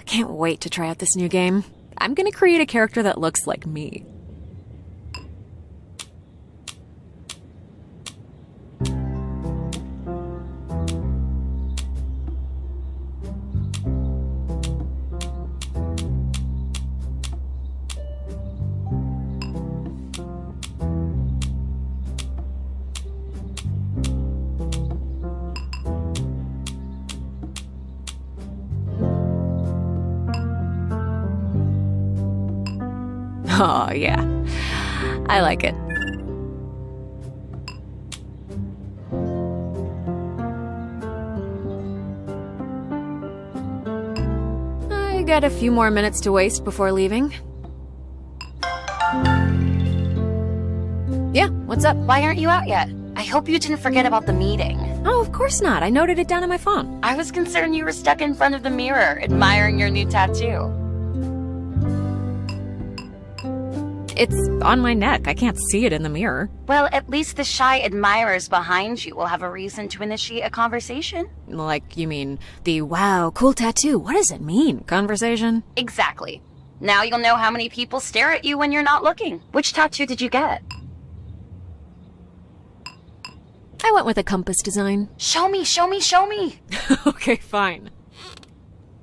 can't wait to try out this new game. I'm gonna create a character that looks like me. Oh, yeah. I like it. I got a few more minutes to waste before leaving. Yeah, what's up? Why aren't you out yet? I hope you didn't forget about the meeting. Oh, of course not. I noted it down on my phone. I was concerned you were stuck in front of the mirror, admiring your new tattoo. It's on my neck. I can't see it in the mirror. Well, at least the shy admirers behind you will have a reason to initiate a conversation. Like, you mean the wow, cool tattoo, what does it mean conversation? Exactly. Now you'll know how many people stare at you when you're not looking. Which tattoo did you get? I went with a compass design. Show me, show me, show me! Okay, fine.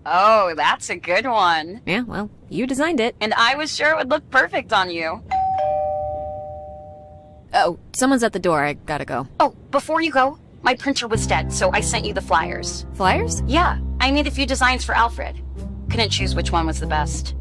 Oh, that's a good one. Yeah, well, you designed it. And I was sure it would look perfect on you. Oh, someone's at the door. I gotta go. Oh, before you go, my printer was dead, so I sent you the flyers. Flyers? Yeah, I made a few designs for Alfred. Couldn't choose which one was the best.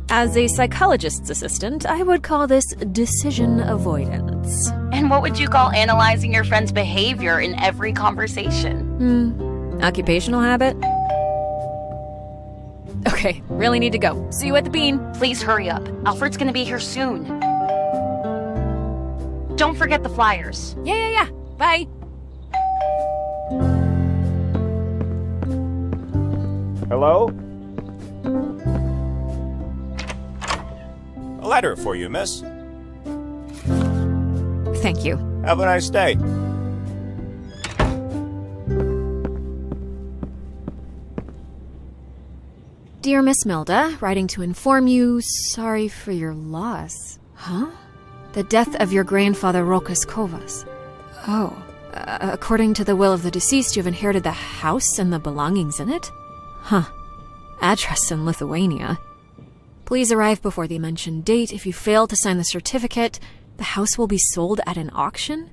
As a psychologist's assistant, I would call this decision avoidance. And what would you call analyzing your friend's behavior in every conversation? Occupational habit? Okay, really need to go. See you at the bean. Please hurry up. Alfred's gonna be here soon. Don't forget the flyers. Yeah. Bye. Hello? A letter for you, miss. Thank you. Have a nice day. Dear Miss Milda, writing to inform you, sorry for your loss. Huh? The death of your grandfather Rokas Kovas. Oh. According to the will of the deceased, you've inherited the house and the belongings in it? Huh. Address in Lithuania. Please arrive before the mentioned date. If you fail to sign the certificate, the house will be sold at an auction?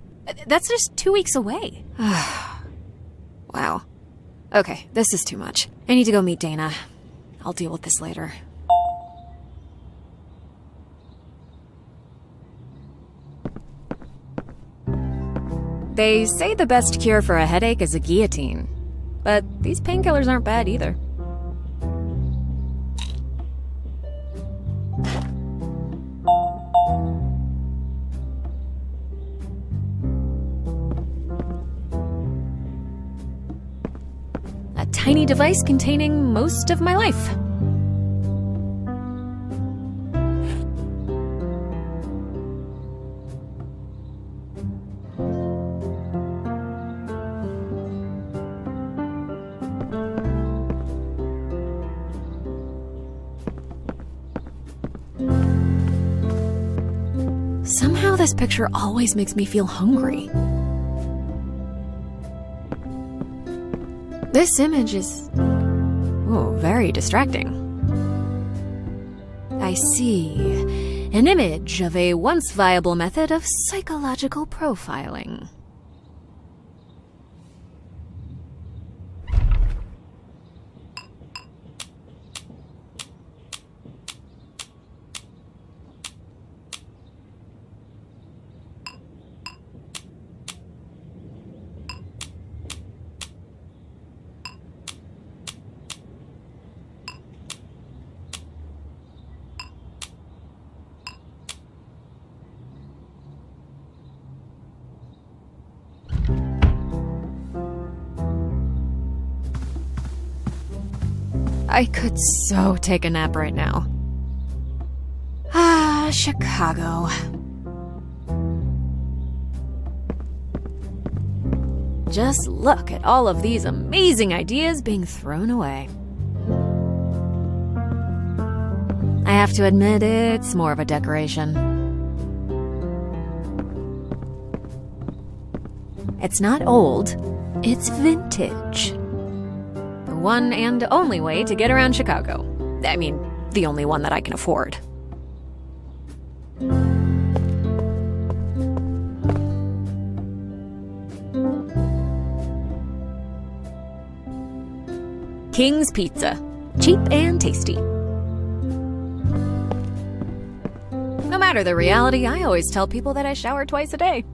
That's just 2 weeks away. Wow. Okay, this is too much. I need to go meet Dana. I'll deal with this later. They say the best cure for a headache is a guillotine. But these painkillers aren't bad either. A tiny device containing most of my life. Somehow this picture always makes me feel hungry. This image is... very distracting. I see. An image of a once viable method of psychological profiling. I could so take a nap right now. Chicago. Just look at all of these amazing ideas being thrown away. I have to admit, it's more of a decoration. It's not old, it's vintage. The one and only way to get around Chicago. I mean, the only one that I can afford. King's Pizza. Cheap and tasty. No matter the reality, I always tell people that I shower twice a day.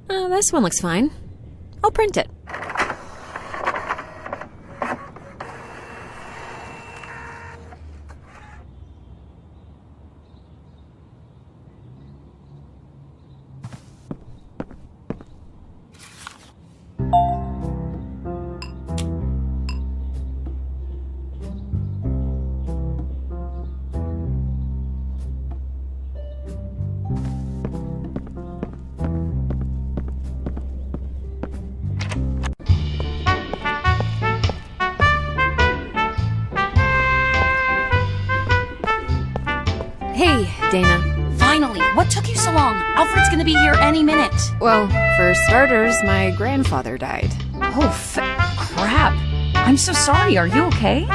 This one looks fine. I'll print it. Hey, Dana. Finally, what took you so long? Alfred's gonna be here any minute. Well, for starters, my grandfather died. Oh, crap. I'm so sorry. Are you okay?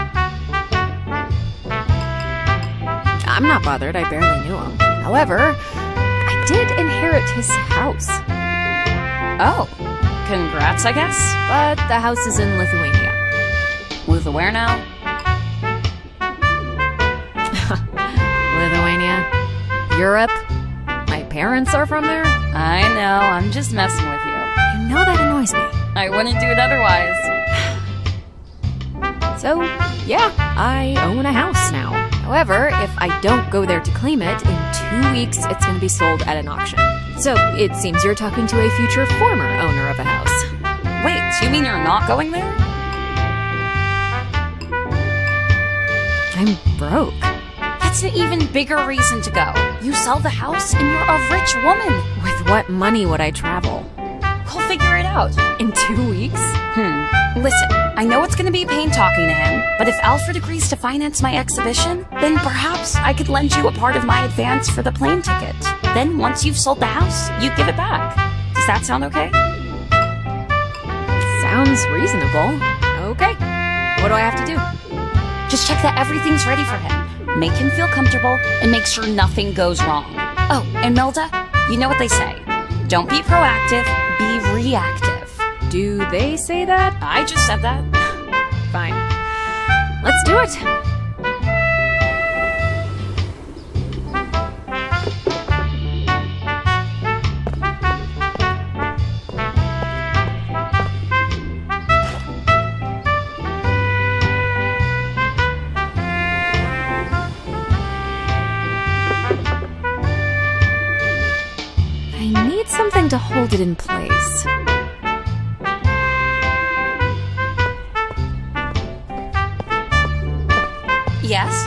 I'm not bothered, I barely knew him. However, I did inherit his house. Oh, congrats, I guess. But the house is in Lithuania. With where now? Lithuania. Europe. My parents are from there. I know, I'm just messing with you. You know that annoys me. I wouldn't do it otherwise. So, yeah, I own a house now. However, if I don't go there to claim it, in 2 weeks it's going to be sold at an auction. So, it seems you're talking to a future former owner of a house. Wait, you mean you're not going there? I'm broke. That's an even bigger reason to go. You sell the house and you're a rich woman. With what money would I travel? We'll figure it out. In 2 weeks? Listen, I know it's gonna be a pain talking to him, but if Alfred agrees to finance my exhibition, then perhaps I could lend you a part of my advance for the plane ticket. Then once you've sold the house, you give it back. Does that sound okay? Sounds reasonable. Okay. What do I have to do? Just check that everything's ready for him. Make him feel comfortable and make sure nothing goes wrong. Oh, and Milda, you know what they say. Don't be proactive, be reactive. Do they say that? I just said that. Fine. Let's do it. I need something to hold it in place. Yes?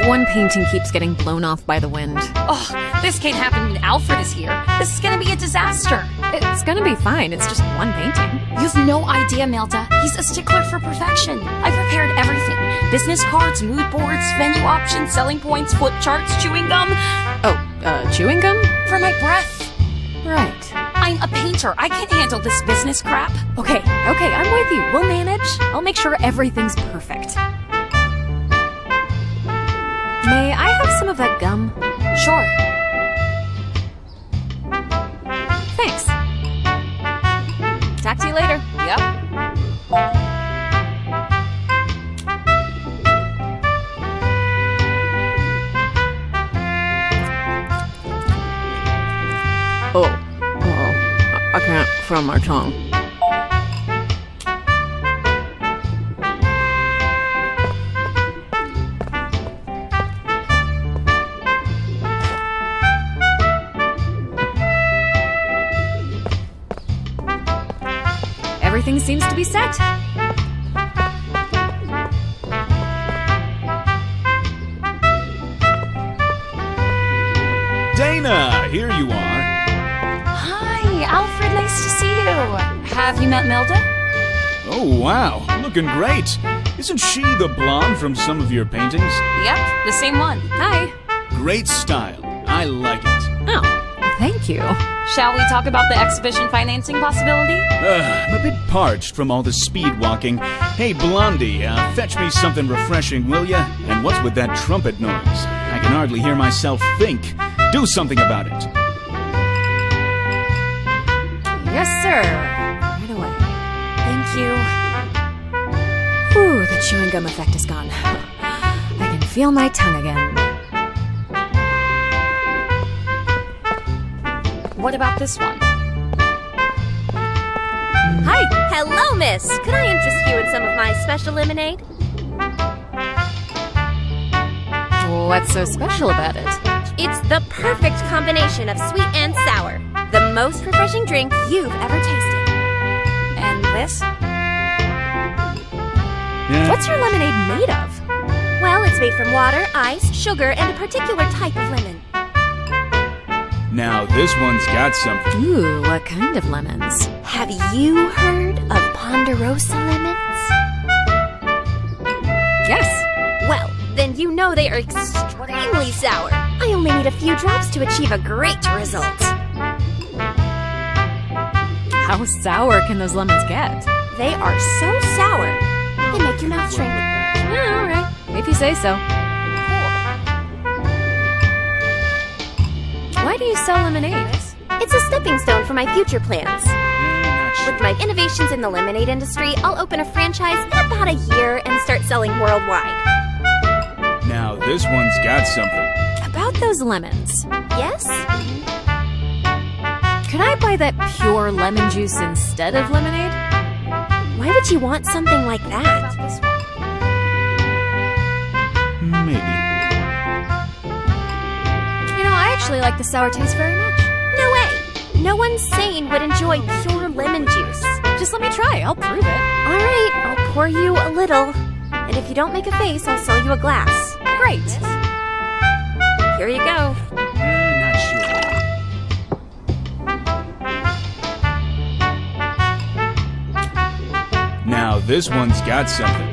One painting keeps getting blown off by the wind. Oh, this can't happen when Alfred is here. This is gonna be a disaster. It's gonna be fine, it's just one painting. You have no idea, Milda. He's a stickler for perfection. I prepared everything. Business cards, mood boards, venue options, selling points, flip charts, chewing gum. Chewing gum? For my breath. Right. I'm a painter. I can't handle this business crap. Okay, I'm with you. We'll manage. I'll make sure everything's perfect. May I have some of that gum? Sure. Thanks. Talk to you later. Yep. I can't feel my tongue. seems to be set. Dana, here you are. Hi, Alfred, nice to see you. Have you met Milda? Oh, wow, looking great. Isn't she the blonde from some of your paintings? Yep, the same one. Hi. Great style. I like it. Oh, thank you. Shall we talk about the exhibition financing possibility? I'm a bit parched from all the speed walking. Hey, Blondie, fetch me something refreshing, will ya? And what's with that trumpet noise? I can hardly hear myself think. Do something about it. Yes, sir. Right away. Thank you. Ooh, the chewing gum effect is gone. I can feel my tongue again. What about this one? Hi! Hello, miss! Could I interest you in some of my special lemonade? What's so special about it? It's the perfect combination of sweet and sour. The most refreshing drink you've ever tasted. And this? Yeah. What's your lemonade made of? Well, it's made from water, ice, sugar, and a particular type of lemon. Now, this one's got something. Ooh, what kind of lemons? Have you heard of Ponderosa lemons? Yes. Well, then you know they are extremely sour. I only need a few drops to achieve a great result. How sour can those lemons get? They are so sour, they make your mouth shrink. Yeah, all right. If you say so. Why do you sell lemonade? It's a stepping stone for my future plans. Not sure. With my innovations in the lemonade industry, I'll open a franchise in about a year and start selling worldwide. Now, this one's got something. About those lemons. Yes? Could I buy that pure lemon juice instead of lemonade? Why would you want something like that? Maybe. You know, I actually like the sour taste very much. No way! No one sane would enjoy pure lemon juice. Just let me try. I'll prove it. All right, I'll pour you a little. And if you don't make a face, I'll sell you a glass. Great. Here you go. Not sure. Now, this one's got something.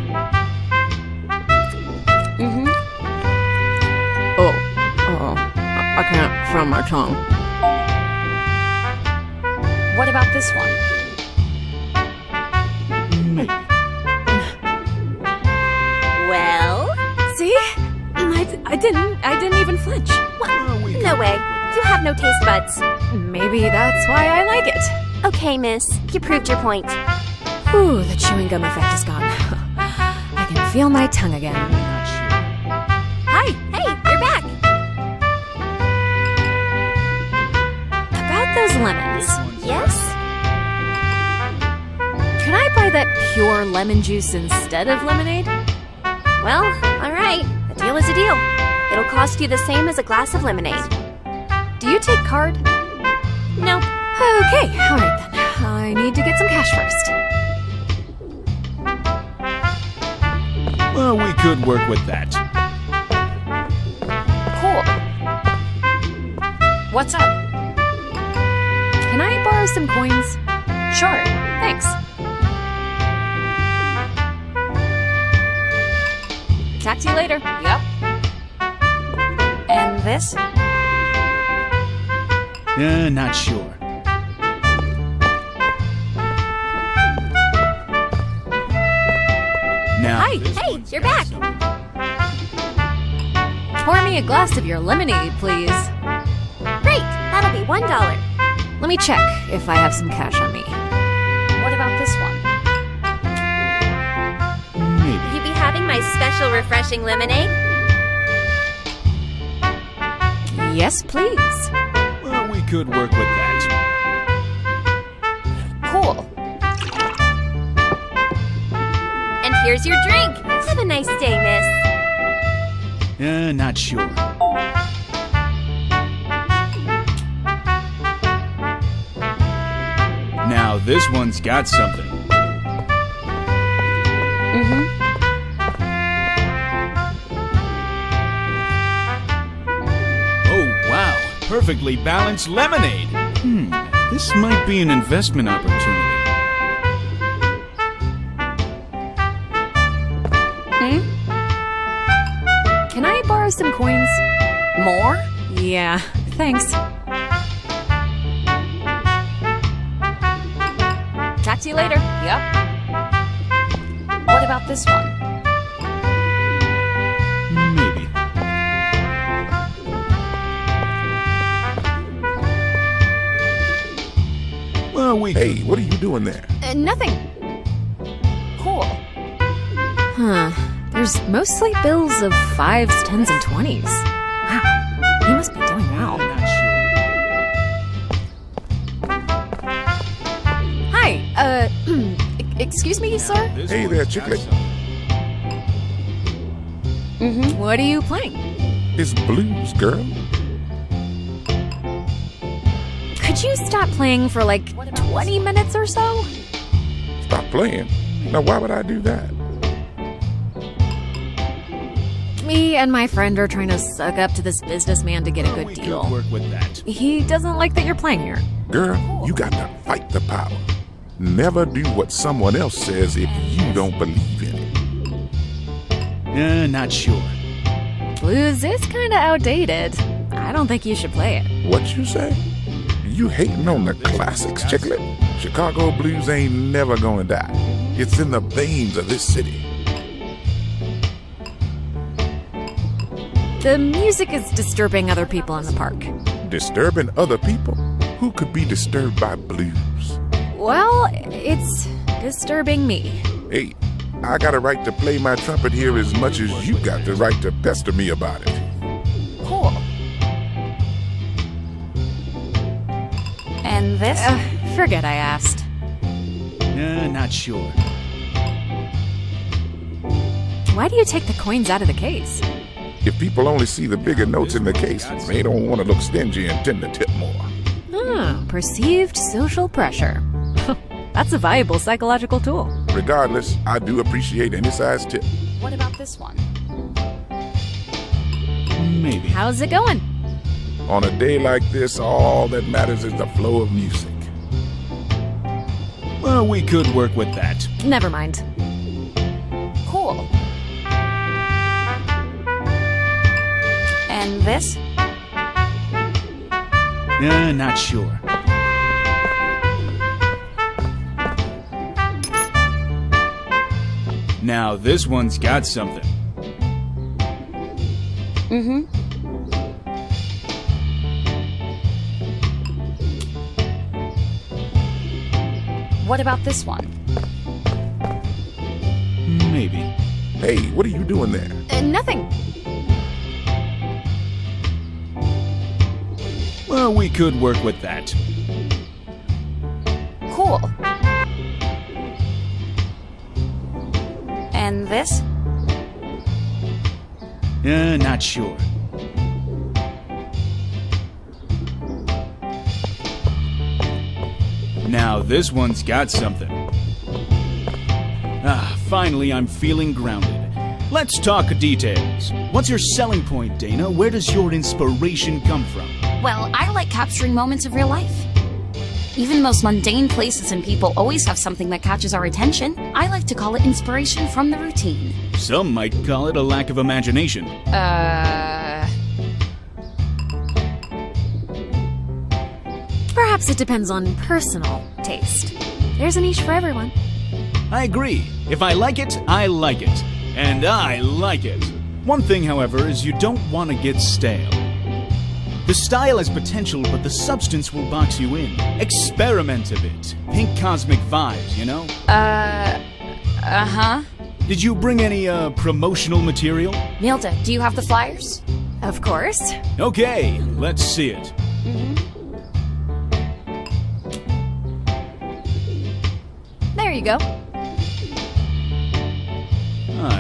I can't feel my tongue. What about this one? Maybe. Well? See? I didn't even flinch. What? No way. You have no taste buds. Maybe that's why I like it. Okay, miss. You proved your point. Ooh, the chewing gum effect is gone. I can feel my tongue again. Not sure. Hi! Hey, you're back. About those lemons. Yes? Can I buy that pure lemon juice instead of lemonade? Well, all right. A deal is a deal. It'll cost you the same as a glass of lemonade. Do you take card? Nope. Okay, all right then. I need to get some cash first. Well, we could work with that. Cool. What's up? Can I borrow some coins? Sure. Thanks. Talk to you later. Yep. And this? Not sure. Now, Hi. this Hey, one's you're got back. something. Pour me a glass of your lemonade, please. Great. That'll be $1. Let me check if I have some cash on me. What about this one? Maybe. You be having my special refreshing lemonade? Yes, please. Well, we could work with that. Cool. And here's your drink. Have a nice day, miss. Not sure. Now, this one's got something. Oh, wow. Perfectly balanced lemonade. This might be an investment opportunity. Can I borrow some coins? More? Yeah, thanks. Talk to you later. Yep. What about this one? Maybe. Well, Hey, what are you doing there? Nothing. Cool. Huh. There's mostly bills of 5s, 10s, and 20s. Wow. He must be doing well. I'm not sure. Hi, excuse me, sir? This Hey one's there, got chicklet. something. What are you playing? It's blues, girl. Could you stop playing for like 20 minutes or so? Stop playing. Now, why would I do that? Me and my friend are trying to suck up to this businessman to get a Well, good we deal. could work with that. He doesn't like that you're playing here. Girl, you got to fight the power. Never do what someone else says if you don't believe in it. Not sure. Blues is kinda outdated. I don't think you should play it. What you say? You hating on the classics, chicklet? Chicago blues ain't never gonna die. It's in the veins of this city. The music is disturbing other people in the park. Disturbing other people? Who could be disturbed by blues? Well, it's disturbing me. Hey, I got a right to play my trumpet here as much as you got the right to pester me about it. Cool. And this? Forget I asked. Not sure. Why do you take the coins out of the case? If people only see the bigger notes in the case, they don't want to look stingy and tend to tip more. Perceived social pressure. That's a valuable psychological tool. Regardless, I do appreciate any size tip. What about this one? Maybe. How's it going? On a day like this, all that matters is the flow of music. Well, we could work with that. Never mind. Cool. And this? Not sure. Now, this one's got something. What about this one? Maybe. Hey, what are you doing there? Nothing. Well, we could work with that. Cool. And this? Not sure. Now, this one's got something. Finally, I'm feeling grounded. Let's talk details. What's your selling point, Dana? Where does your inspiration come from? Well, I like capturing moments of real life. Even the most mundane places and people always have something that catches our attention. I like to call it inspiration from the routine. Some might call it a lack of imagination. Perhaps it depends on personal taste. There's a niche for everyone. I agree. If I like it, I like it. And I like it. One thing, however, is you don't want to get stale. The style has potential, but the substance will box you in. Experiment a bit. Think cosmic vibes, you know? Uh-huh. Did you bring any, promotional material? Milda, do you have the flyers? Of course. Okay, let's see it. There you go.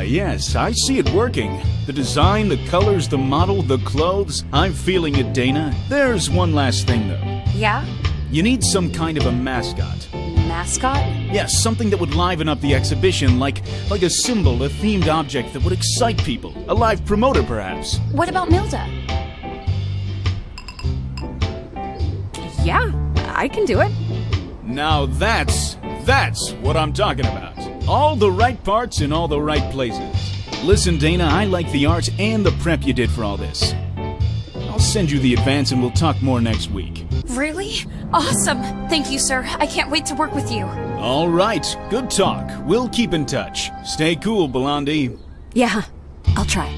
Yes, I see it working. The design, the colors, the model, the clothes. I'm feeling it, Dana. There's one last thing, though. Yeah? You need some kind of a mascot. mascot? Yes, something that would liven up the exhibition, like a symbol, a themed object that would excite people. A live promoter, perhaps. What about Milda? Yeah, I can do it. Now that's what I'm talking about. All the right parts in all the right places. Listen, Dana, I like the art and the prep you did for all this. I'll send you the advance and we'll talk more next week. Really? Awesome. Thank you, sir. I can't wait to work with you. All right, good talk. We'll keep in touch. Stay cool, Blondie. Yeah, I'll try.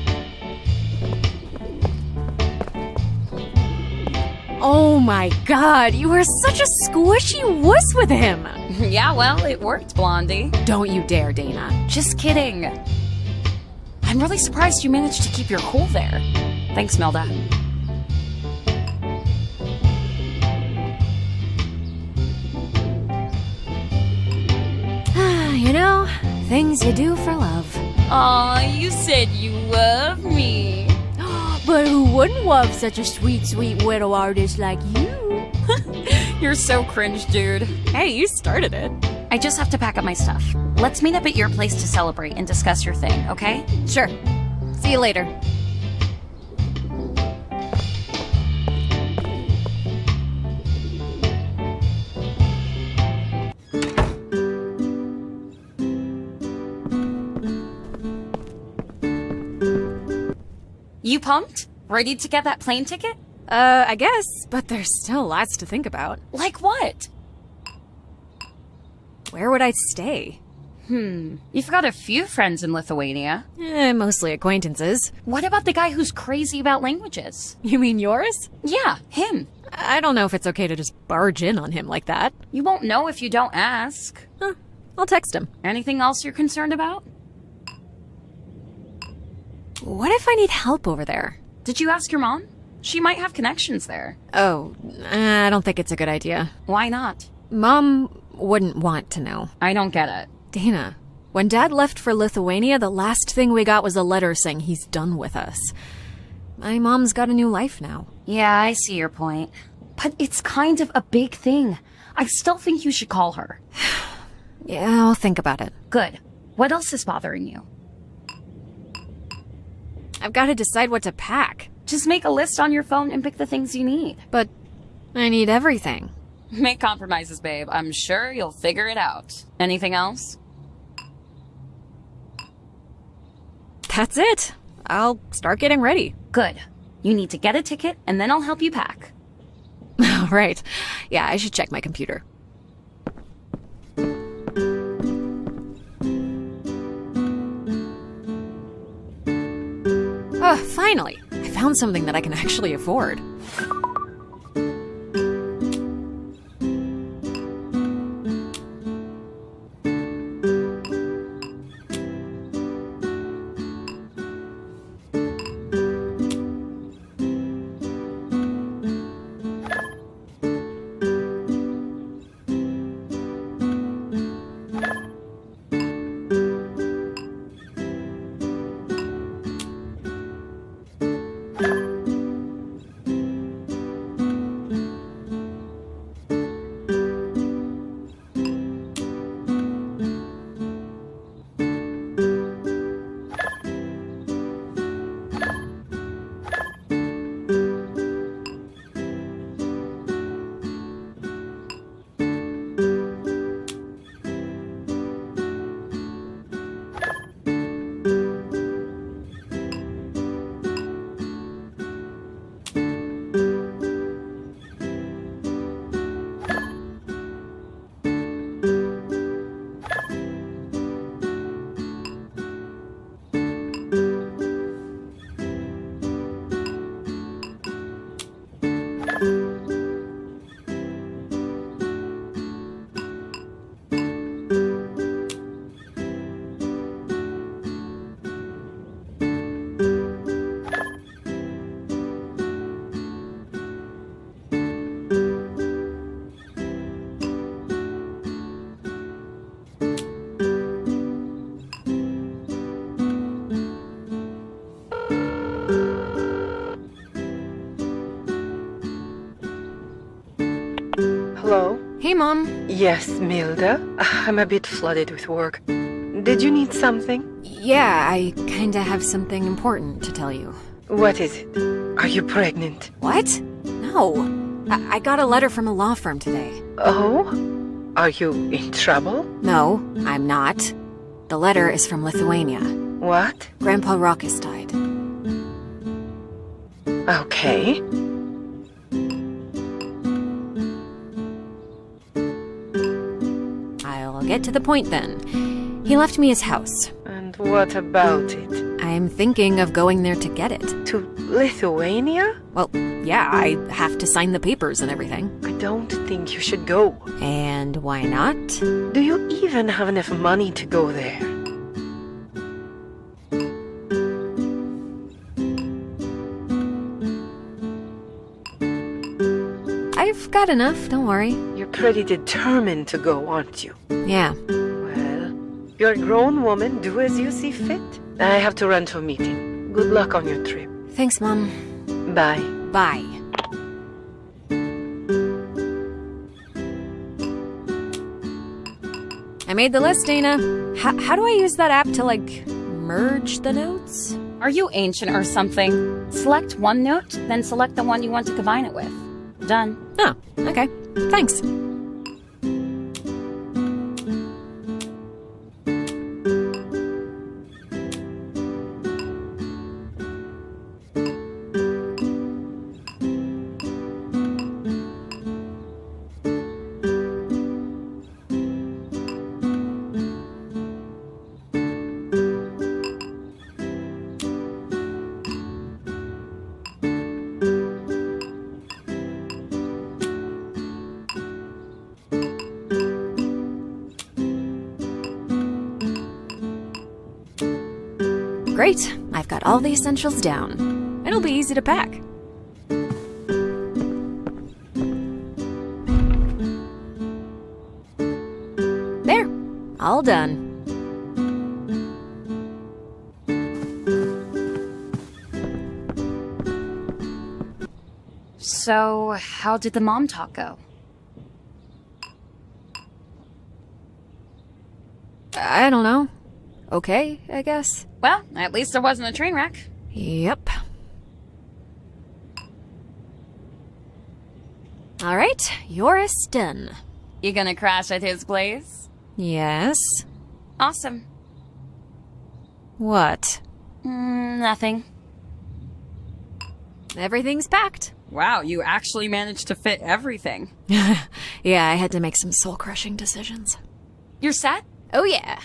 Oh my god, you are such a squishy wuss with him! Yeah, well, it worked, Blondie. Don't you dare, Dana. Just kidding. I'm really surprised you managed to keep your cool there. Thanks, Milda. You know, things you do for love. Aw, you said you love me. But who wouldn't love such a sweet, sweet widow artist like you? You're so cringe, dude. Hey, you started it. I just have to pack up my stuff. Let's meet up at your place to celebrate and discuss your thing, okay? Sure. See you later. You pumped? Ready to get that plane ticket? I guess, but there's still lots to think about. Like what? Where would I stay? You've got a few friends in Lithuania. Mostly acquaintances. What about the guy who's crazy about languages? You mean yours? Yeah, him. I don't know if it's okay to just barge in on him like that. You won't know if you don't ask. I'll text him. Anything else you're concerned about? What if I need help over there? Did you ask your mom? She might have connections there. Oh, I don't think it's a good idea. Why not? Mom wouldn't want to know. I don't get it. Dana, when Dad left for Lithuania, the last thing we got was a letter saying he's done with us. My mom's got a new life now. Yeah, I see your point. But it's kind of a big thing. I still think you should call her. Yeah, I'll think about it. Good. What else is bothering you? I've got to decide what to pack. Just make a list on your phone and pick the things you need. But I need everything. Make compromises, babe. I'm sure you'll figure it out. Anything else? That's it. I'll start getting ready. Good. You need to get a ticket, and then I'll help you pack. All right. Yeah, I should check my computer. Oh, finally. I found something that I can actually afford. Hello? Hey, Mom. Yes, Milda. I'm a bit flooded with work. Did you need something? Yeah, I kinda have something important to tell you. What is it? Are you pregnant? What? No. I got a letter from a law firm today. Oh? Are you in trouble? No, I'm not. The letter is from Lithuania. What? Grandpa Rokas died. Okay. I'll get to the point then. He left me his house. And what about it? I'm thinking of going there to get it. To Lithuania? Well, yeah, I have to sign the papers and everything. I don't think you should go. And why not? Do you even have enough money to go there? I've got enough, don't worry. You're pretty determined to go, aren't you? Yeah. Well, you're a grown woman. Do as you see fit. I have to run to a meeting. Good luck on your trip. Thanks, Mom. Bye. Bye. I made the list, Dana. How do I use that app to, like, merge the notes? Are you ancient or something? Select one note, then select the one you want to combine it with. Done. Oh, okay. Thanks. Great, I've got all the essentials down. It'll be easy to pack. There, all done. So, how did the mom talk go? I don't know. Okay, I guess. Well, at least there wasn't a train wreck. Yep. All right, Joris done. You gonna crash at his place? Yes. Awesome. What? Nothing. Everything's packed. Wow, you actually managed to fit everything. Yeah, I had to make some soul-crushing decisions. You're set? Oh yeah.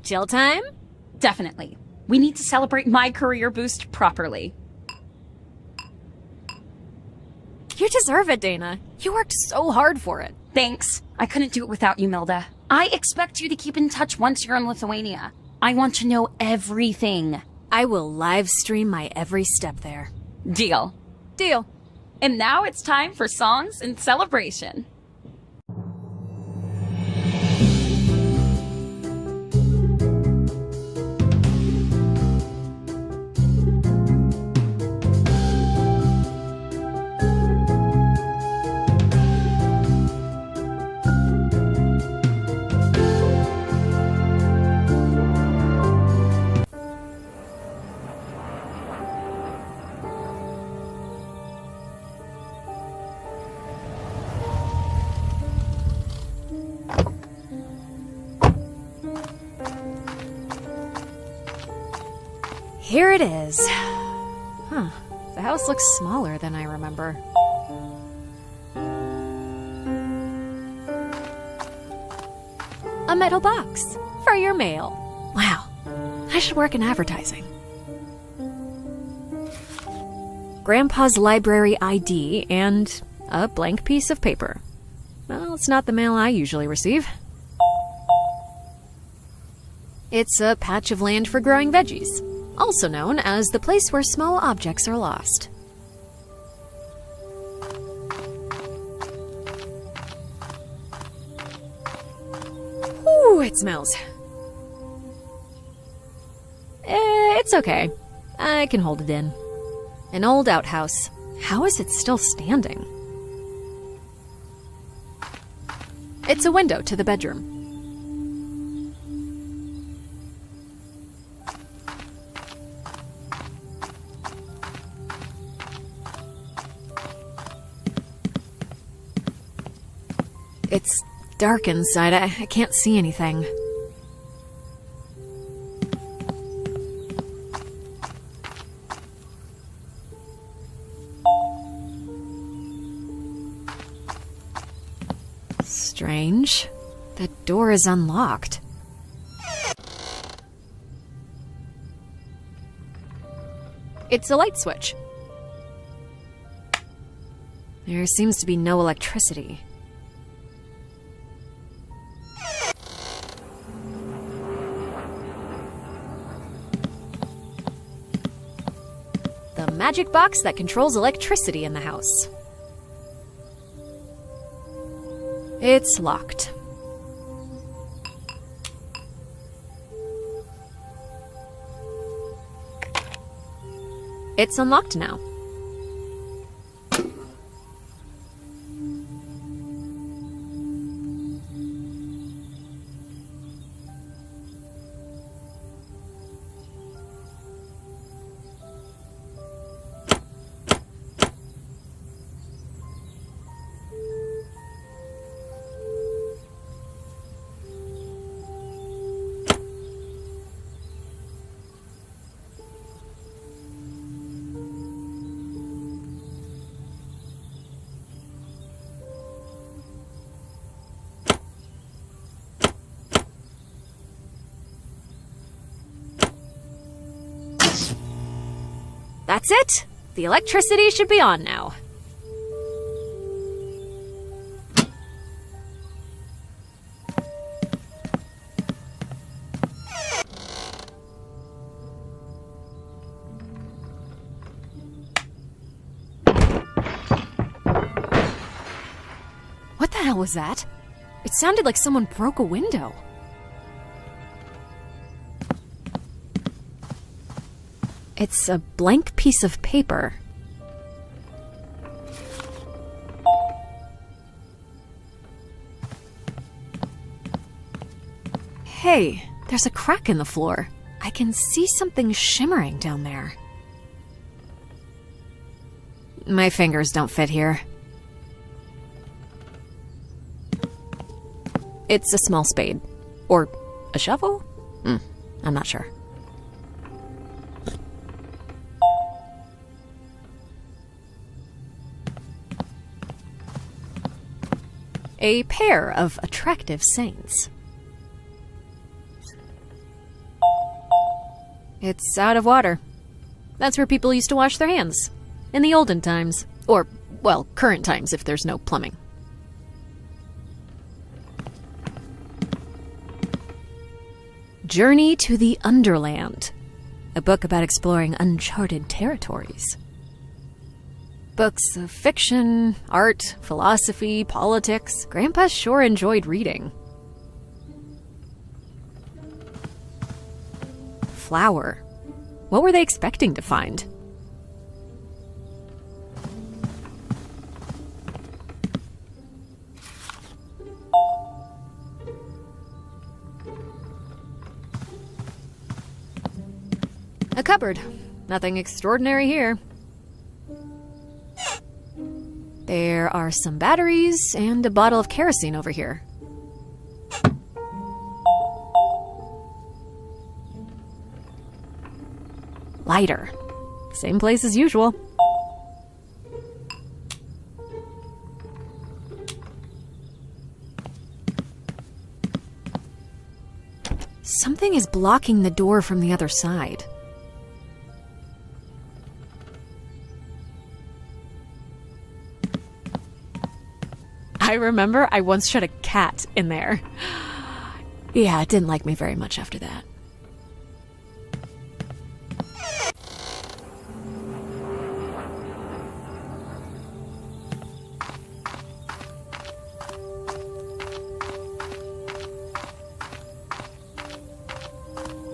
Chill time? Definitely. We need to celebrate my career boost properly. You deserve it, Dana. You worked so hard for it. Thanks. I couldn't do it without you, Milda. I expect you to keep in touch once you're in Lithuania. I want to know everything. I will live stream my every step there. Deal. Deal. And now it's time for songs and celebration. Here it is. Huh. The house looks smaller than I remember. A metal box for your mail. Wow. I should work in advertising. Grandpa's library ID and a blank piece of paper. Well, it's not the mail I usually receive. It's a patch of land for growing veggies, also known as the place where small objects are lost. Ooh, it smells. It's okay. I can hold it in. An old outhouse. How is it still standing? It's a window to the bedroom. It's dark inside. I can't see anything. Strange. The door is unlocked. It's a light switch. There seems to be no electricity. The magic box that controls electricity in the house. It's locked. It's unlocked now. That's it! The electricity should be on now. What the hell was that? It sounded like someone broke a window. It's a blank piece of paper. Hey, there's a crack in the floor. I can see something shimmering down there. My fingers don't fit here. It's a small spade. Or a shovel? I'm not sure. A pair of attractive saints. It's out of water. That's where people used to wash their hands. In the olden times. Or, well, current times if there's no plumbing. Journey to the Underland. A book about exploring uncharted territories. Books of fiction, art, philosophy, politics. Grandpa sure enjoyed reading. Flower. What were they expecting to find? A cupboard. Nothing extraordinary here. There are some batteries and a bottle of kerosene over here. Lighter. Same place as usual. Something is blocking the door from the other side. I remember I once shut a cat in there. Yeah, it didn't like me very much after that.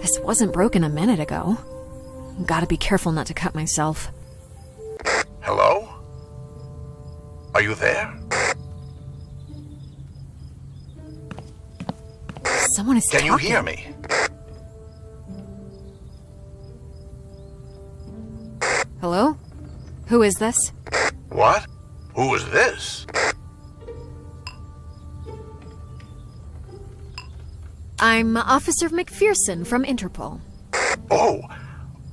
This wasn't broken a minute ago. Gotta be careful not to cut myself. Hello? Are you there? Someone is Can talking. you hear me? Hello? Who is this? What? Who is this? I'm Officer McPherson from Interpol. Oh,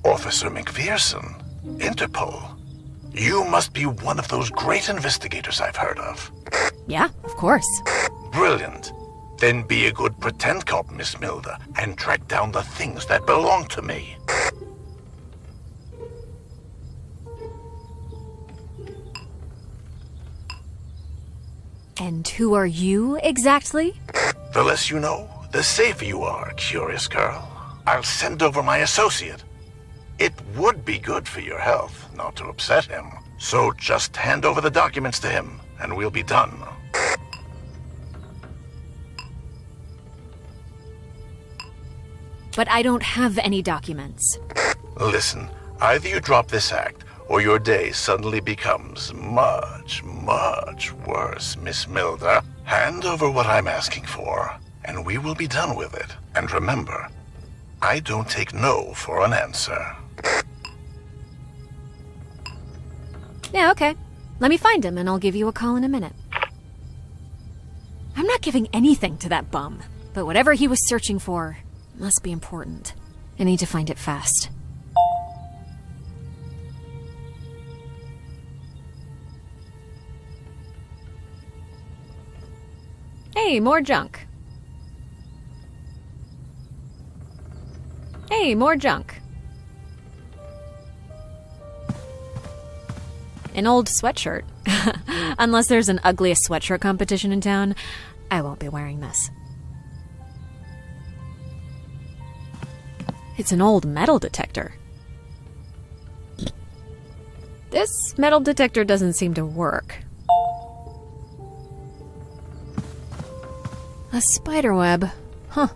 Officer McPherson. Interpol. You must be one of those great investigators I've heard of. Yeah, of course. Brilliant. Then be a good pretend cop, Miss Milda, and track down the things that belong to me. And who are you, exactly? The less you know, the safer you are, curious girl. I'll send over my associate. It would be good for your health not to upset him. So just hand over the documents to him, and we'll be done. But I don't have any documents. Listen, either you drop this act, or your day suddenly becomes much, much worse, Miss Milda. Hand over what I'm asking for, and we will be done with it. And remember, I don't take no for an answer. Yeah, okay. Let me find him and I'll give you a call in a minute. I'm not giving anything to that bum, but whatever he was searching for must be important. I need to find it fast. Hey, more junk. Hey, more junk. An old sweatshirt. Unless there's an ugliest sweatshirt competition in town, I won't be wearing this. It's an old metal detector. This metal detector doesn't seem to work. A spider web. Huh.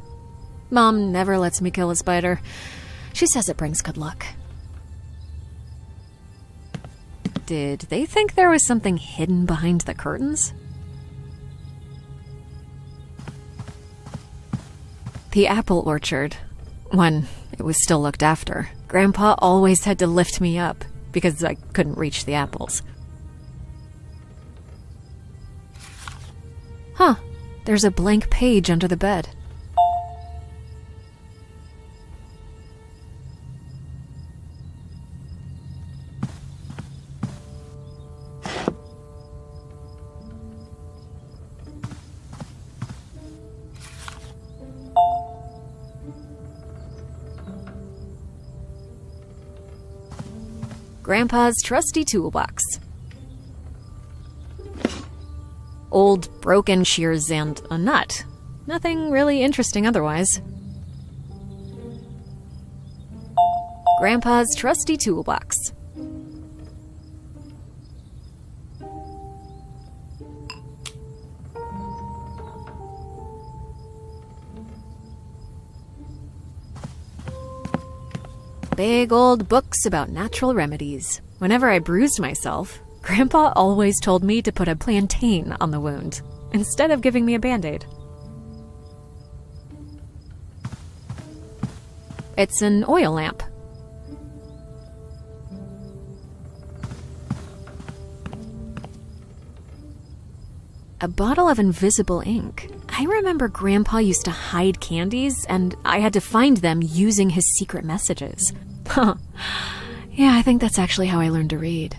Mom never lets me kill a spider. She says it brings good luck. Did they think there was something hidden behind the curtains? The apple orchard. When it was still looked after. Grandpa always had to lift me up because I couldn't reach the apples. Huh. There's a blank page under the bed. Grandpa's trusty toolbox. Old broken shears and a nut. Nothing really interesting otherwise. Grandpa's trusty toolbox. Big old books about natural remedies. Whenever I bruised myself, Grandpa always told me to put a plantain on the wound, instead of giving me a Band-Aid. It's an oil lamp. A bottle of invisible ink. I remember Grandpa used to hide candies, and I had to find them using his secret messages. Huh. Yeah, I think that's actually how I learned to read.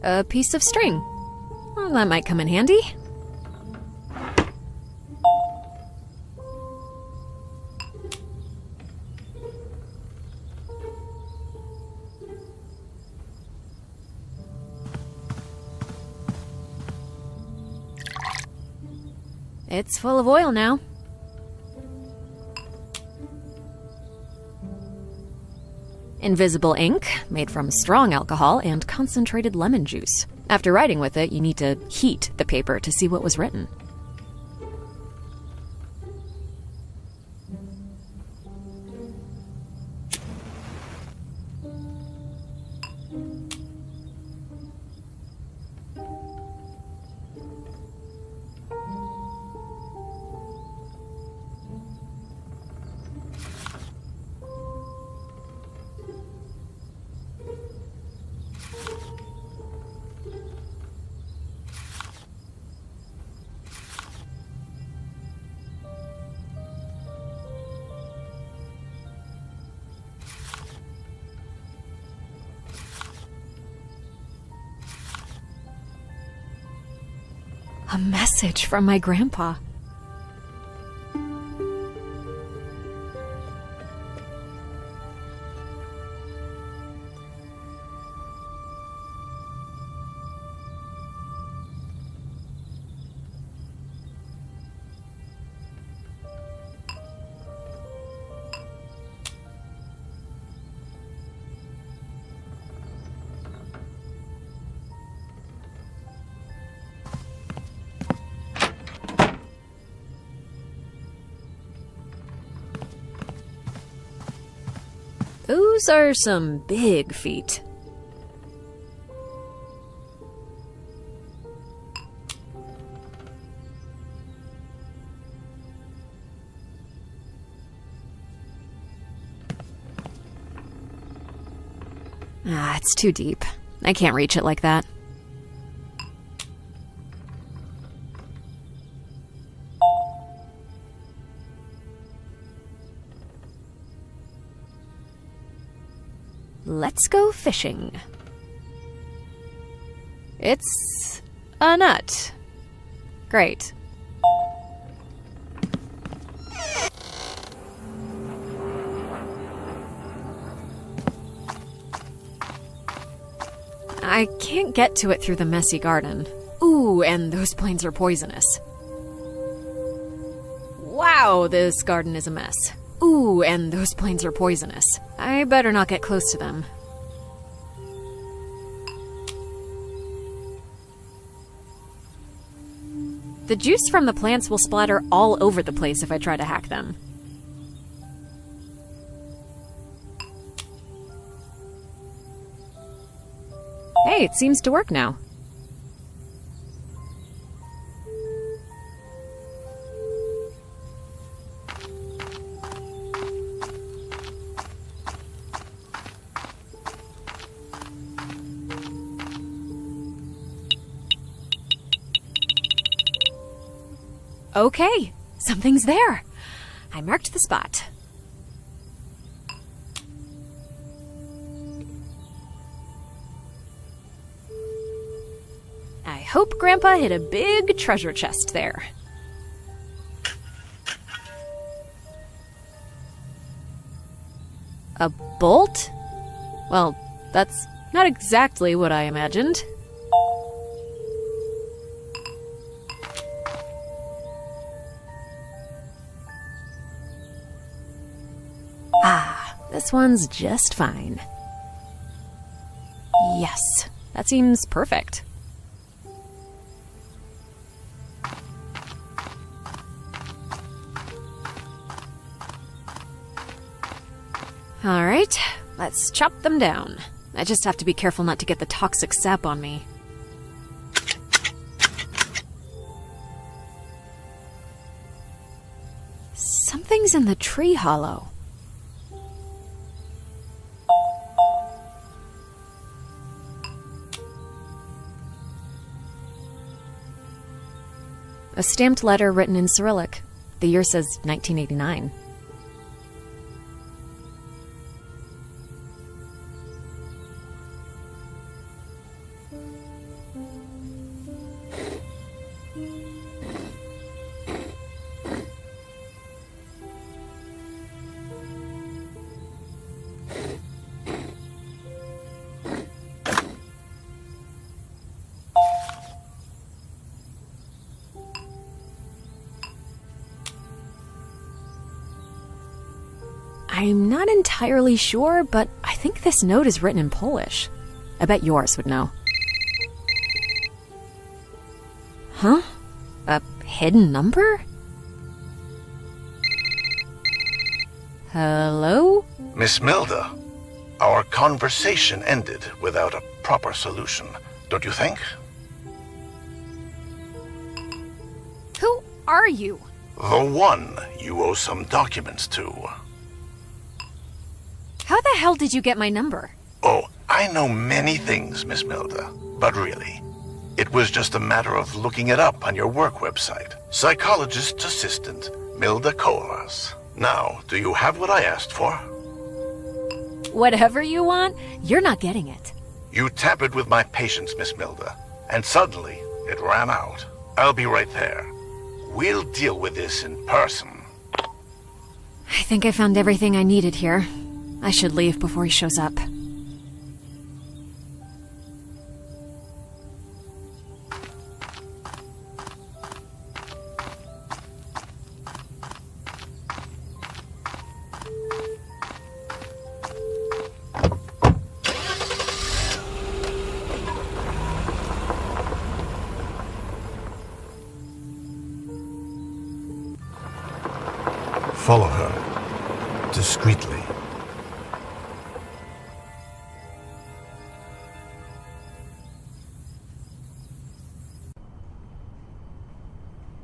A piece of string. Well, that might come in handy. It's full of oil now. Invisible ink, made from strong alcohol and concentrated lemon juice. After writing with it, you need to heat the paper to see what was written. A message from my grandpa. Those are some big feet. It's too deep. I can't reach it like that. Let's go fishing. It's a nut. Great. I can't get to it through the messy garden. Ooh, and those planes are poisonous. Wow, this garden is a mess. Ooh, and those planes are poisonous. I better not get close to them. The juice from the plants will splatter all over the place if I try to hack them. Hey, it seems to work now. Okay, something's there. I marked the spot. I hope Grandpa hid a big treasure chest there. A bolt? Well, that's not exactly what I imagined. This one's just fine. Yes, that seems perfect. All right, let's chop them down. I just have to be careful not to get the toxic sap on me. Something's in the tree hollow. A stamped letter written in Cyrillic. The year says 1989. I'm not entirely sure, but I think this note is written in Polish. I bet yours would know. Huh? A hidden number? Hello? Miss Milda, our conversation ended without a proper solution, don't you think? Who are you? The one you owe some documents to. How the hell did you get my number? Oh, I know many things, Miss Milda, but really, it was just a matter of looking it up on your work website. Psychologist assistant, Milda Kolas. Now, do you have what I asked for? Whatever you want, you're not getting it. You tampered with my patience, Miss Milda, and suddenly it ran out. I'll be right there. We'll deal with this in person. I think I found everything I needed here. I should leave before he shows up. Follow her discreetly.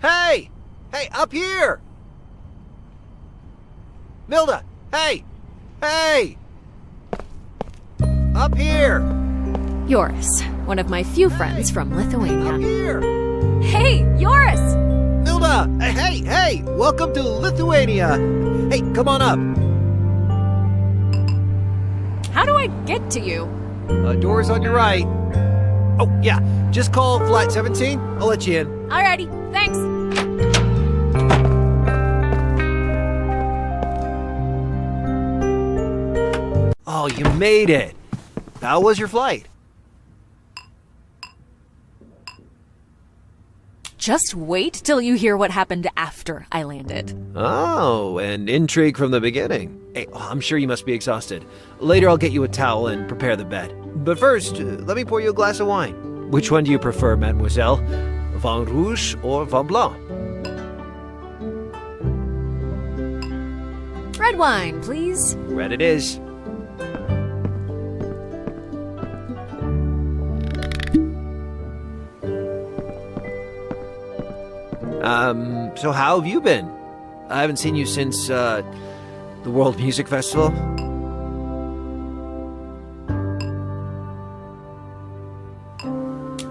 Hey! Hey, up here! Milda! Hey! Hey! Up here! Joris, one of my few friends from Up Lithuania. here! Hey, Joris! Milda! Hey, hey! Welcome to Lithuania! Hey, come on up. How do I get to you? Door's on your right. Oh, yeah. Just call flight 17. I'll let you in. Alrighty, thanks. Oh, you made it. How was your flight? Just wait till you hear what happened after I landed. Oh, and intrigue from the beginning. Hey, I'm sure you must be exhausted. Later I'll get you a towel and prepare the bed. But first, let me pour you a glass of wine. Which one do you prefer, mademoiselle? Vin rouge or vin blanc? Red wine, please. Red it is. So how have you been? I haven't seen you since, the World Music Festival.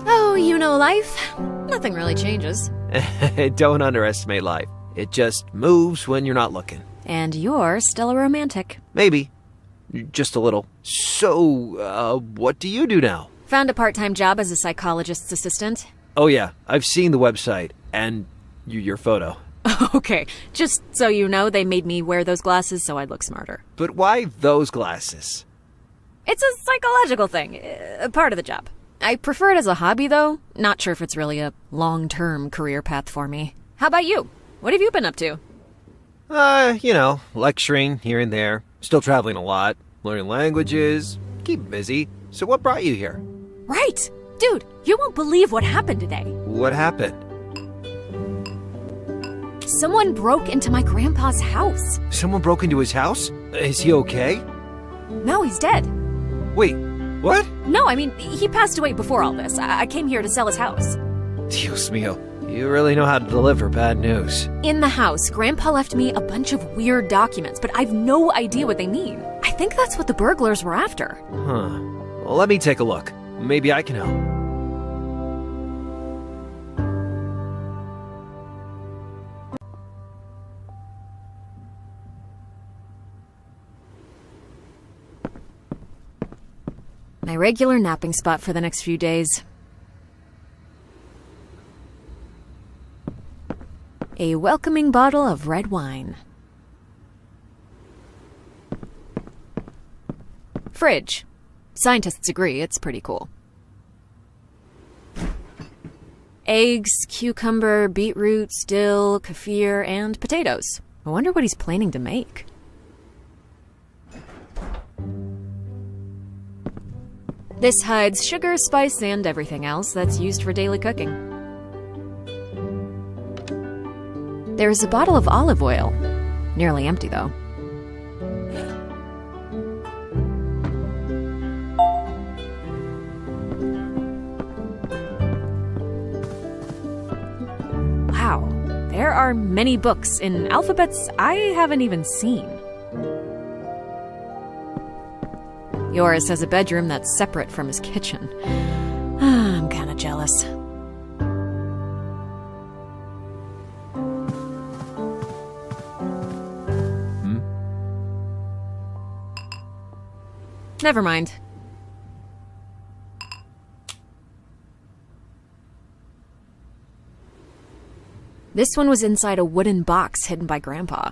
Oh, you know life. Nothing really changes. Don't underestimate life. It just moves when you're not looking. And you're still a romantic. Maybe. Just a little. So, what do you do now? Found a part-time job as a psychologist's assistant. Oh yeah, I've seen the website, and your photo. Okay, just so you know, they made me wear those glasses so I'd look smarter. But why those glasses? It's a psychological thing, a part of the job. I prefer it as a hobby, though. Not sure if it's really a long-term career path for me. How about you? What have you been up to? Lecturing here and there. Still traveling a lot, learning languages, keep busy. So what brought you here? Right! Dude, you won't believe what happened today. What happened? Someone broke into my grandpa's house. Someone broke into his house? Is he okay? No, he's dead. Wait, what? No, I mean, he passed away before all this. I came here to sell his house. Dios mío, you really know how to deliver bad news. In the house, Grandpa left me a bunch of weird documents, but I've no idea what they mean. I think that's what the burglars were after. Huh. Well, let me take a look. Maybe I can help. My regular napping spot for the next few days. A welcoming bottle of red wine. Fridge. Scientists agree it's pretty cool. Eggs, cucumber, beetroots, dill, kefir, and potatoes. I wonder what he's planning to make. This hides sugar, spice, and everything else that's used for daily cooking. There's a bottle of olive oil. Nearly empty, though. Wow, there are many books in alphabets I haven't even seen. Joris has a bedroom that's separate from his kitchen. I'm kinda jealous. Never mind. This one was inside a wooden box hidden by Grandpa.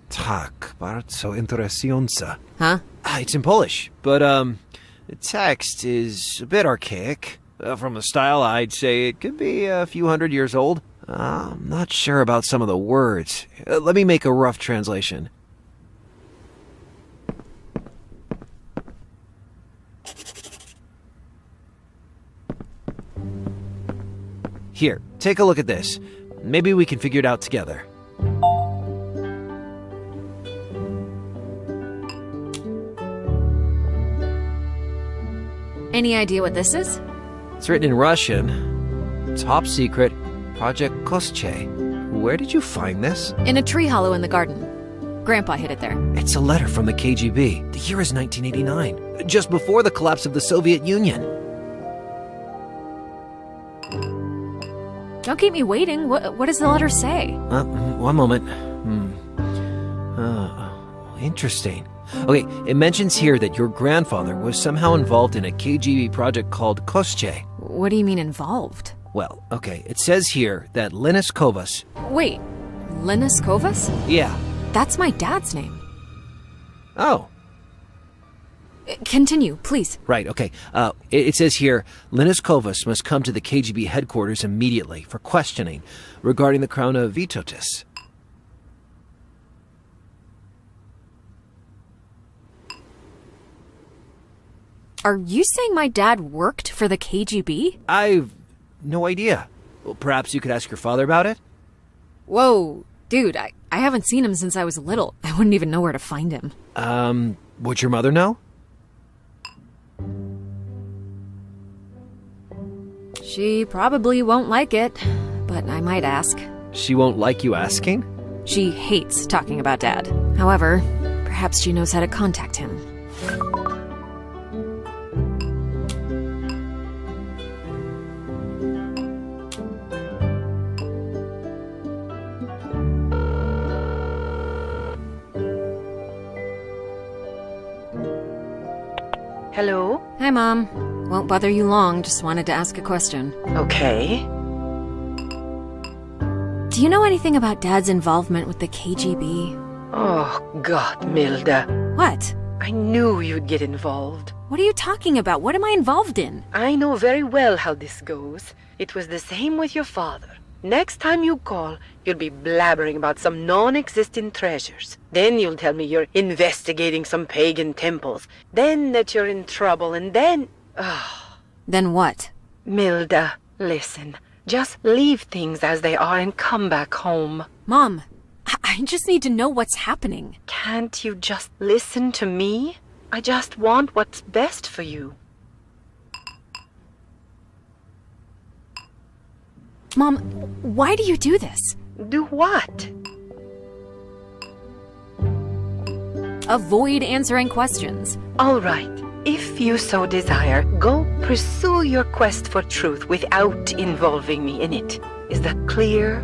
Tak, bardzo interesujące. Huh? It's in Polish, but, the text is a bit archaic. From the style, I'd say it could be a few hundred years old. I'm not sure about some of the words. Let me make a rough translation. Here, take a look at this. Maybe we can figure it out together. Any idea what this is? It's written in Russian. Top secret. Project Kostche. Where did you find this? In a tree hollow in the garden. Grandpa hid it there. It's a letter from the KGB. The year is 1989. Just before the collapse of the Soviet Union. Don't keep me waiting. What does the letter say? One moment. Interesting. Okay, it mentions here that your grandfather was somehow involved in a KGB project called Kostche. What do you mean involved? Well, okay, it says here that Linus Kovas... Wait, Linus Kovas? Yeah. That's my dad's name. Oh. Continue, please. Right, okay. It says here, Linus Kovas must come to the KGB headquarters immediately for questioning regarding the crown of Vytautas. Are you saying my dad worked for the KGB? I've no idea. Well, perhaps you could ask your father about it? Whoa, dude, I haven't seen him since I was little. I wouldn't even know where to find him. Would your mother know? She probably won't like it, but I might ask. She won't like you asking? She hates talking about Dad. However, perhaps she knows how to contact him. Hello? Hi, Mom. Won't bother you long, just wanted to ask a question. Okay. Do you know anything about Dad's involvement with the KGB? Oh, God, Milda. What? I knew you'd get involved. What are you talking about? What am I involved in? I know very well how this goes. It was the same with your father. Next time you call, you'll be blabbering about some non-existent treasures. Then you'll tell me you're investigating some pagan temples. Then that you're in trouble, and then... Then what? Milda, listen. Just leave things as they are and come back home. Mom, I just need to know what's happening. Can't you just listen to me? I just want what's best for you. Mom, why do you do this? Do what? Avoid answering questions. All right. If you so desire, go pursue your quest for truth without involving me in it. Is that clear?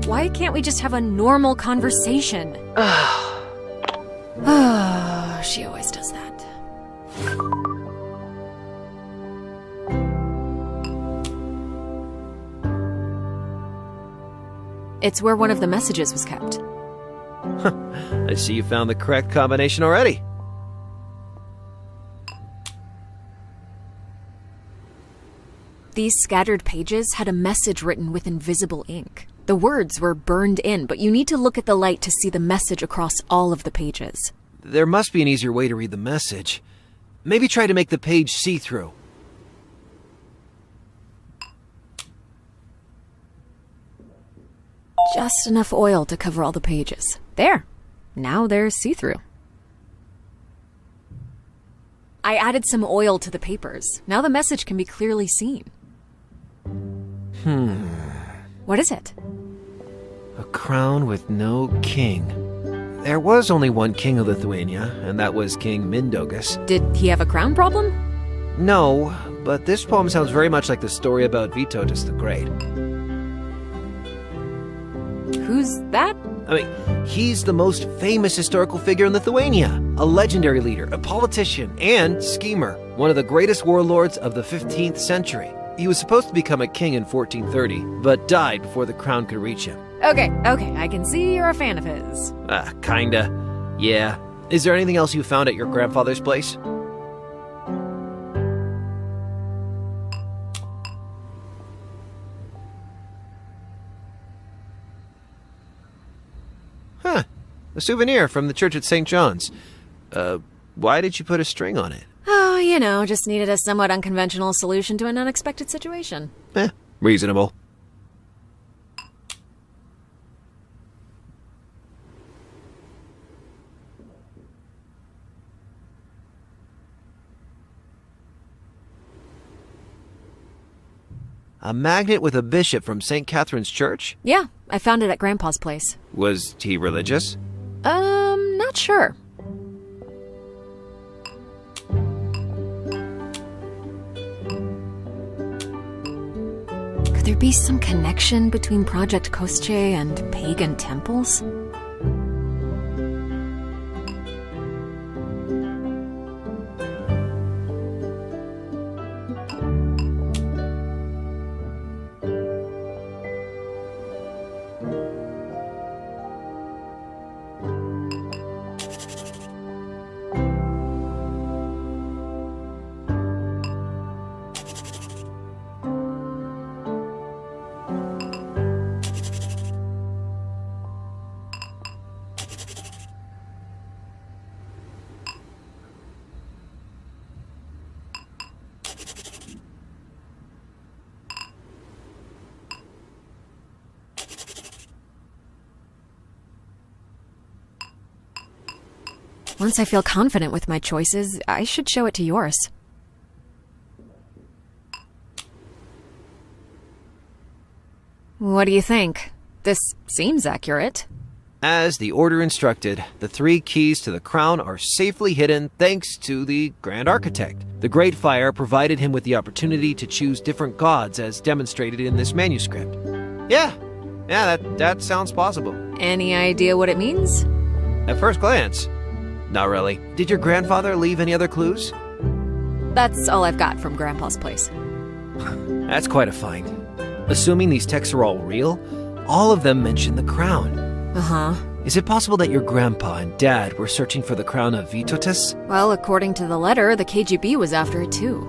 Why can't we just have a normal conversation? She always does that. It's where one of the messages was kept. I see you found the correct combination already. These scattered pages had a message written with invisible ink. The words were burned in, but you need to look at the light to see the message across all of the pages. There must be an easier way to read the message. Maybe try to make the page see-through. Just enough oil to cover all the pages. There. Now they're see-through. I added some oil to the papers. Now the message can be clearly seen. What is it? A crown with no king. There was only one king of Lithuania, and that was King Mindaugas. Did he have a crown problem? No, but this poem sounds very much like the story about Vytautas the Great. Who's that? I mean, he's the most famous historical figure in Lithuania, a legendary leader, a politician, and schemer, one of the greatest warlords of the 15th century. He was supposed to become a king in 1430, but died before the crown could reach him. Okay, I can see you're a fan of his. Kinda. Yeah. Is there anything else you found at your grandfather's place? Huh. A souvenir from the church at St. John's. Why did you put a string on it? Oh, you know, just needed a somewhat unconventional solution to an unexpected situation. Reasonable. A magnet with a bishop from St. Catherine's Church? Yeah, I found it at Grandpa's place. Was he religious? Not sure. Could there be some connection between Project Kosce and pagan temples? Once I feel confident with my choices, I should show it to yours. What do you think? This seems accurate. As the order instructed, the 3 keys to the crown are safely hidden thanks to the Grand Architect. The Great Fire provided him with the opportunity to choose different gods as demonstrated in this manuscript. Yeah, that sounds possible. Any idea what it means? At first glance, not really. Did your grandfather leave any other clues? That's all I've got from Grandpa's place. That's quite a find. Assuming these texts are all real, all of them mention the crown. Uh-huh. Is it possible that your grandpa and dad were searching for the crown of Vytautas? Well, according to the letter, the KGB was after it too.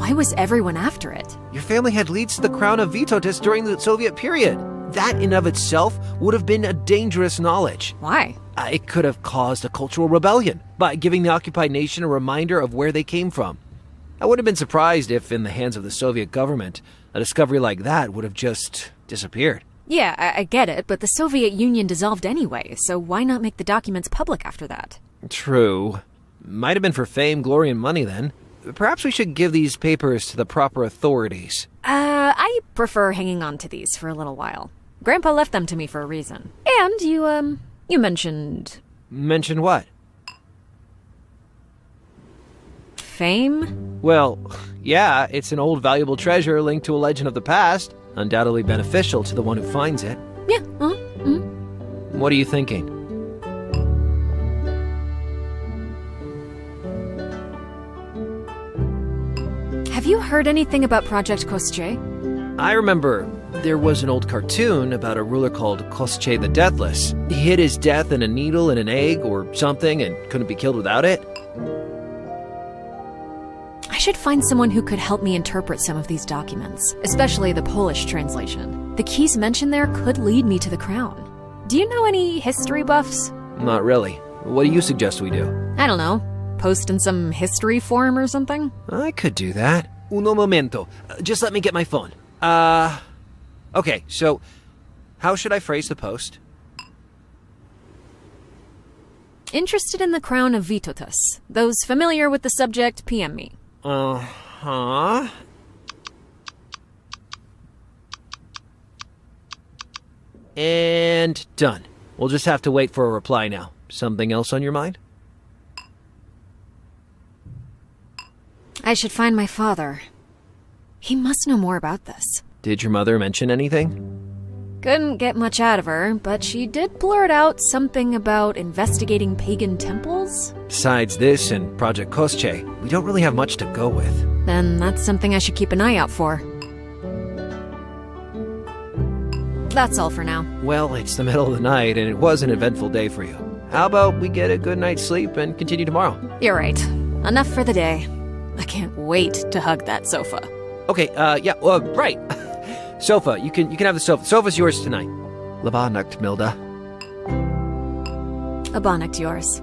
Why was everyone after it? Your family had leads to the crown of Vytautas during the Soviet period. That in of itself would have been a dangerous knowledge. Why? It could have caused a cultural rebellion by giving the occupied nation a reminder of where they came from. I wouldn't have been surprised if, in the hands of the Soviet government, a discovery like that would have just disappeared. Yeah, I get it, but the Soviet Union dissolved anyway, so why not make the documents public after that? True. Might have been for fame, glory, and money then. Perhaps we should give these papers to the proper authorities. I prefer hanging on to these for a little while. Grandpa left them to me for a reason. And you mentioned... Mentioned what? Fame? Well, yeah, it's an old valuable treasure linked to a legend of the past, undoubtedly beneficial to the one who finds it. Yeah, What are you thinking? Have you heard anything about Project Kosce? I remember there was an old cartoon about a ruler called Kosce the Deathless. He hid his death in a needle in an egg or something and couldn't be killed without it. I should find someone who could help me interpret some of these documents, especially the Polish translation. The keys mentioned there could lead me to the crown. Do you know any history buffs? Not really. What do you suggest we do? I don't know. Post in some history forum or something? I could do that. Uno momento. Just let me get my phone. Okay, so how should I phrase the post? Interested in the crown of Vytautas. Those familiar with the subject, PM me. Uh-huh. And done. We'll just have to wait for a reply now. Something else on your mind? I should find my father. He must know more about this. Did your mother mention anything? Couldn't get much out of her, but she did blurt out something about investigating pagan temples. Besides this and Project Kosche, we don't really have much to go with. Then that's something I should keep an eye out for. That's all for now. Well, it's the middle of the night, and it was an eventful day for you. How about we get a good night's sleep and continue tomorrow? You're right. Enough for the day. I can't wait to hug that sofa. Okay, right. Sofa, you can have the sofa. Sofa's yours tonight. Labanakt, Milda. Abonict yours.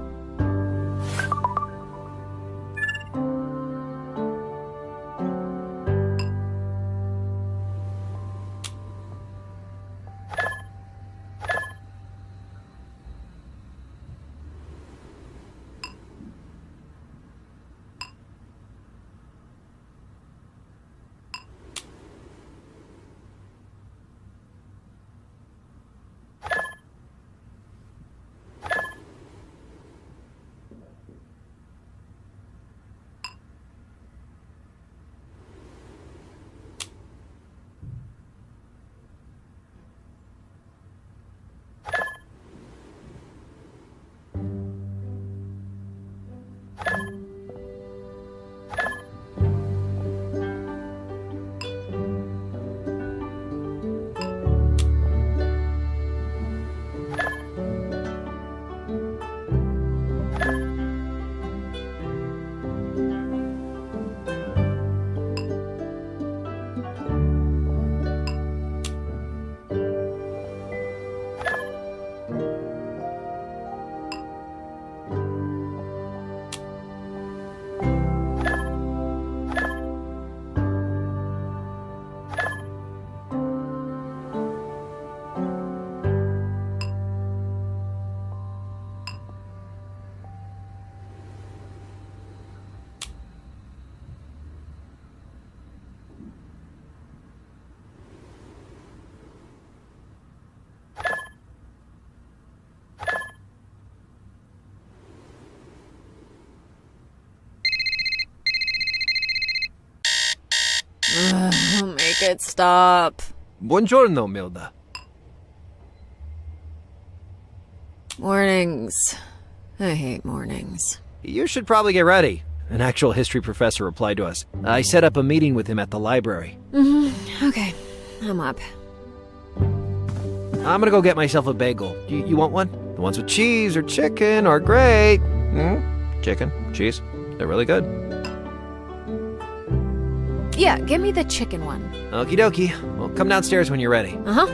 Make it stop. Buongiorno, Milda. Mornings. I hate mornings. You should probably get ready. An actual history professor replied to us. I set up a meeting with him at the library. Okay, I'm up. I'm gonna go get myself a bagel. You want one? The ones with cheese or chicken are great. Chicken, cheese, they're really good. Yeah, give me the chicken one. Okie dokie. Well, come downstairs when you're ready. Uh-huh.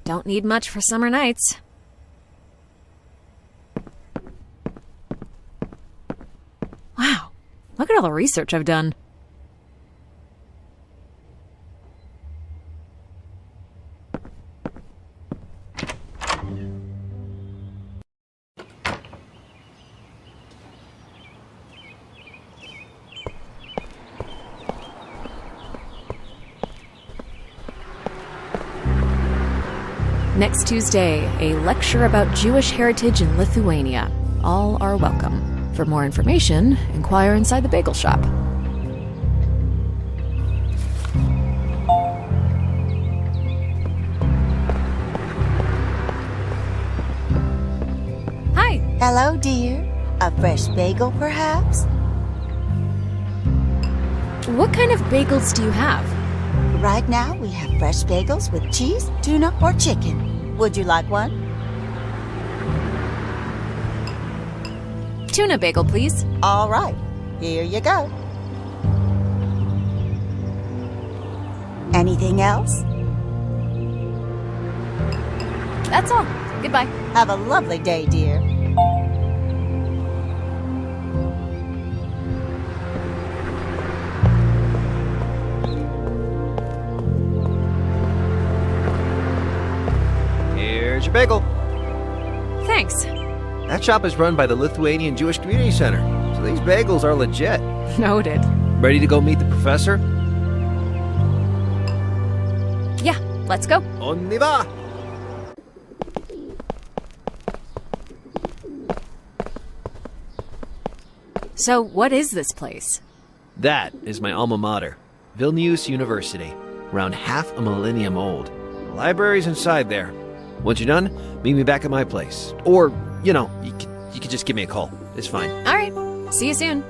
Don't need much for summer nights. Wow, look at all the research I've done. Next Tuesday, a lecture about Jewish heritage in Lithuania. All are welcome. For more information, inquire inside the bagel shop. Hi! Hello, dear. A fresh bagel, perhaps? What kind of bagels do you have? Right now, we have fresh bagels with cheese, tuna, or chicken. Would you like one? Tuna bagel, please. All right, here you go. Anything else? That's all. Goodbye. Have a lovely day, dear. Here's your bagel. Thanks. That shop is run by the Lithuanian Jewish Community Center, so these bagels are legit. Noted. Ready to go meet the professor? Yeah, let's go. On y va! So, what is this place? That is my alma mater, Vilnius University, around half a millennium old. The library's inside there. Once you're done, meet me back at my place. Or, you could just give me a call. It's fine. All right. See you soon.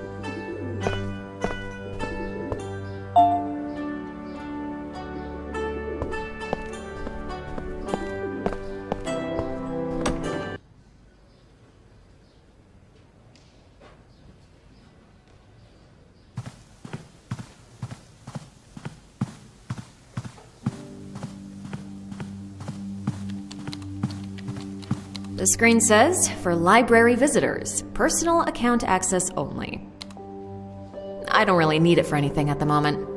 The screen says, for library visitors, personal account access only. I don't really need it for anything at the moment.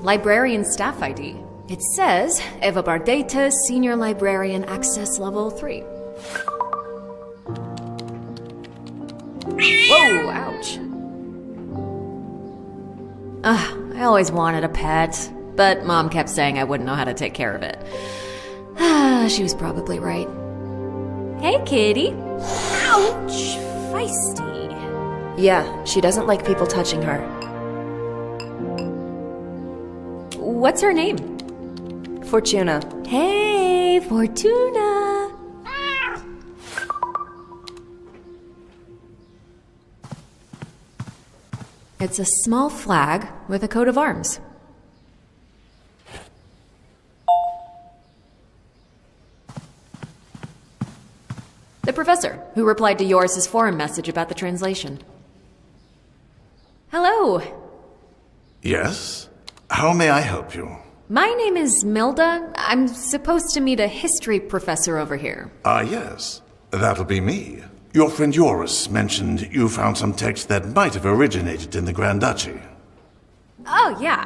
Librarian staff ID. It says, Eva Bardeta, Senior Librarian, Access Level 3. Whoa, ouch. I always wanted a pet. But Mom kept saying I wouldn't know how to take care of it. She was probably right. Hey, kitty. Ouch! Feisty. Yeah, she doesn't like people touching her. What's her name? Fortuna. Hey, Fortuna. It's a small flag with a coat of arms. The professor, who replied to Yoris's forum message about the translation. Hello. Yes? How may I help you? My name is Milda. I'm supposed to meet a history professor over here. Ah, yes. That'll be me. Your friend Joris mentioned you found some text that might have originated in the Grand Duchy. Oh, yeah,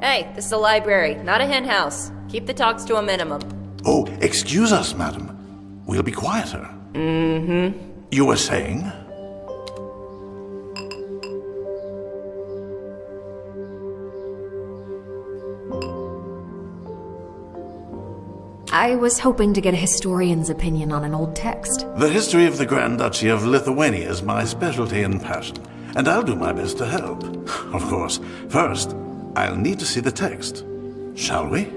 Hey, this is a library, not a hen house. Keep the talks to a minimum. Oh, excuse us, madam. We'll be quieter. Mm-hmm. You were saying? I was hoping to get a historian's opinion on an old text. The history of the Grand Duchy of Lithuania is my specialty and passion, and I'll do my best to help. Of course, first, I'll need to see the text. Shall we?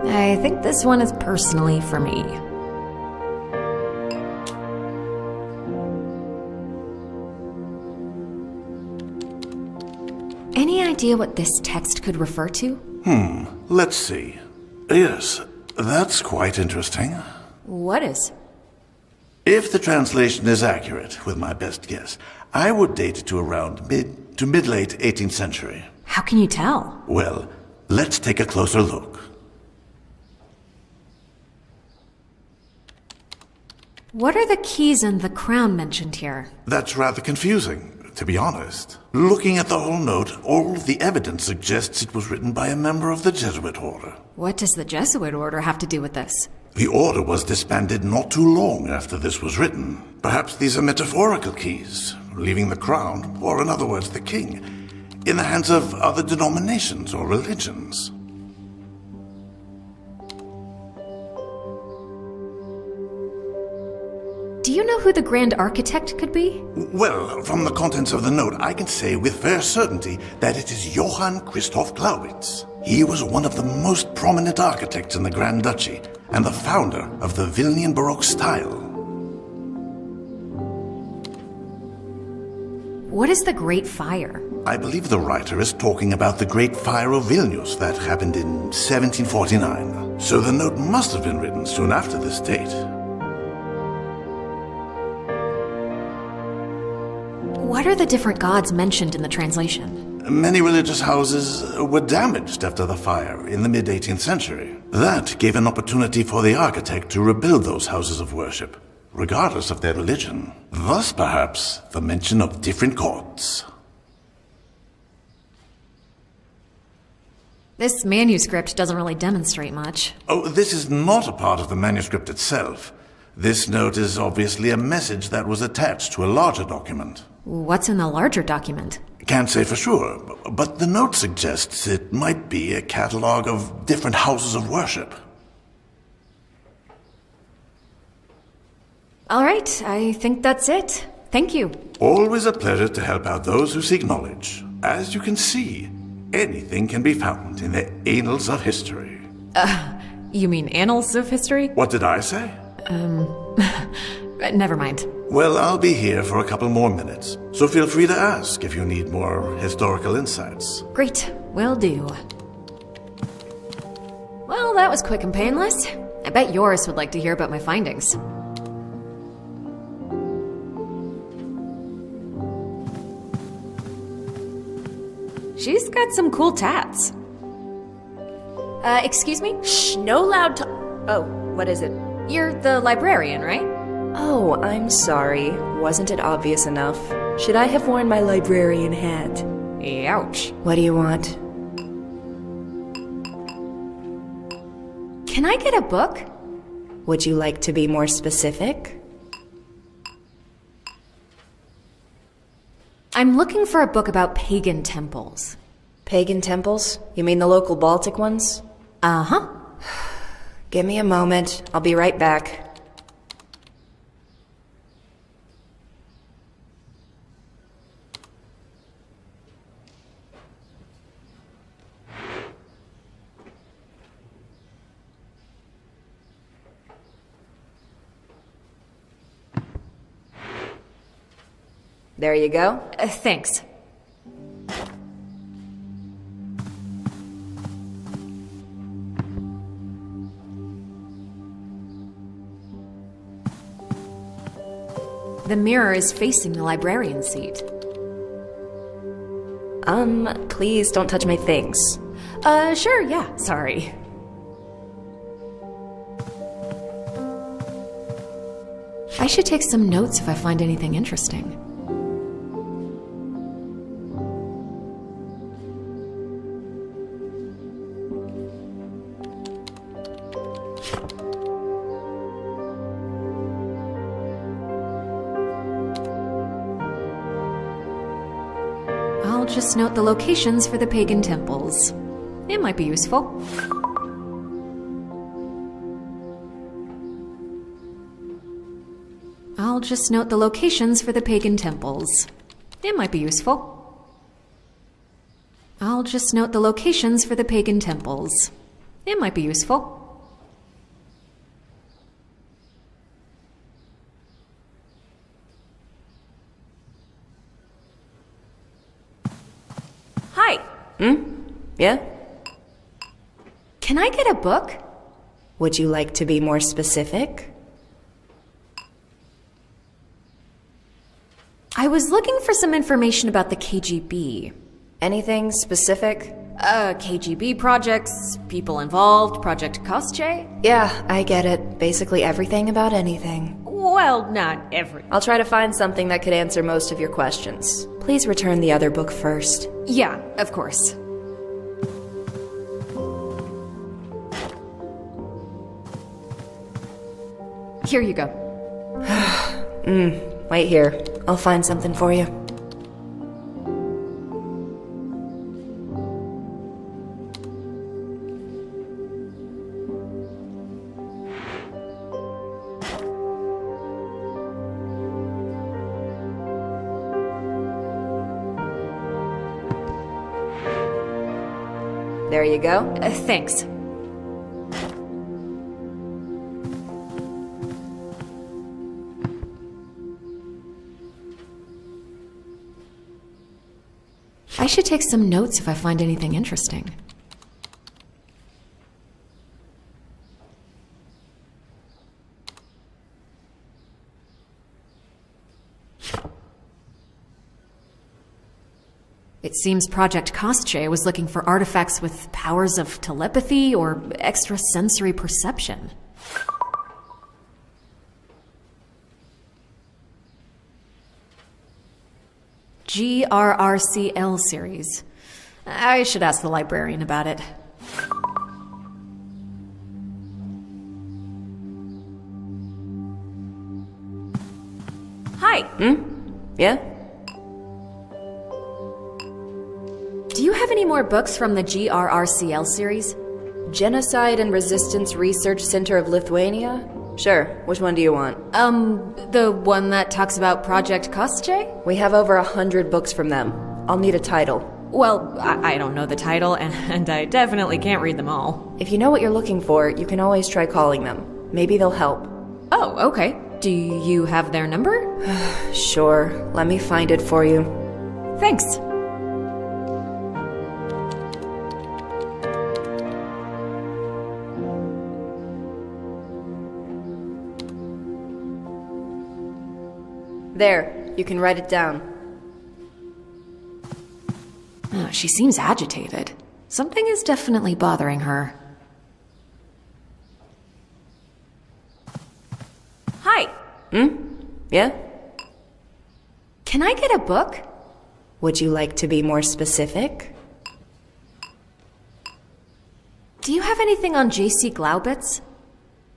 I think this one is personally for me. Any idea what this text could refer to? Let's see. Yes, that's quite interesting. What is? If the translation is accurate, with my best guess, I would date it to around mid to mid-late 18th century. How can you tell? Well, let's take a closer look. What are the keys and the crown mentioned here? That's rather confusing, to be honest. Looking at the whole note, all of the evidence suggests it was written by a member of the Jesuit order. What does the Jesuit order have to do with this? The order was disbanded not too long after this was written. Perhaps these are metaphorical keys, leaving the crown, or in other words, the king, in the hands of other denominations or religions. Do you know who the Grand Architect could be? Well, from the contents of the note, I can say with fair certainty that it is Johann Christoph Glaubitz. He was one of the most prominent architects in the Grand Duchy and the founder of the Vilnian Baroque style. What is the Great Fire? I believe the writer is talking about the Great Fire of Vilnius that happened in 1749. So the note must have been written soon after this date. What are the different gods mentioned in the translation? Many religious houses were damaged after the fire in the mid-18th century. That gave an opportunity for the architect to rebuild those houses of worship, regardless of their religion. Thus, perhaps, the mention of different gods. This manuscript doesn't really demonstrate much. Oh, this is not a part of the manuscript itself. This note is obviously a message that was attached to a larger document. What's in the larger document? Can't say for sure, but the note suggests it might be a catalog of different houses of worship. All right, I think that's it. Thank you. Always a pleasure to help out those who seek knowledge. As you can see, anything can be found in the annals of history. You mean annals of history? What did I say? Never mind. Well, I'll be here for a couple more minutes, so feel free to ask if you need more historical insights. Great, will do. Well, that was quick and painless. I bet Yoris would like to hear about my findings. She's got some cool tats. Excuse me? Shh, no loud talk. Oh, what is it? You're the librarian, right? Oh, I'm sorry. Wasn't it obvious enough? Should I have worn my librarian hat? Ouch. What do you want? Can I get a book? Would you like to be more specific? I'm looking for a book about pagan temples. Pagan temples? You mean the local Baltic ones? Uh-huh. Give me a moment. I'll be right back. There you go. Thanks. The mirror is facing the librarian's seat. Please don't touch my things. Sure, yeah, sorry. I should take some notes if I find anything interesting. I'll just note the locations for the pagan temples. It might be useful. I'll just note the locations for the pagan temples. It might be useful. I'll just note the locations for the pagan temples. It might be useful. Hi. Yeah? Can I get a book? Would you like to be more specific? I was looking for some information about the KGB. Anything specific? KGB projects, people involved, Project Kostche? Yeah, I get it. Basically everything about anything. Well, not every. I'll try to find something that could answer most of your questions. Please return the other book first. Yeah, of course. Here you go. Wait here. I'll find something for you. There you go. Thanks. I should take some notes if I find anything interesting. It seems Project Kostje was looking for artifacts with powers of telepathy or extrasensory perception. GRRCL series. I should ask the librarian about it. Hi. Yeah? Do you have any more books from the GRRCL series? Genocide and Resistance Research Center of Lithuania? Sure. Which one do you want? The one that talks about Project Kostje? We have over 100 books from them. I'll need a title. Well, I don't know the title, and I definitely can't read them all. If you know what you're looking for, you can always try calling them. Maybe they'll help. Oh, okay. Do you have their number? Sure. Let me find it for you. Thanks. There. You can write it down. Oh, she seems agitated. Something is definitely bothering her. Hi. Yeah? Can I get a book? Would you like to be more specific? Do you have anything on J.C. Glaubitz?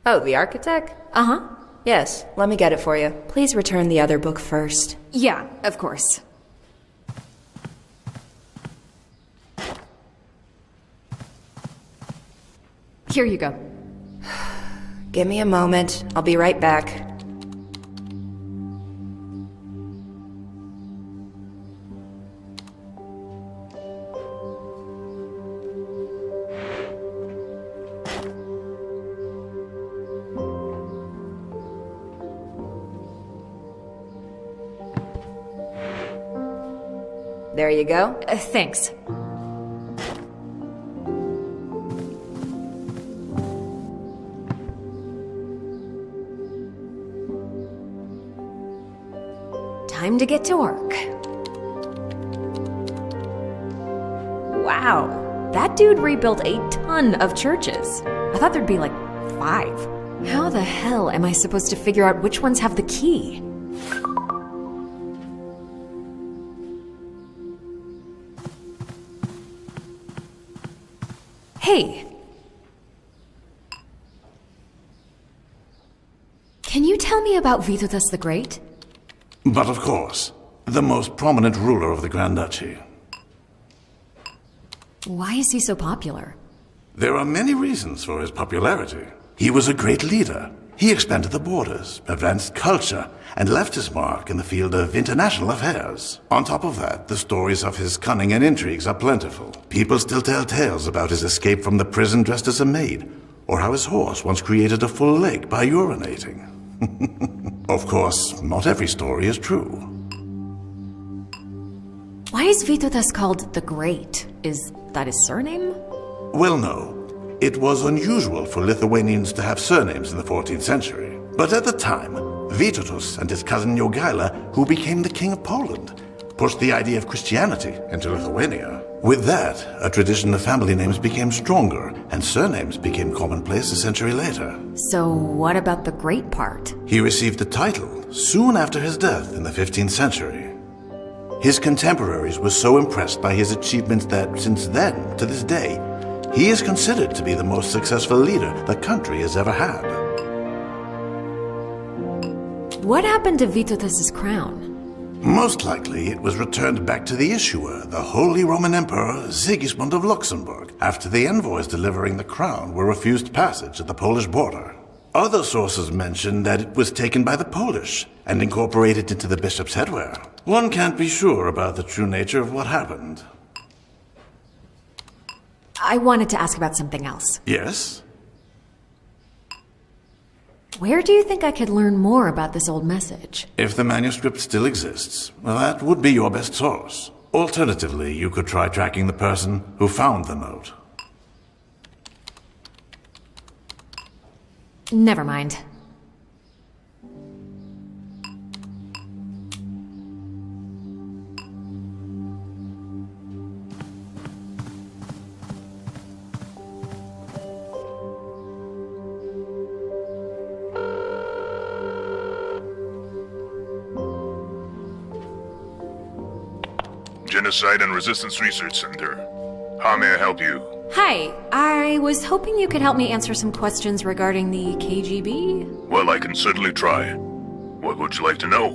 Oh, the architect? Uh-huh. Yes, let me get it for you. Please return the other book first. Yeah, of course. Here you go. Give me a moment. I'll be right back. There you go. Thanks. Time to get to work. Wow, that dude rebuilt a ton of churches. I thought there'd be like 5. How the hell am I supposed to figure out which ones have the key? Hey! Can you tell me about Vytautas the Great? But of course, the most prominent ruler of the Grand Duchy. Why is he so popular? There are many reasons for his popularity. He was a great leader. He expanded the borders, advanced culture, and left his mark in the field of international affairs. On top of that, the stories of his cunning and intrigues are plentiful. People still tell tales about his escape from the prison dressed as a maid, or how his horse once created a full lake by urinating. Of course, not every story is true. Why is Vytautas called the Great? Is that his surname? Well, no. It was unusual for Lithuanians to have surnames in the 14th century. But at the time, Vytautas and his cousin Jogaila, who became the king of Poland, pushed the idea of Christianity into Lithuania. With that, a tradition of family names became stronger, and surnames became commonplace a century later. So what about the Great part? He received the title soon after his death in the 15th century. His contemporaries were so impressed by his achievements that since then, to this day, he is considered to be the most successful leader the country has ever had. What happened to Vytautas' crown? Most likely, it was returned back to the issuer, the Holy Roman Emperor Sigismund of Luxembourg, after the envoys delivering the crown were refused passage at the Polish border. Other sources mention that it was taken by the Polish and incorporated into the bishop's headwear. One can't be sure about the true nature of what happened. I wanted to ask about something else. Yes? Where do you think I could learn more about this old message? If the manuscript still exists, well, that would be your best source. Alternatively, you could try tracking the person who found the note. Never mind. Genocide and Resistance Research Center. How may I help you? Hi, I was hoping you could help me answer some questions regarding the KGB. Well, I can certainly try. What would you like to know?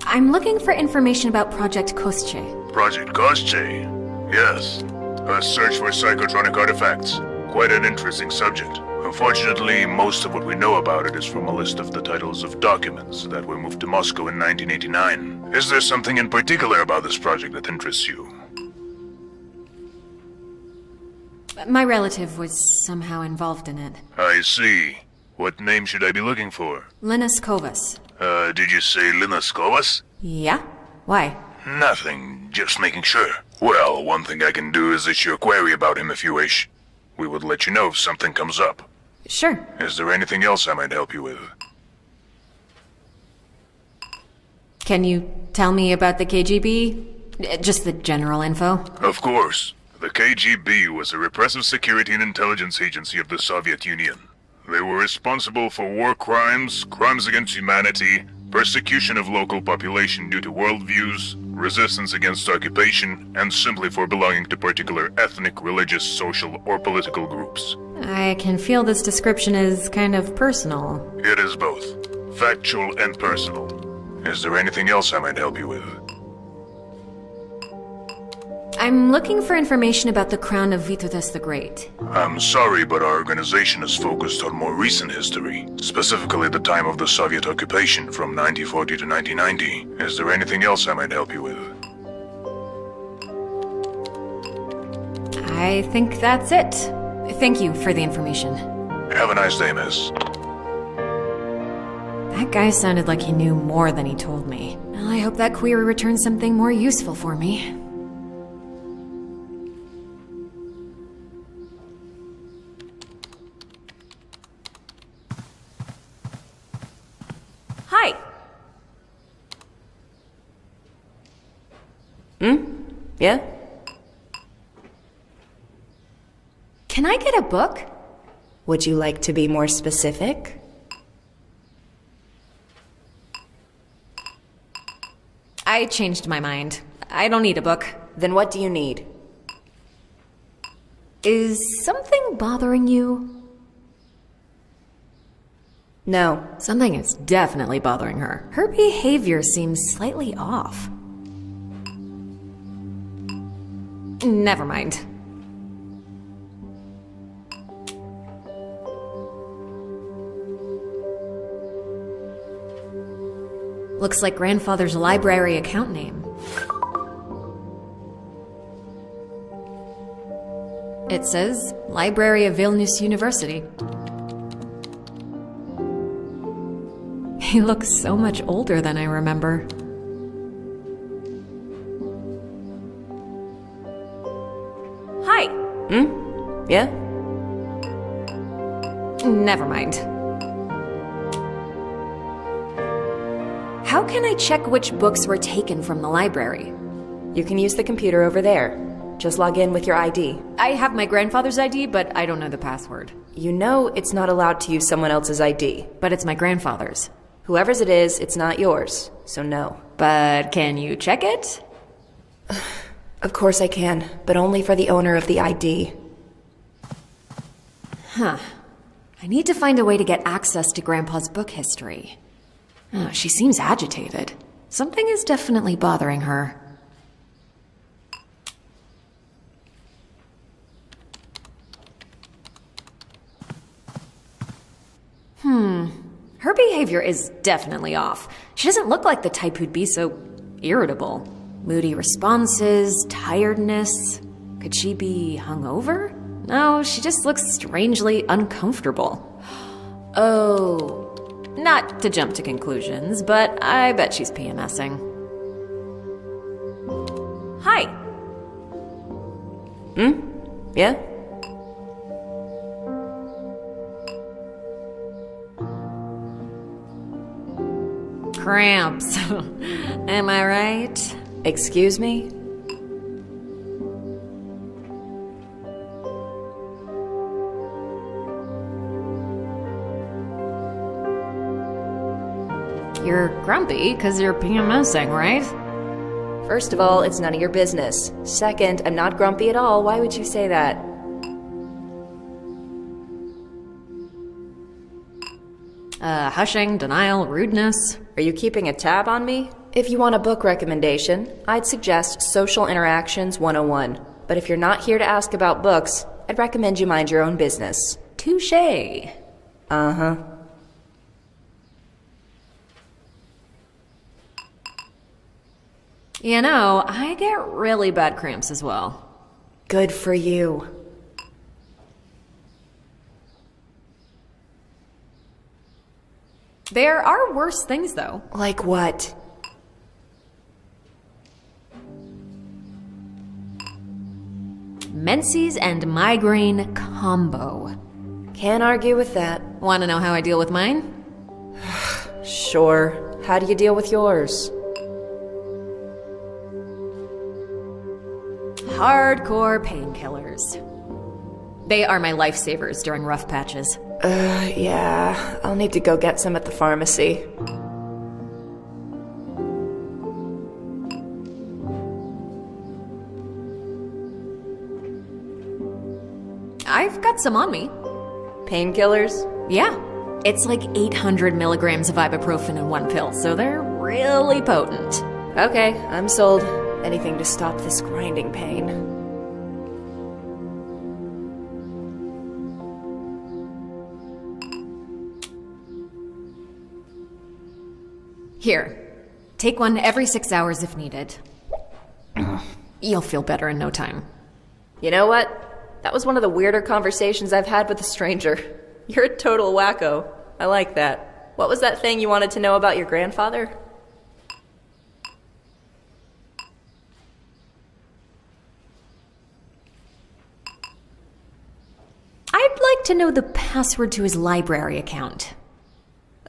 I'm looking for information about Project Kostche. Project Kostche? Yes. A search for psychotronic artifacts. Quite an interesting subject. Unfortunately, most of what we know about it is from a list of the titles of documents that were moved to Moscow in 1989. Is there something in particular about this project that interests you? My relative was somehow involved in it. I see. What name should I be looking for? Linus Kovas. Did you say Linus Kovas? Yeah? Why? Nothing, just making sure. Well, one thing I can do is issue a query about him if you wish. We would let you know if something comes up. Sure. Is there anything else I might help you with? Can you tell me about the KGB? Just the general info? Of course. The KGB was a repressive security and intelligence agency of the Soviet Union. They were responsible for war crimes, crimes against humanity, persecution of local population due to worldviews, resistance against occupation, and simply for belonging to particular ethnic, religious, social, or political groups. I can feel this description is kind of personal. It is both. Factual and personal. Is there anything else I might help you with? I'm looking for information about the crown of Vytautas the Great. I'm sorry, but our organization is focused on more recent history, specifically the time of the Soviet occupation from 1940 to 1990. Is there anything else I might help you with? I think that's it. Thank you for the information. Have a nice day, miss. That guy sounded like he knew more than he told me. Well, I hope that query returns something more useful for me. Hi! Yeah? Can I get a book? Would you like to be more specific? I changed my mind. I don't need a book. Then what do you need? Is something bothering you? No. Something is definitely bothering her. Her behavior seems slightly off. Never mind. Looks like grandfather's library account name. It says Library of Vilnius University. He looks so much older than I remember. Hi. Yeah? Never mind. How can I check which books were taken from the library? You can use the computer over there. Just log in with your ID. I have my grandfather's ID, but I don't know the password. You know it's not allowed to use someone else's ID. But it's my grandfather's. Whoever's it is, it's not yours, so no. But can you check it? Of course I can, but only for the owner of the ID. Huh. I need to find a way to get access to Grandpa's book history. Oh, she seems agitated. Something is definitely bothering her. Her behavior is definitely off. She doesn't look like the type who'd be so irritable. Moody responses, tiredness. Could she be hungover? No, she just looks strangely uncomfortable. Oh, not to jump to conclusions, but I bet she's PMSing. Hi. Yeah? Cramps. Am I right? Excuse me? You're grumpy because you're PMSing, right? First of all, it's none of your business. Second, I'm not grumpy at all. Why would you say that? Hushing, denial, rudeness. Are you keeping a tab on me? If you want a book recommendation, I'd suggest Social Interactions 101. But if you're not here to ask about books, I'd recommend you mind your own business. Touché. Uh-huh. You know, I get really bad cramps as well. Good for you. There are worse things, though. Like what? Menses and migraine combo. Can't argue with that. Want to know how I deal with mine? Sure. How do you deal with yours? Hardcore painkillers. They are my lifesavers during rough patches. Yeah. I'll need to go get some at the pharmacy. I've got some on me. Painkillers? Yeah. It's like 800 milligrams of ibuprofen in one pill, so they're really potent. Okay, I'm sold. Anything to stop this grinding pain. Here. Take one every 6 hours if needed. You'll feel better in no time. You know what? That was one of the weirder conversations I've had with a stranger. You're a total wacko. I like that. What was that thing you wanted to know about your grandfather? I'd like to know the password to his library account.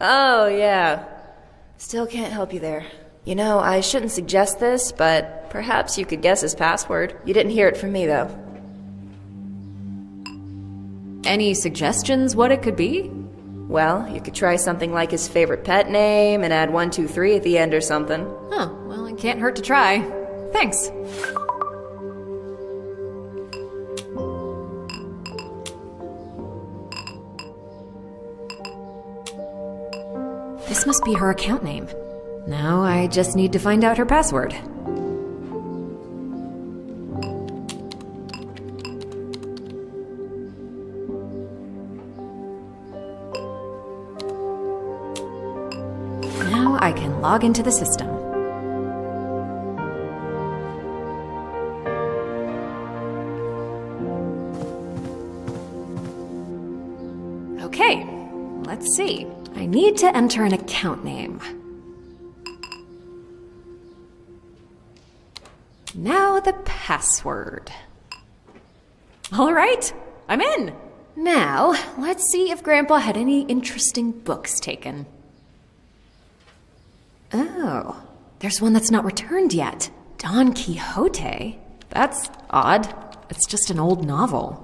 Oh, yeah. Still can't help you there. You know, I shouldn't suggest this, but perhaps you could guess his password. You didn't hear it from me, though. Any suggestions what it could be? Well, you could try something like his favorite pet name and add 123 at the end or something. Huh, well, it can't hurt to try. Thanks. This must be her account name. Now I just need to find out her password. Now I can log into the system. Okay, let's see. I need to enter an account name. Now the password. All right, I'm in. Now, let's see if Grandpa had any interesting books taken. Oh, there's one that's not returned yet. Don Quixote? That's odd. It's just an old novel.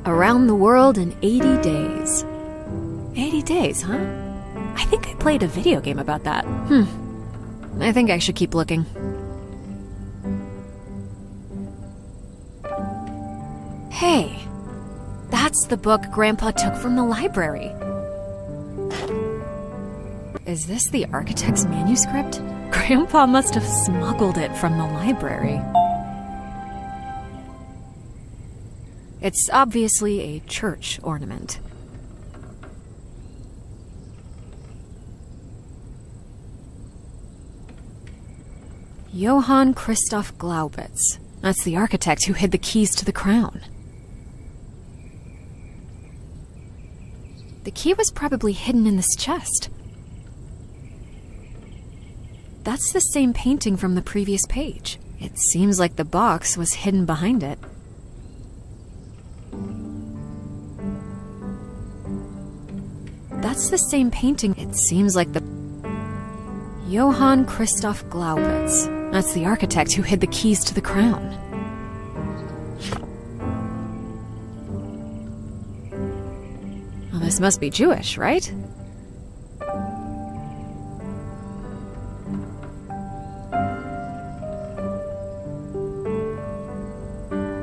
Around the world in 80 days. 80 days, huh? I think I played a video game about that. I think I should keep looking. Hey, that's the book Grandpa took from the library. Is this the architect's manuscript? Grandpa must have smuggled it from the library. It's obviously a church ornament. Johann Christoph Glaubitz. That's the architect who hid the keys to the crown. The key was probably hidden in this chest. That's the same painting from the previous page. It seems like the box was hidden behind it. That's the same painting. It seems like the... Johann Christoph Glaubitz. That's the architect who hid the keys to the crown. Well, this must be Jewish, right?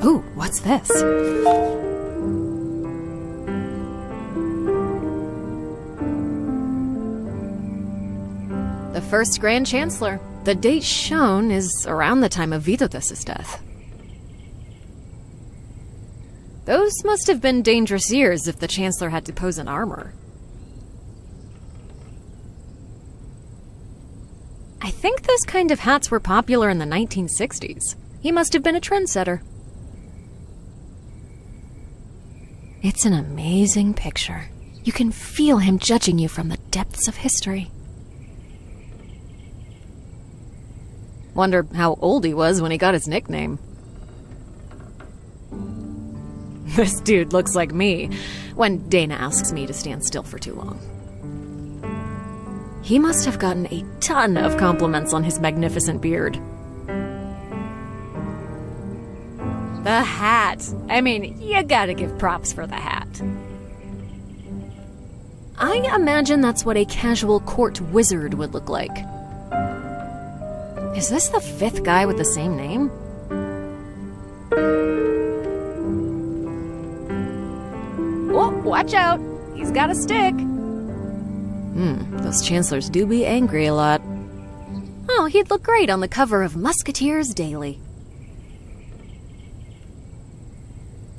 Ooh, what's this? The first Grand Chancellor. The date shown is around the time of Vytautas' death. Those must have been dangerous years if the Chancellor had to pose in armor. I think those kind of hats were popular in the 1960s. He must have been a trendsetter. It's an amazing picture. You can feel him judging you from the depths of history. Wonder how old he was when he got his nickname. This dude looks like me when Dana asks me to stand still for too long. He must have gotten a ton of compliments on his magnificent beard. The hat. I mean, you gotta give props for the hat. I imagine that's what a casual court wizard would look like. Is this the fifth guy with the same name? Oh, watch out! He's got a stick! Those chancellors do be angry a lot. Oh, he'd look great on the cover of Musketeers Daily.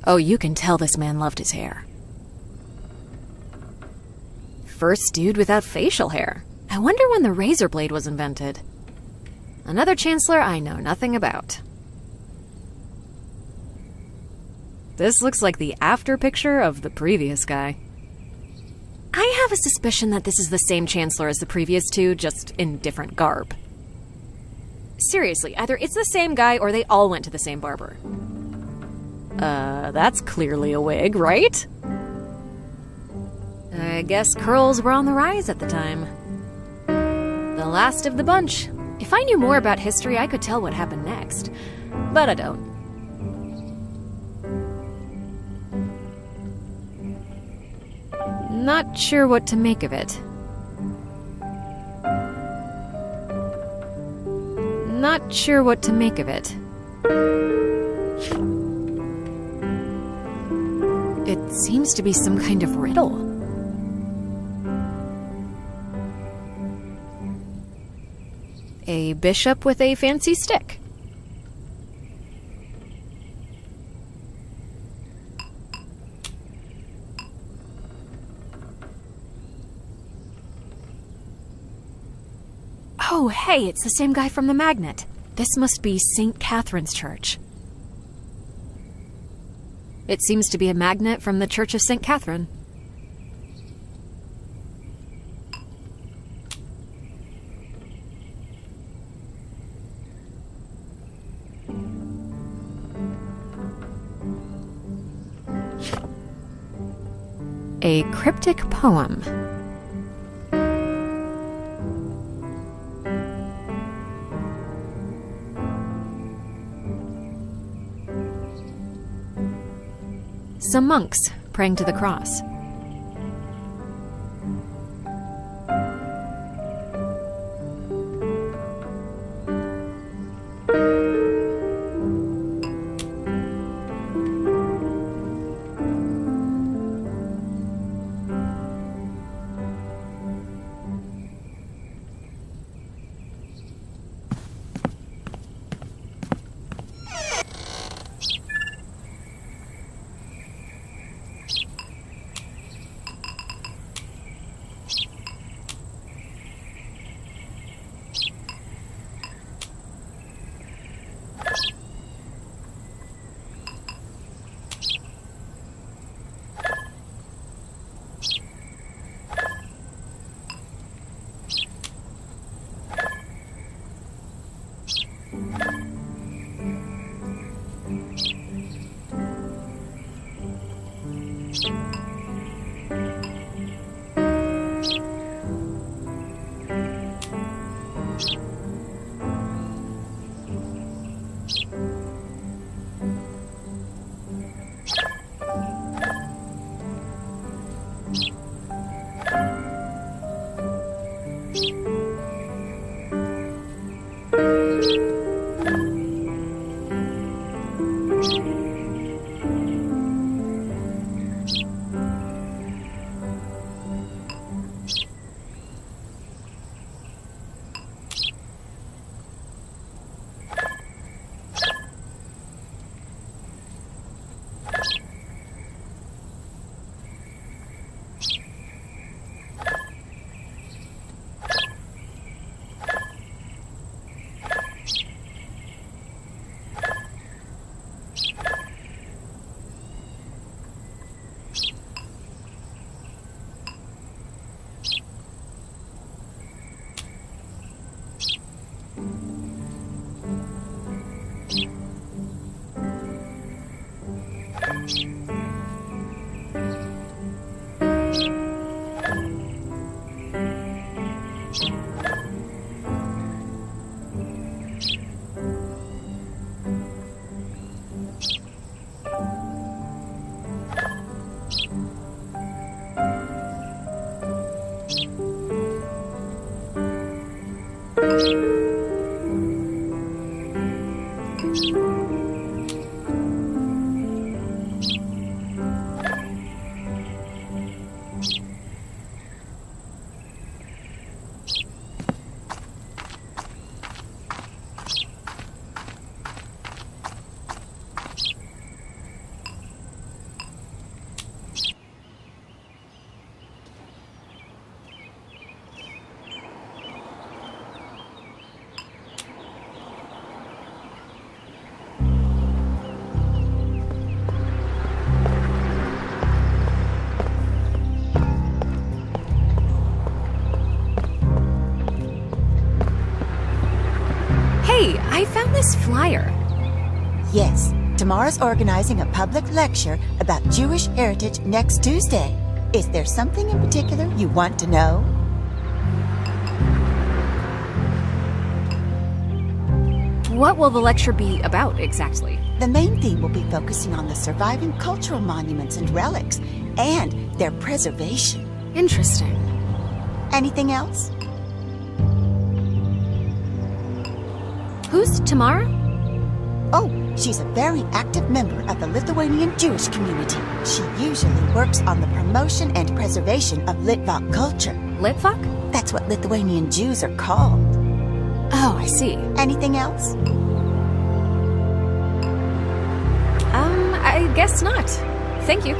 Oh, you can tell this man loved his hair. First dude without facial hair. I wonder when the razor blade was invented. Another chancellor I know nothing about. This looks like the after picture of the previous guy. I have a suspicion that this is the same chancellor as the previous two, just in different garb. Seriously, either it's the same guy or they all went to the same barber. That's clearly a wig, right? I guess curls were on the rise at the time. The last of the bunch. If I knew more about history, I could tell what happened next. But I don't. Not sure what to make of it. Not sure what to make of it. It seems to be some kind of riddle. A bishop with a fancy stick. Oh, hey, it's the same guy from the magnet. This must be St. Catherine's Church. It seems to be a magnet from the Church of St. Catherine. A cryptic poem. Some monks praying to the cross. Hey, I found this flyer. Yes, tomorrow's organizing a public lecture about Jewish heritage next Tuesday. Is there something in particular you want to know? What will the lecture be about exactly? The main theme will be focusing on the surviving cultural monuments and relics and their preservation. Interesting. Anything else? Who's Tamara? Oh, she's a very active member of the Lithuanian Jewish community. She usually works on the promotion and preservation of Litvak culture. Litvak? That's what Lithuanian Jews are called. Oh, I see. Anything else? I guess not. Thank you.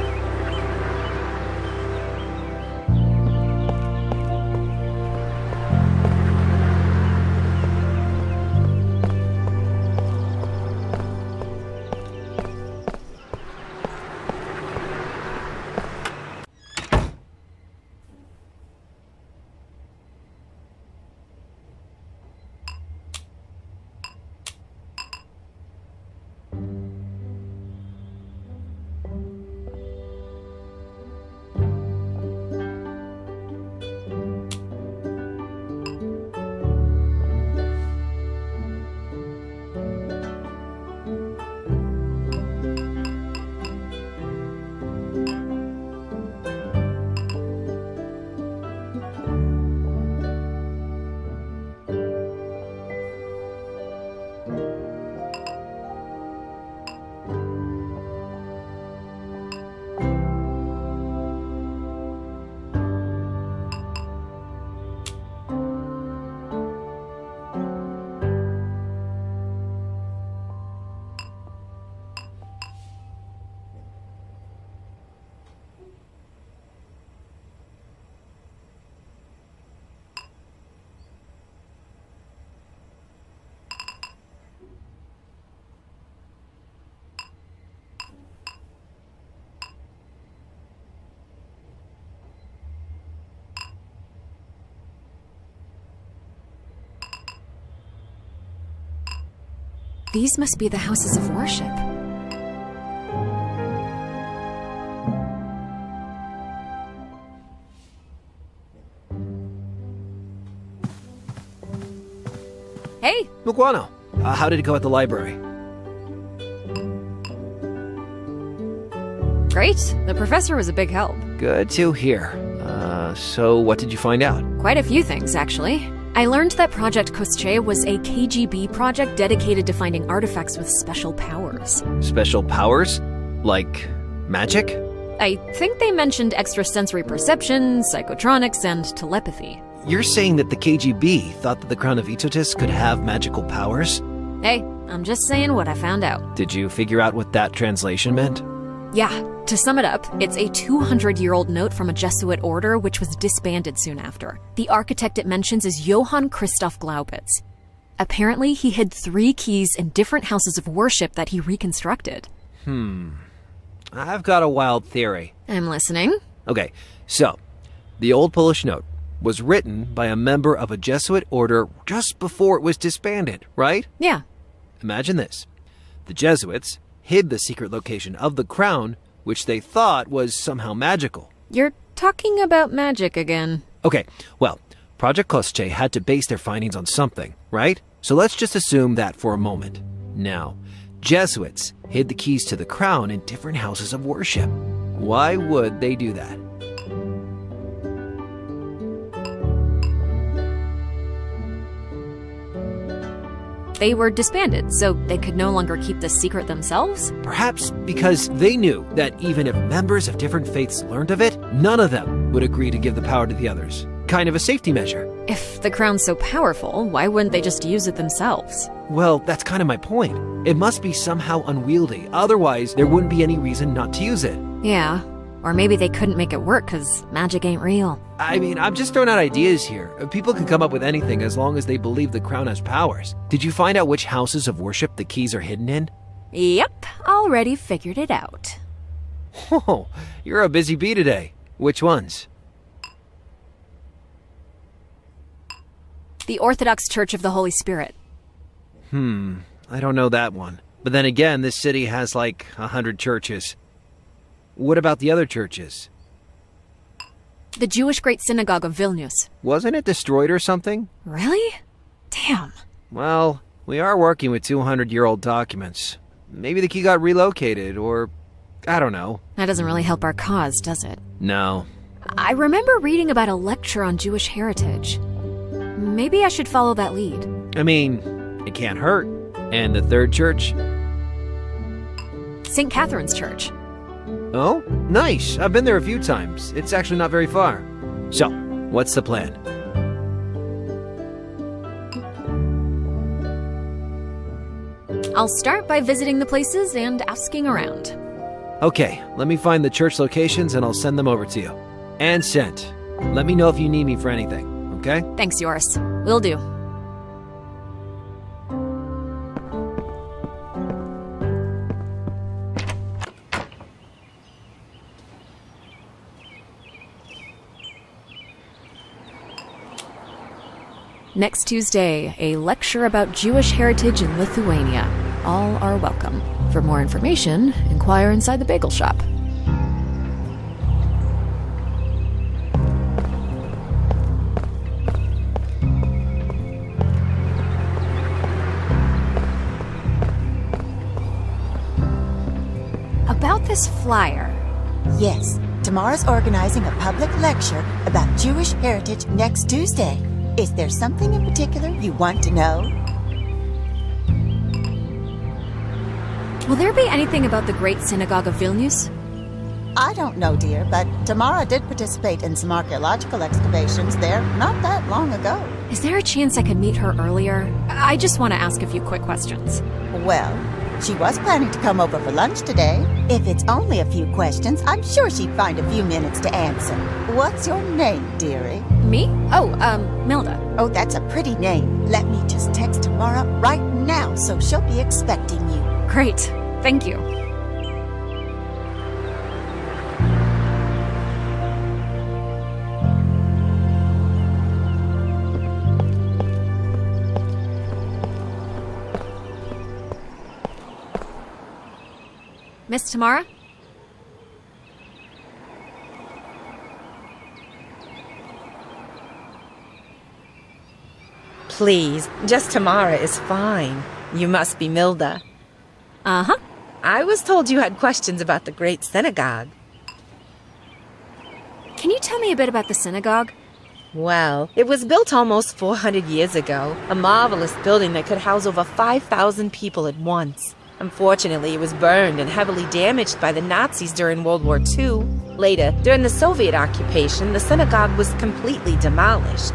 These must be the houses of worship. Hey! Muguano, how did it go at the library? Great. The professor was a big help. Good to hear. So what did you find out? Quite a few things, actually. I learned that Project Kosche was a KGB project dedicated to finding artifacts with special powers. Special powers? Like magic? I think they mentioned extrasensory perception, psychotronics, and telepathy. You're saying that the KGB thought that the Crown of Itotis could have magical powers? Hey, I'm just saying what I found out. Did you figure out what that translation meant? Yeah, to sum it up, it's a 200-year-old note from a Jesuit order which was disbanded soon after. The architect it mentions is Johann Christoph Glaubitz. Apparently, he hid 3 keys in different houses of worship that he reconstructed. I've got a wild theory. I'm listening. Okay, so, the old Polish note was written by a member of a Jesuit order just before it was disbanded, right? Yeah. Imagine this. The Jesuits hid the secret location of the crown, which they thought was somehow magical. You're talking about magic again. Okay, well, Project Kosche had to base their findings on something, right? So let's just assume that for a moment. Now, Jesuits hid the keys to the crown in different houses of worship. Why would they do that? They were disbanded, so they could no longer keep the secret themselves? Perhaps because they knew that even if members of different faiths learned of it, none of them would agree to give the power to the others. Kind of a safety measure. If the crown's so powerful, why wouldn't they just use it themselves? Well, that's kind of my point. It must be somehow unwieldy, otherwise there wouldn't be any reason not to use it. Yeah, or maybe they couldn't make it work because magic ain't real. I mean, I'm just throwing out ideas here. People can come up with anything as long as they believe the crown has powers. Did you find out which houses of worship the keys are hidden in? Yep, already figured it out. Oh, you're a busy bee today. Which ones? The Orthodox Church of the Holy Spirit. I don't know that one. But then again, this city has like 100 churches. What about the other churches? The Jewish Great Synagogue of Vilnius. Wasn't it destroyed or something? Really? Damn. Well, we are working with 200-year-old documents. Maybe the key got relocated, or I don't know. That doesn't really help our cause, does it? No. I remember reading about a lecture on Jewish heritage. Maybe I should follow that lead. I mean, it can't hurt. And the third church? St. Catherine's Church. Oh, nice. I've been there a few times. It's actually not very far. So, what's the plan? I'll start by visiting the places and asking around. Okay, let me find the church locations and I'll send them over to you. And sent. Let me know if you need me for anything, okay? Thanks, Yoris. Will do. Next Tuesday, a lecture about Jewish heritage in Lithuania. All are welcome. For more information, inquire inside the bagel shop. About this flyer. Yes, Tamara's organizing a public lecture about Jewish heritage next Tuesday. Is there something in particular you want to know? Will there be anything about the Great Synagogue of Vilnius? I don't know, dear, but Tamara did participate in some archaeological excavations there not that long ago. Is there a chance I could meet her earlier? I just want to ask a few quick questions. Well, she was planning to come over for lunch today. If it's only a few questions, I'm sure she'd find a few minutes to answer. What's your name, dearie? Me? Oh, Milda. Oh, that's a pretty name. Let me just text Tamara right now so she'll be expecting you. Great. Thank you. Miss Tamara? Please, just Tamara is fine. You must be Milda. Uh-huh. I was told you had questions about the Great Synagogue. Can you tell me a bit about the synagogue? Well, it was built almost 400 years ago. A marvelous building that could house over 5,000 people at once. Unfortunately, it was burned and heavily damaged by the Nazis during World War II. Later, during the Soviet occupation, the synagogue was completely demolished.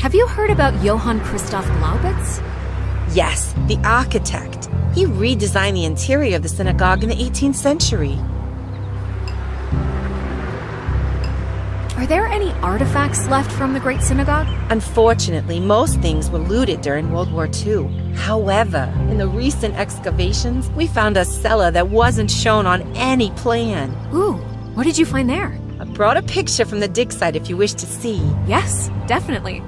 Have you heard about Johann Christoph Glaubitz? Yes, the architect. He redesigned the interior of the synagogue in the 18th century. Are there any artifacts left from the Great Synagogue? Unfortunately, most things were looted during World War II. However, in the recent excavations, we found a cellar that wasn't shown on any plan. Ooh, what did you find there? I brought a picture from the dig site if you wish to see. Yes, definitely.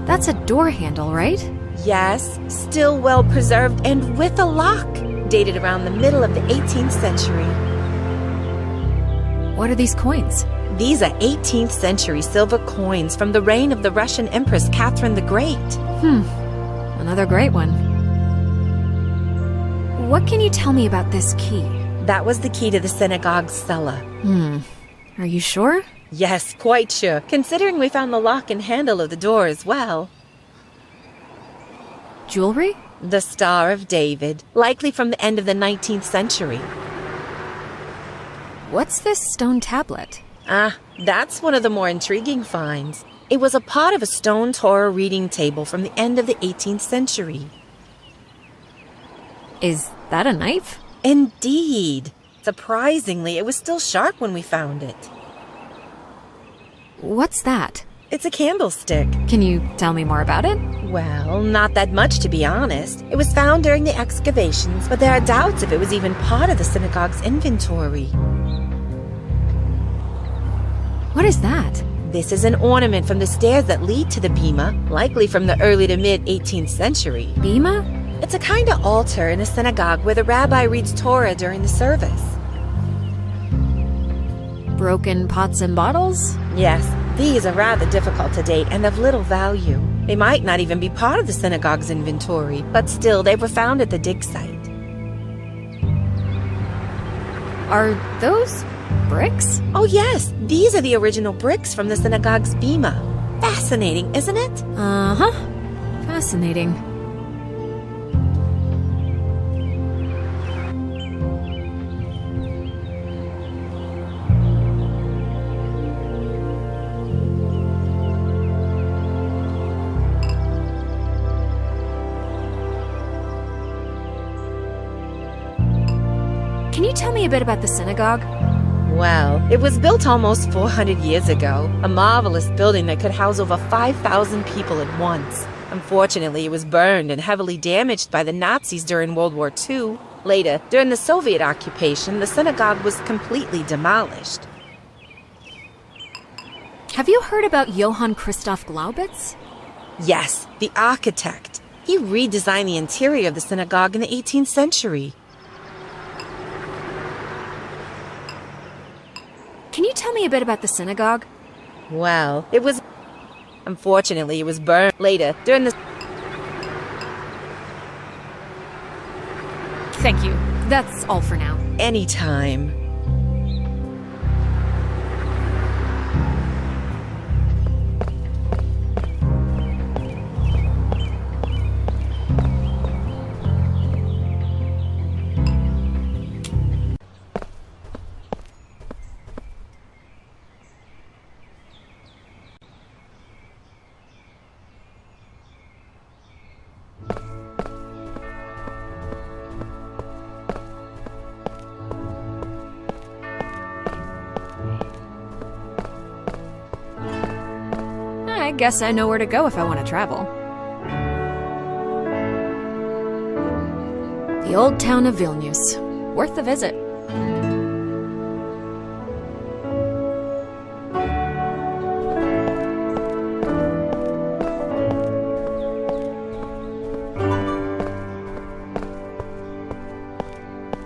That's a door handle, right? Yes, still well preserved and with a lock, dated around the middle of the 18th century. What are these coins? These are 18th century silver coins from the reign of the Russian Empress Catherine the Great. Another great one. What can you tell me about this key? That was the key to the synagogue's cellar. Are you sure? Yes, quite sure, considering we found the lock and handle of the door as well. Jewelry? The Star of David, likely from the end of the 19th century. What's this stone tablet? That's one of the more intriguing finds. It was a part of a stone Torah reading table from the end of the 18th century. Is that a knife? Indeed. Surprisingly, it was still sharp when we found it. What's that? It's a candlestick. Can you tell me more about it? Well, not that much, to be honest. It was found during the excavations, but there are doubts if it was even part of the synagogue's inventory. What is that? This is an ornament from the stairs that lead to the bima, likely from the early to mid-18th century. Bima? It's a kind of altar in a synagogue where the rabbi reads Torah during the service. Broken pots and bottles? Yes, these are rather difficult to date and of little value. They might not even be part of the synagogue's inventory, but still they were found at the dig site. Are those bricks? Oh yes, these are the original bricks from the synagogue's bima. Fascinating, isn't it? Uh-huh. Fascinating. Can you tell me a bit about the synagogue? Well, it was built almost 400 years ago. A marvelous building that could house over 5,000 people at once. Unfortunately, it was burned and heavily damaged by the Nazis during World War II. Later, during the Soviet occupation, the synagogue was completely demolished. Have you heard about Johann Christoph Glaubitz? Yes, the architect. He redesigned the interior of the synagogue in the 18th century. Can you tell me a bit about the synagogue? Well, it was... Unfortunately, it was burned later during the... Thank you. That's all for now. Anytime. I guess I know where to go if I want to travel. The old town of Vilnius. Worth the visit.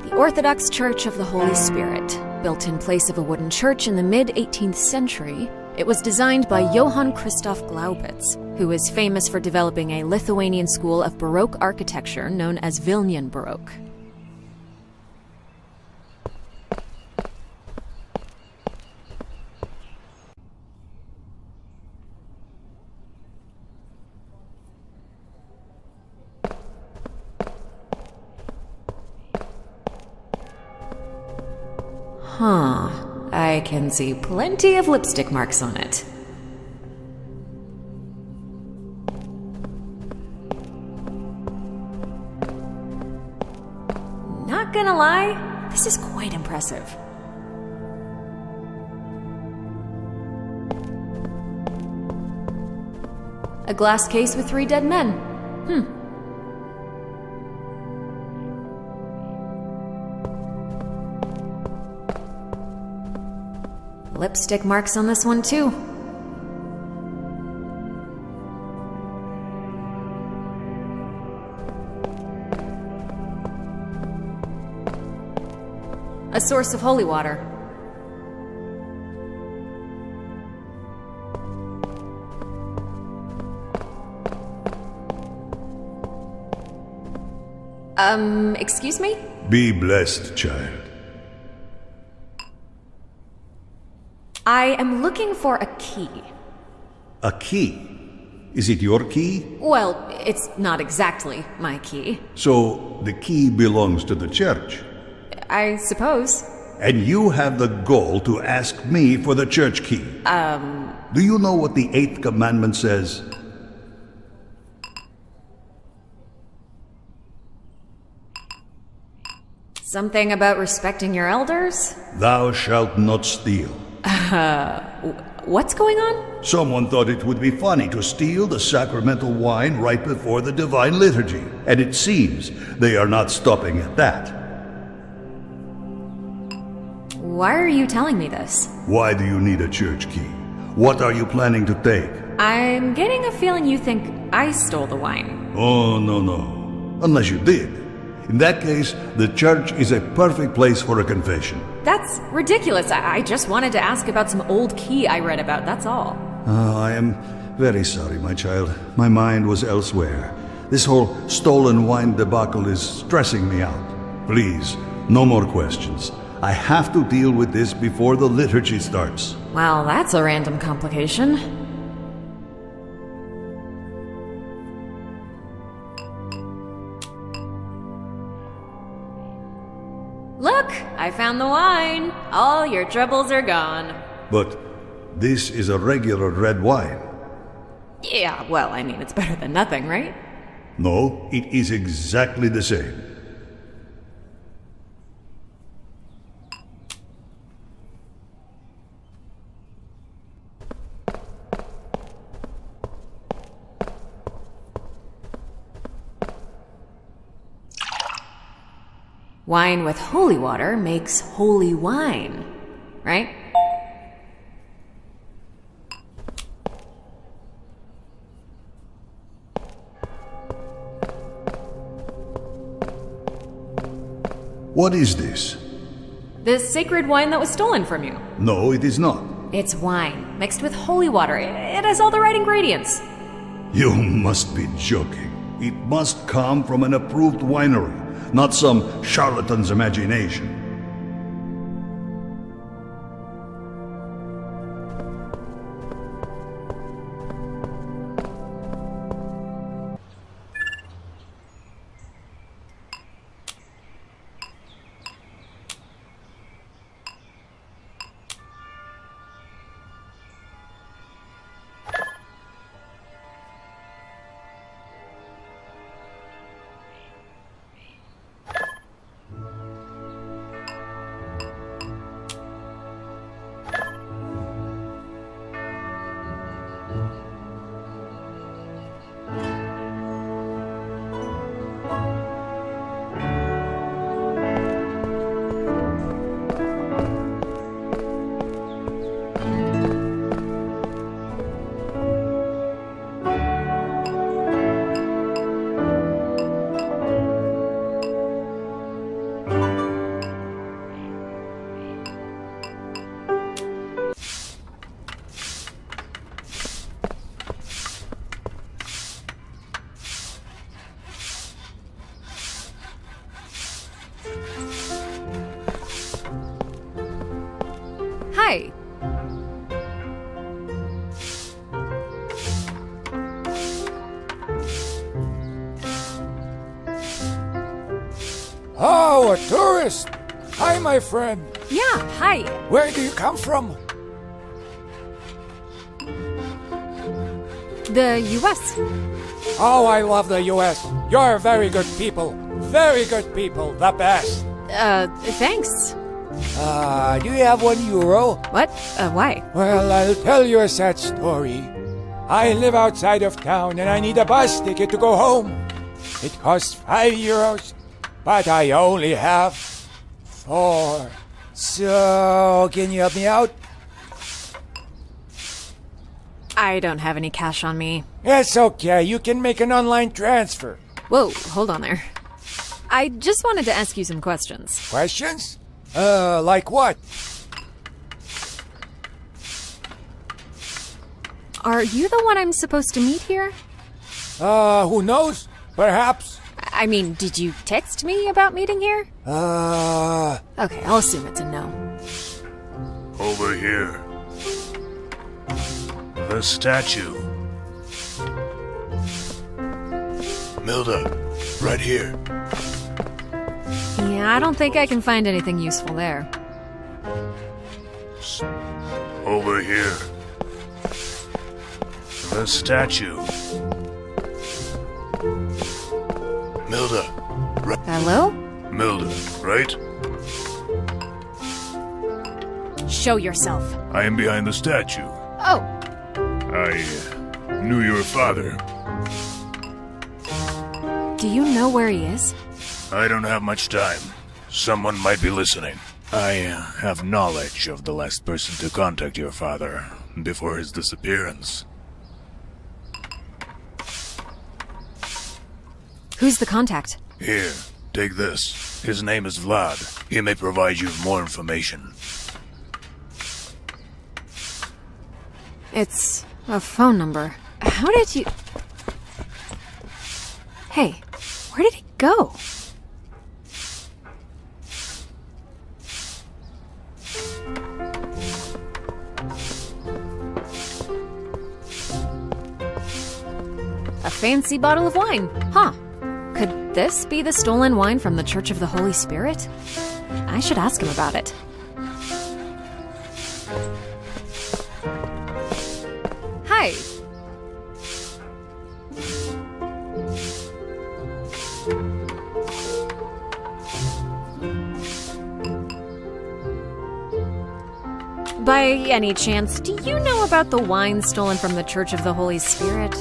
The Orthodox Church of the Holy Spirit. Built in place of a wooden church in the mid-18th century, it was designed by Johann Christoph Glaubitz, who is famous for developing a Lithuanian school of Baroque architecture known as Vilnian Baroque. Huh. I can see plenty of lipstick marks on it. Not gonna lie, this is quite impressive. A glass case with 3 dead men. Lipstick marks on this one, too. A source of holy water. Excuse me? Be blessed, child. I am looking for a key. A key? Is it your key? Well, it's not exactly my key. So, the key belongs to the church? I suppose. And you have the gall to ask me for the church key? Do you know what the 8th commandment says? Something about respecting your elders? Thou shalt not steal. What's going on? Someone thought it would be funny to steal the sacramental wine right before the divine liturgy, and it seems they are not stopping at that. Why are you telling me this? Why do you need a church key? What are you planning to take? I'm getting a feeling you think I stole the wine. Oh, no. Unless you did. In that case, the church is a perfect place for a confession. That's ridiculous. I just wanted to ask about some old key I read about, that's all. Oh, I am very sorry, my child. My mind was elsewhere. This whole stolen wine debacle is stressing me out. Please, no more questions. I have to deal with this before the liturgy starts. Well, that's a random complication. Look, I found the wine. All your troubles are gone. But this is a regular red wine. Yeah, well, I mean, it's better than nothing, right? No, it is exactly the same. Wine with holy water makes holy wine, right? What is this? The sacred wine that was stolen from you. No, it is not. It's wine, mixed with holy water. It has all the right ingredients. You must be joking. It must come from an approved winery, not some charlatan's imagination. Oh, a tourist. Hi, my friend. Yeah, hi. Where do you come from? The US. Oh, I love the US. You're very good people. Very good people. The best. Thanks. Do you have €1? What? Why? Well, I'll tell you a sad story. I live outside of town and I need a bus ticket to go home. It costs €5, but I only have 4. So, can you help me out? I don't have any cash on me. It's okay. You can make an online transfer. Whoa, hold on there. I just wanted to ask you some questions. Questions? Like what? Are you the one I'm supposed to meet here? Who knows? Perhaps. I mean, did you text me about meeting here? Okay, I'll assume it's a no. Over here. The statue. Milda, right here. Yeah, I don't think I can find anything useful there. Over here. The statue. Milda, right? Hello? Milda, right? Show yourself. I am behind the statue. Oh. I knew your father. Do you know where he is? I don't have much time. Someone might be listening. I have knowledge of the last person to contact your father before his disappearance. Who's the contact? Here, take this. His name is Vlad. He may provide you more information. It's a phone number. How did you... Hey, where did he go? A fancy bottle of wine, huh? Could this be the stolen wine from the Church of the Holy Spirit? I should ask him about it. Hi. By any chance, do you know about the wine stolen from the Church of the Holy Spirit?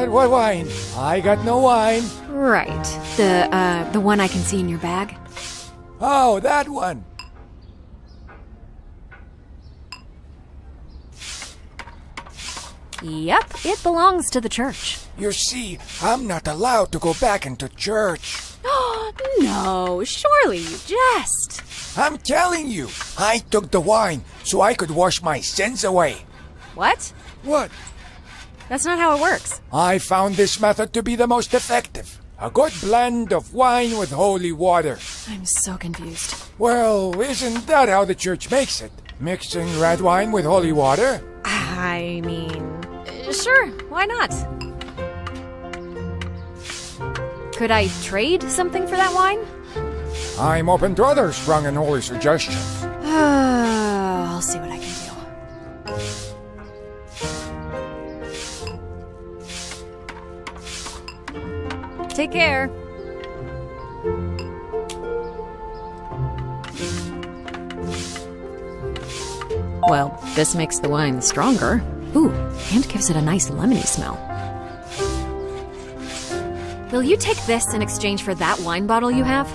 What wine? I got no wine. Right. The one I can see in your bag? Oh, that one. Yep, it belongs to the church. You see, I'm not allowed to go back into church. No, surely you jest. I'm telling you, I took the wine so I could wash my sins away. What? What? That's not how it works. I found this method to be the most effective. A good blend of wine with holy water. I'm so confused. Well, isn't that how the church makes it? Mixing red wine with holy water? I mean, sure, why not? Could I trade something for that wine? I'm open to other strong and holy suggestions. I'll see what I can do. Take care. Well, this makes the wine stronger. Ooh, and gives it a nice lemony smell. Will you take this in exchange for that wine bottle you have?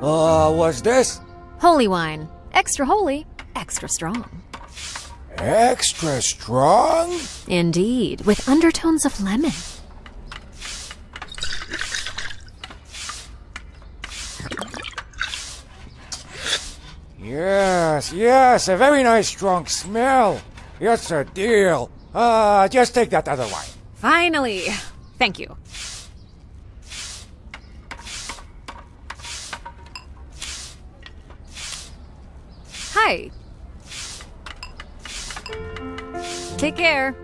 What's this? Holy wine. Extra holy, extra strong. Extra strong? Indeed, with undertones of lemon. Yes, a very nice strong smell. It's a deal. Just take that other wine. Finally. Thank you. Hi. Take care.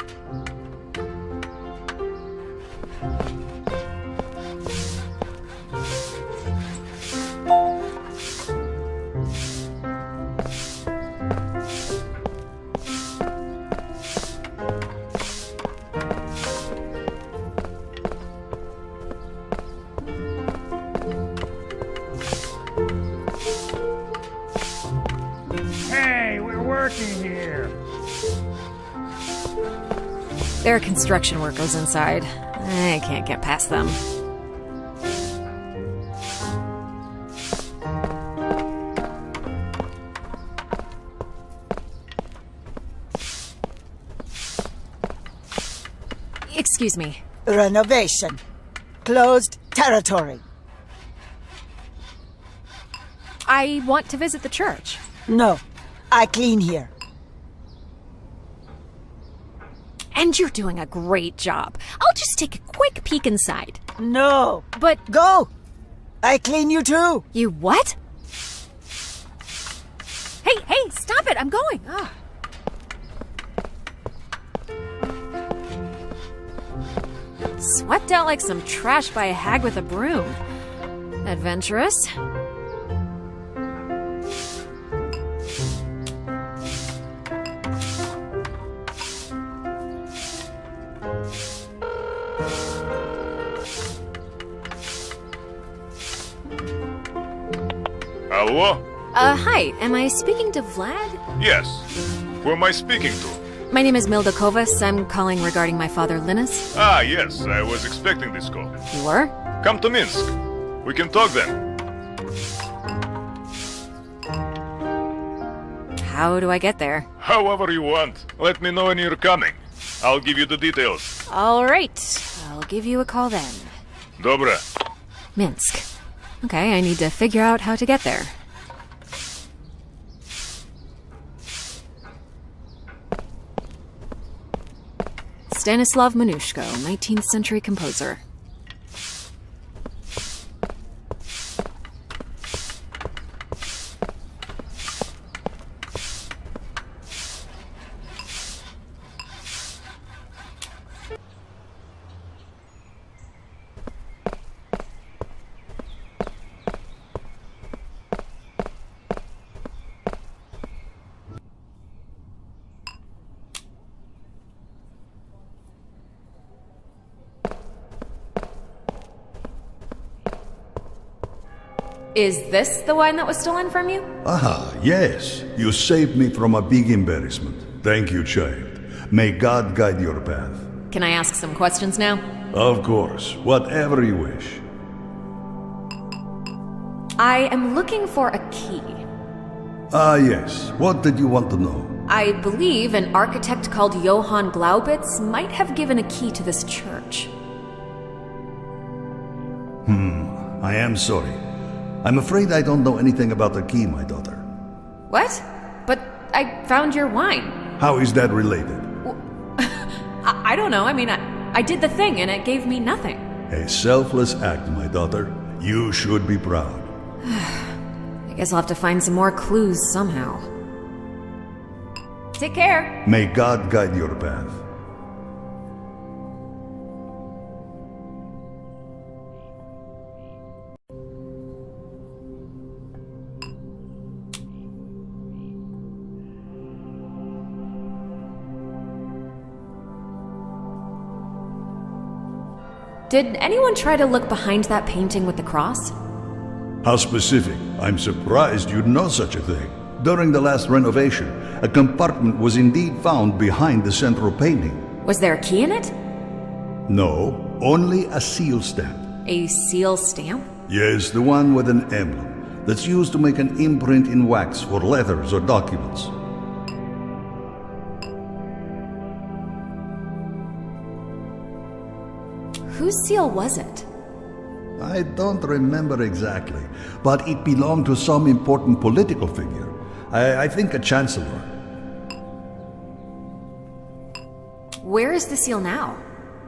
There are construction workers inside. I can't get past them. Excuse me. Renovation. Closed territory. I want to visit the church. No, I clean here. And you're doing a great job. I'll just take a quick peek inside. No. But... Go! I clean you too. You what? Hey, stop it! I'm going! Ah. Swept out like some trash by a hag with a broom. Adventurous. Hello? Hi. Am I speaking to Vlad? Yes. Who am I speaking to? My name is Milda Kovas. I'm calling regarding my father, Linus. Ah, yes. I was expecting this call. You were? Come to Minsk. We can talk then. How do I get there? However you want. Let me know when you're coming. I'll give you the details. All right. I'll give you a call then. Dobra. Minsk. Okay, I need to figure out how to get there. Stanislav Manushko, 19th century composer. Is this the wine that was stolen from you? Ah, yes. You saved me from a big embarrassment. Thank you, child. May God guide your path. Can I ask some questions now? Of course. Whatever you wish. I am looking for a key. Ah, yes. What did you want to know? I believe an architect called Johann Glaubitz might have given a key to this church. I am sorry. I'm afraid I don't know anything about the key, my daughter. What? But I found your wine. How is that related? I don't know. I mean, I did the thing and it gave me nothing. A selfless act, my daughter. You should be proud. I guess I'll have to find some more clues somehow. Take care. May God guide your path. Did anyone try to look behind that painting with the cross? How specific. I'm surprised you'd know such a thing. During the last renovation, a compartment was indeed found behind the central painting. Was there a key in it? No, only a seal stamp. A seal stamp? Yes, the one with an emblem that's used to make an imprint in wax for letters or documents. Whose seal was it? I don't remember exactly, but it belonged to some important political figure. I think a chancellor. Where is the seal now?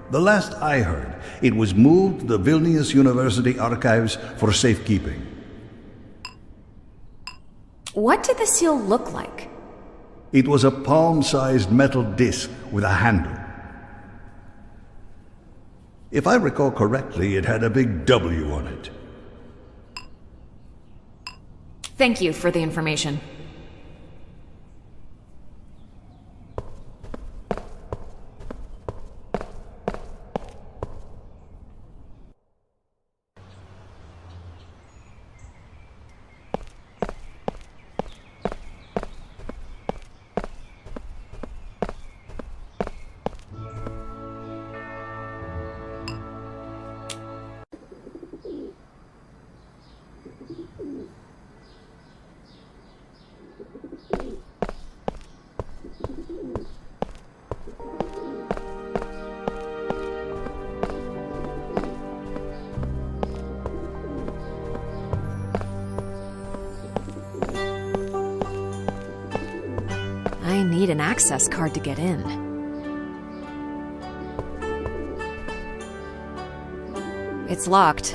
The last I heard, it was moved to the Vilnius University archives for safekeeping. What did the seal look like? It was a palm-sized metal disc with a handle. If I recall correctly, it had a big W on it. Thank you for the information. need an access card to get in. It's locked.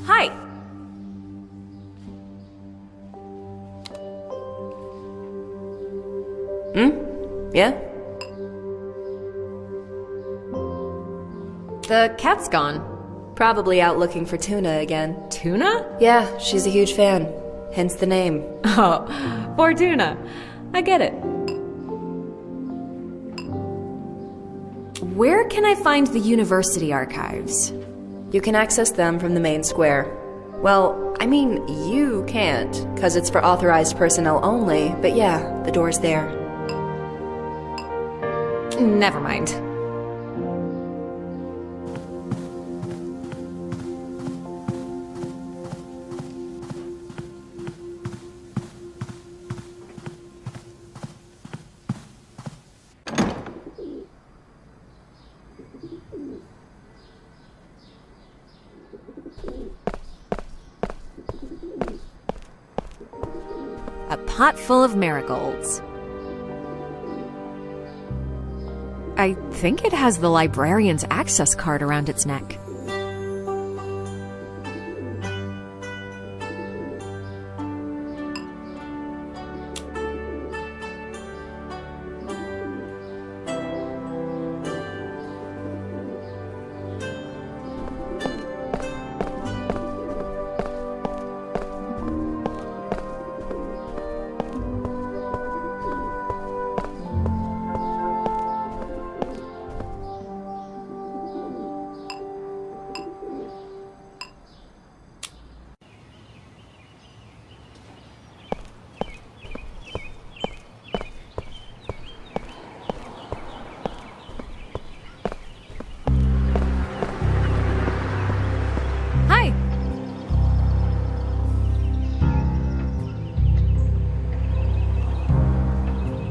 Hi. Yeah? The cat's gone. Probably out looking for Tuna again. Tuna? Yeah, she's a huge fan. Hence the name. Oh, Fortuna. I get it. Where can I find the university archives? You can access them from the main square. Well, I mean, you can't, because it's for authorized personnel only, but yeah, the door's there. Never mind. A pot full of marigolds. I think it has the librarian's access card around its neck.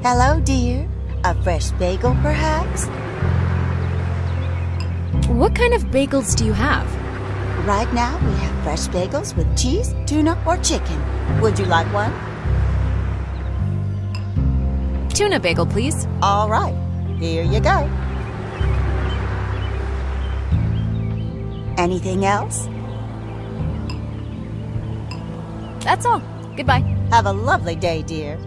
Hello, dear. A fresh bagel, perhaps? What kind of bagels do you have? Right now, we have fresh bagels with cheese, tuna, or chicken. Would you like one? Tuna bagel, please. All right. Here you go. Anything else? That's all. Goodbye. Have a lovely day, dear.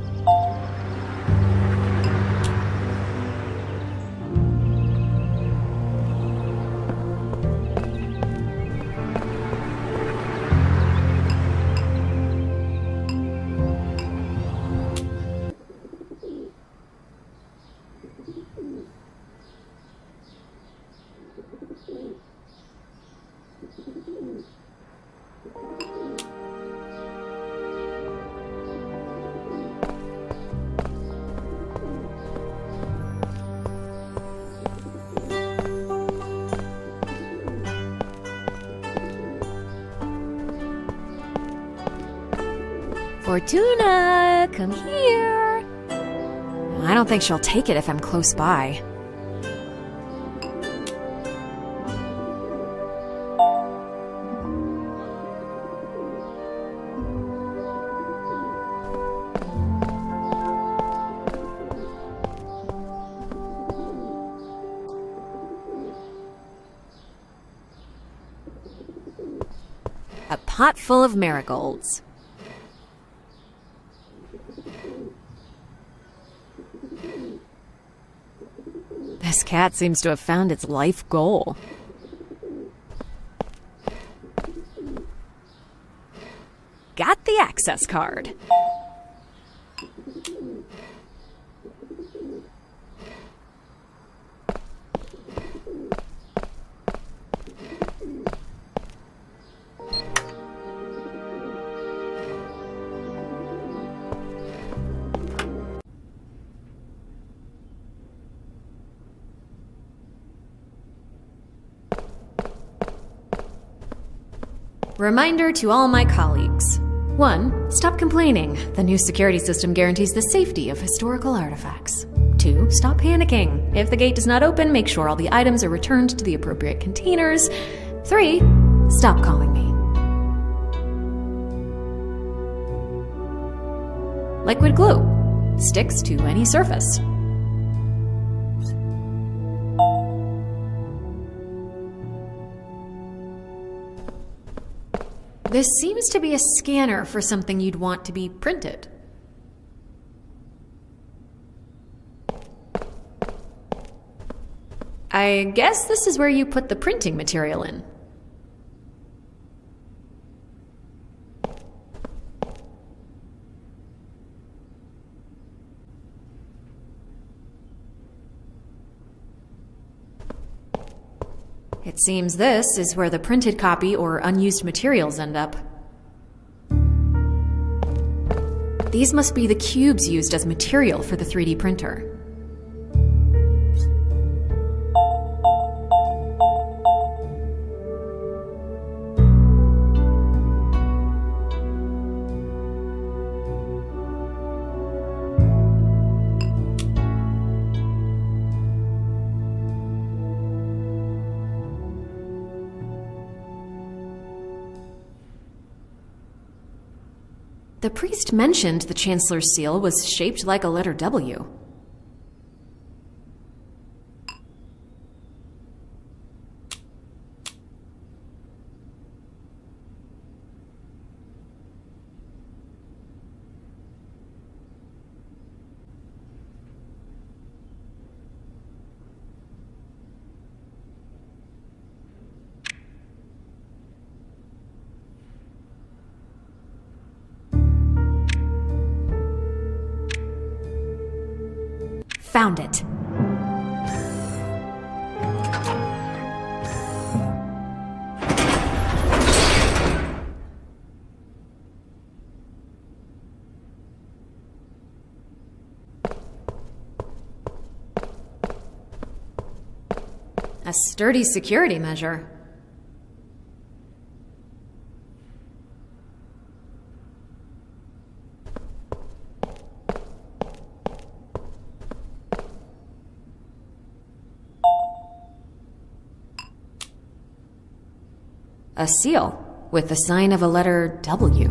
Fortuna, come here. I don't think she'll take it if I'm close by. A pot full of marigolds. This cat seems to have found its life goal. Got the access card. Reminder to all my colleagues. 1. Stop complaining. The new security system guarantees the safety of historical artifacts. 2. Stop panicking. If the gate does not open, make sure all the items are returned to the appropriate containers. 3. Stop calling me. Liquid glue. Sticks to any surface. This seems to be a scanner for something you'd want to be printed. I guess this is where you put the printing material in. It seems this is where the printed copy or unused materials end up. These must be the cubes used as material for the 3D printer. The priest mentioned the Chancellor's seal was shaped like a letter W. Found it. A sturdy security measure. A seal with the sign of a letter W.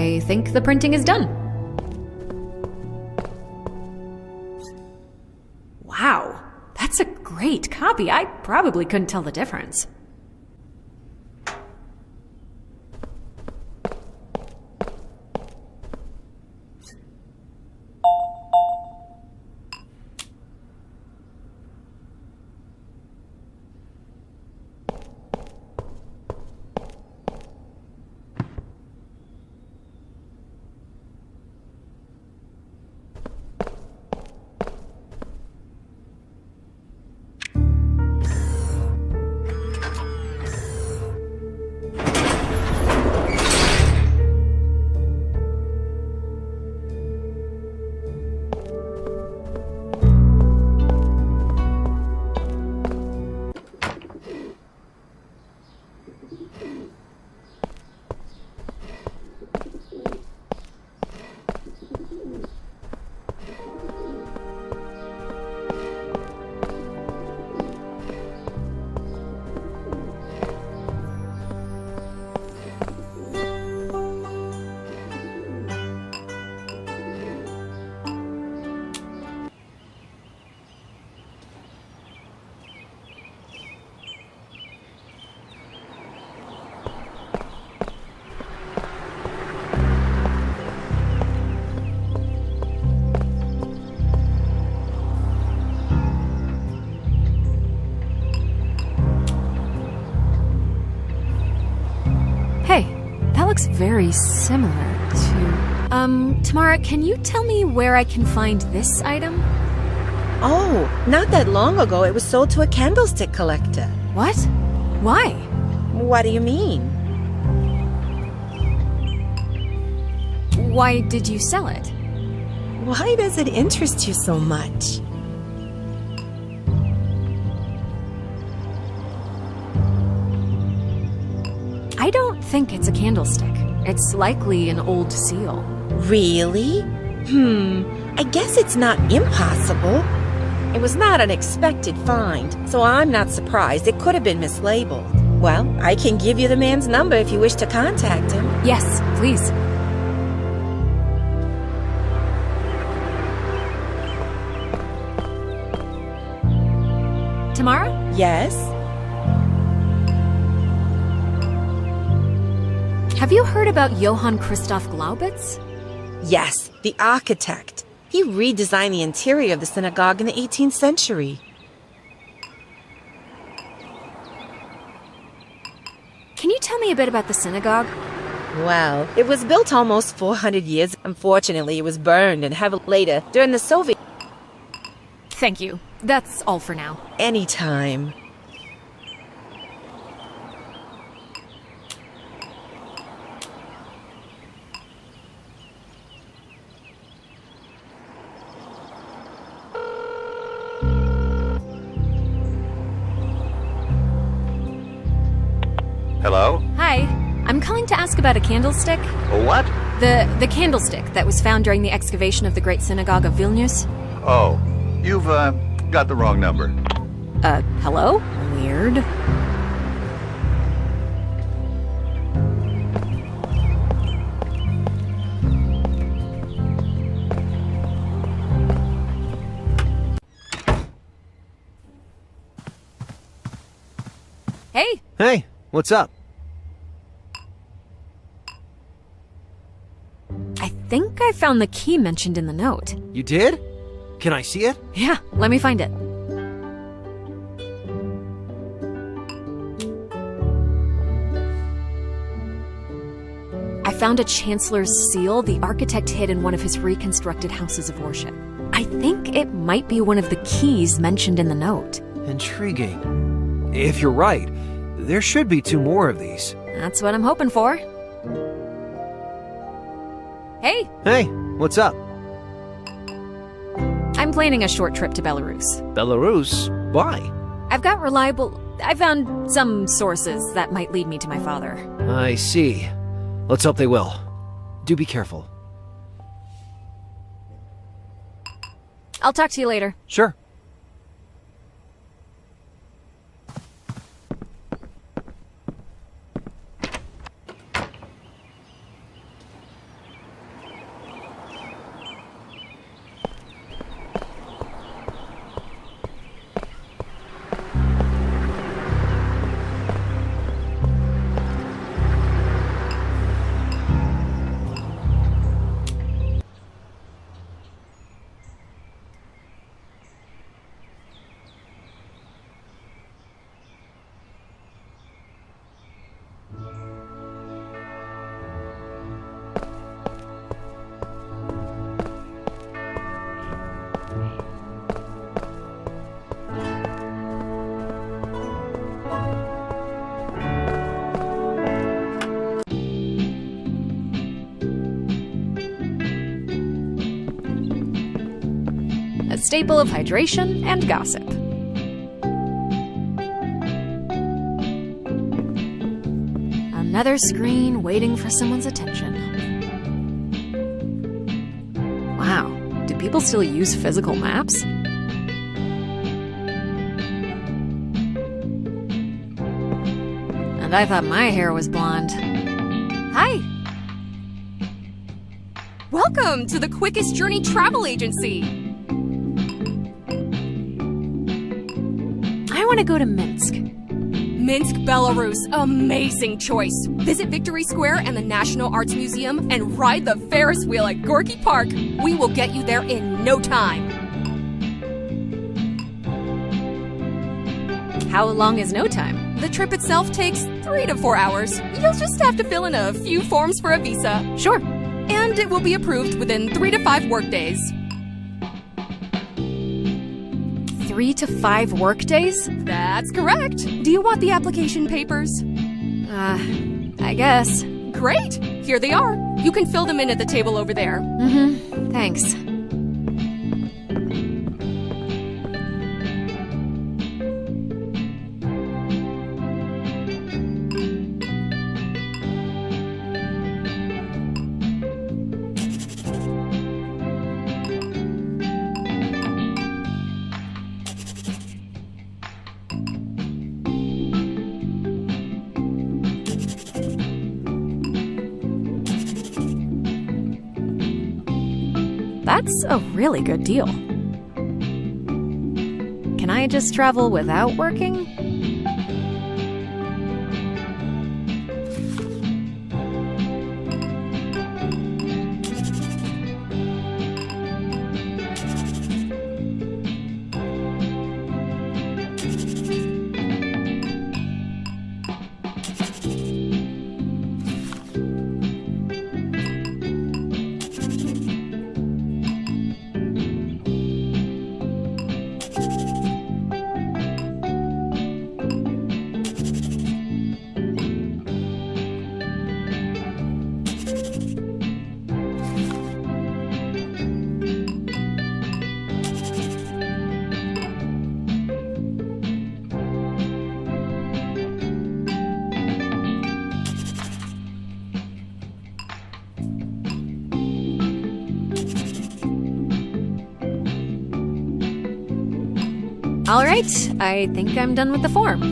I think the printing is done. Wow, that's a great copy. I probably couldn't tell the difference. looks very similar to... Tamara, can you tell me where I can find this item? Oh, not that long ago it was sold to a candlestick collector. What? Why? What do you mean? Why did you sell it? Why does it interest you so much? I don't think it's a candlestick. It's likely an old seal. Really? I guess it's not impossible. It was not an expected find, so I'm not surprised. It could have been mislabeled. Well, I can give you the man's number if you wish to contact him. Yes, please. Tamara? Yes? Have you heard about Johann Christoph Glaubitz? Yes, the architect. He redesigned the interior of the synagogue in the 18th century. Can you tell me a bit about the synagogue? Well, it was built almost 400 years. Unfortunately, it was burned and heavily later during the Soviet... Thank you. That's all for now. Anytime. Hello? Hi. I'm calling to ask about a candlestick. A what? The candlestick that was found during the excavation of the Great Synagogue of Vilnius. Oh, you've, got the wrong number. Hello? Weird. Hey! Hey, what's up? I think I found the key mentioned in the note. You did? Can I see it? Yeah, let me find it. I found a chancellor's seal the architect hid in one of his reconstructed houses of worship. I think it might be one of the keys mentioned in the note. Intriguing. If you're right, there should be 2 more of these. That's what I'm hoping for. Hey! Hey, what's up? I'm planning a short trip to Belarus. Belarus? Why? I found some sources that might lead me to my father. I see. Let's hope they will. Do be careful. I'll talk to you later. Sure. A staple of hydration and gossip. Another screen waiting for someone's attention. Wow, do people still use physical maps? And I thought my hair was blonde. Hi! Welcome to the quickest journey travel agency! I want to go to Minsk. Minsk, Belarus. Amazing choice. Visit Victory Square and the National Arts Museum and ride the Ferris wheel at Gorky Park. We will get you there in no time. How long is no time? The trip itself takes 3 to 4 hours. You'll just have to fill in a few forms for a visa. Sure. And it will be approved within 3 to 5 workdays. 3 to 5 workdays? That's correct. Do you want the application papers? I guess. Great! Here they are. You can fill them in at the table over there. Mm-hmm. Thanks. That's a really good deal. Can I just travel without working? All right, I think I'm done with the form.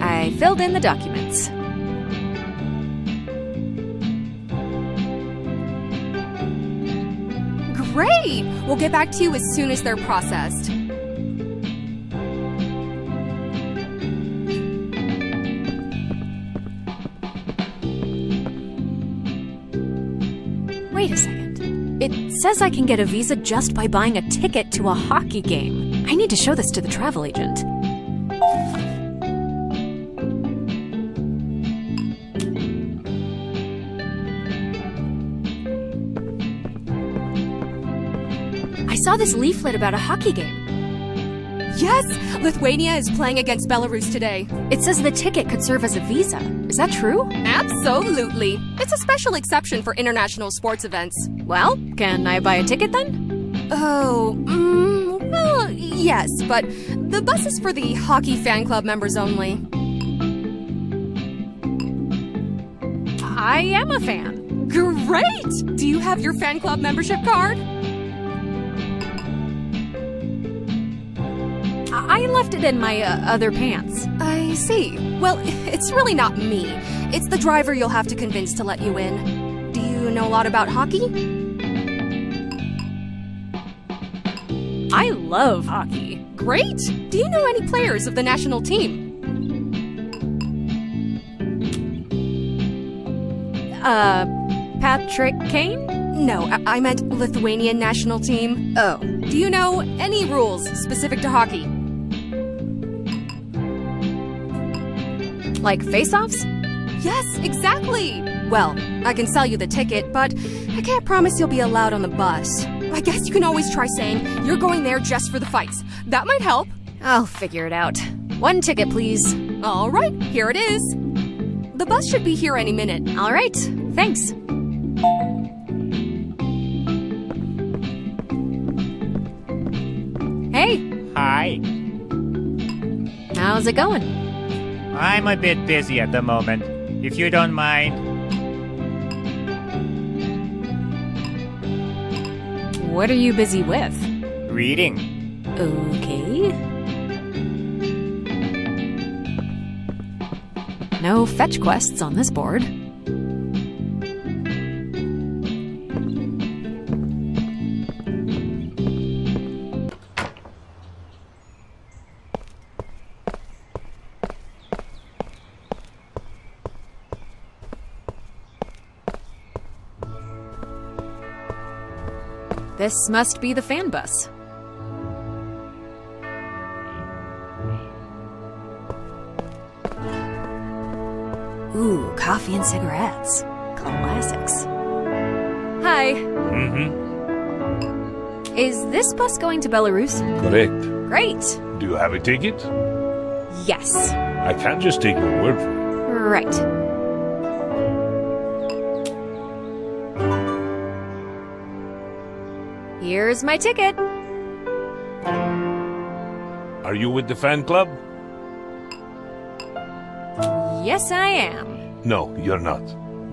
I filled in the documents. Great! We'll get back to you as soon as they're processed. Wait a second. It says I can get a visa just by buying a ticket to a hockey game. I need to show this to the travel agent. I saw this leaflet about a hockey game. Yes! Lithuania is playing against Belarus today. It says the ticket could serve as a visa. Is that true? Absolutely. It's a special exception for international sports events. Well, can I buy a ticket then? Oh, well, yes, but the bus is for the hockey fan club members only. I am a fan. Great! Do you have your fan club membership card? I left it in my other pants. I see. Well, it's really not me. It's the driver you'll have to convince to let you in. Do you know a lot about hockey? I love hockey. Great! Do you know any players of the national team? Patrick Kane? No, I meant Lithuanian national team. Oh. Do you know any rules specific to hockey? Like face-offs? Yes, exactly! Well, I can sell you the ticket, but I can't promise you'll be allowed on the bus. I guess you can always try saying you're going there just for the fights. That might help. I'll figure it out. 1 ticket, please. All right, here it is. The bus should be here any minute. All right, thanks. Hey. Hi. How's it going? I'm a bit busy at the moment, if you don't mind. What are you busy with? Reading. Okay. No fetch quests on this board. This must be the fan bus. Ooh, coffee and cigarettes. Classics. Hi. Is this bus going to Belarus? Correct. Great. Do you have a ticket? Yes. I can't just take your word for it. Right. Here's my ticket. Are you with the fan club? Yes, I am. No, you're not.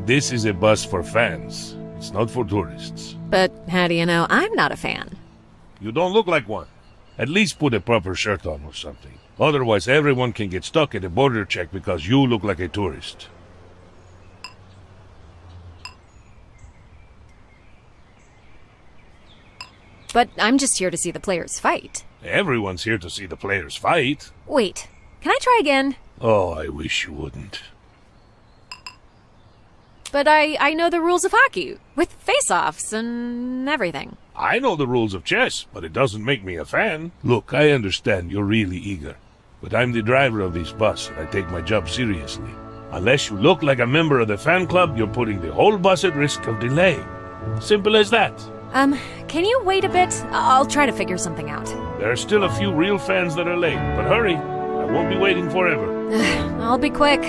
This is a bus for fans. It's not for tourists. But how do you know I'm not a fan? You don't look like one. At least put a proper shirt on or something. Otherwise, everyone can get stuck at a border check because you look like a tourist. But I'm just here to see the players fight. Everyone's here to see the players fight. Wait, can I try again? Oh, I wish you wouldn't. But I know the rules of hockey, with face-offs and everything. I know the rules of chess, but it doesn't make me a fan. Look, I understand you're really eager, but I'm the driver of this bus, and I take my job seriously. Unless you look like a member of the fan club, you're putting the whole bus at risk of delay. Simple as that. Can you wait a bit? I'll try to figure something out. There are still a few real fans that are late, but hurry. I won't be waiting forever. I'll be quick.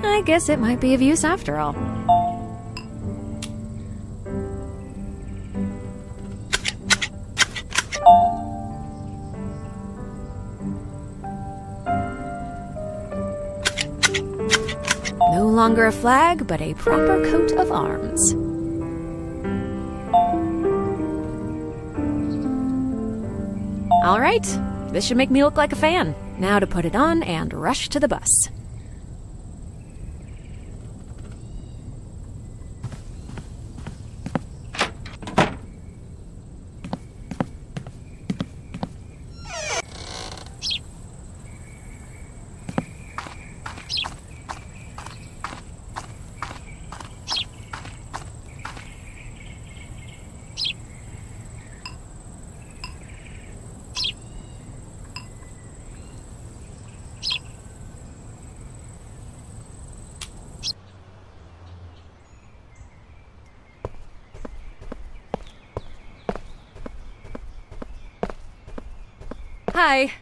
I guess it might be of use after all. No longer a flag, but a proper coat of arms. All right, this should make me look like a fan. Now to put it on and rush to the bus. Hi.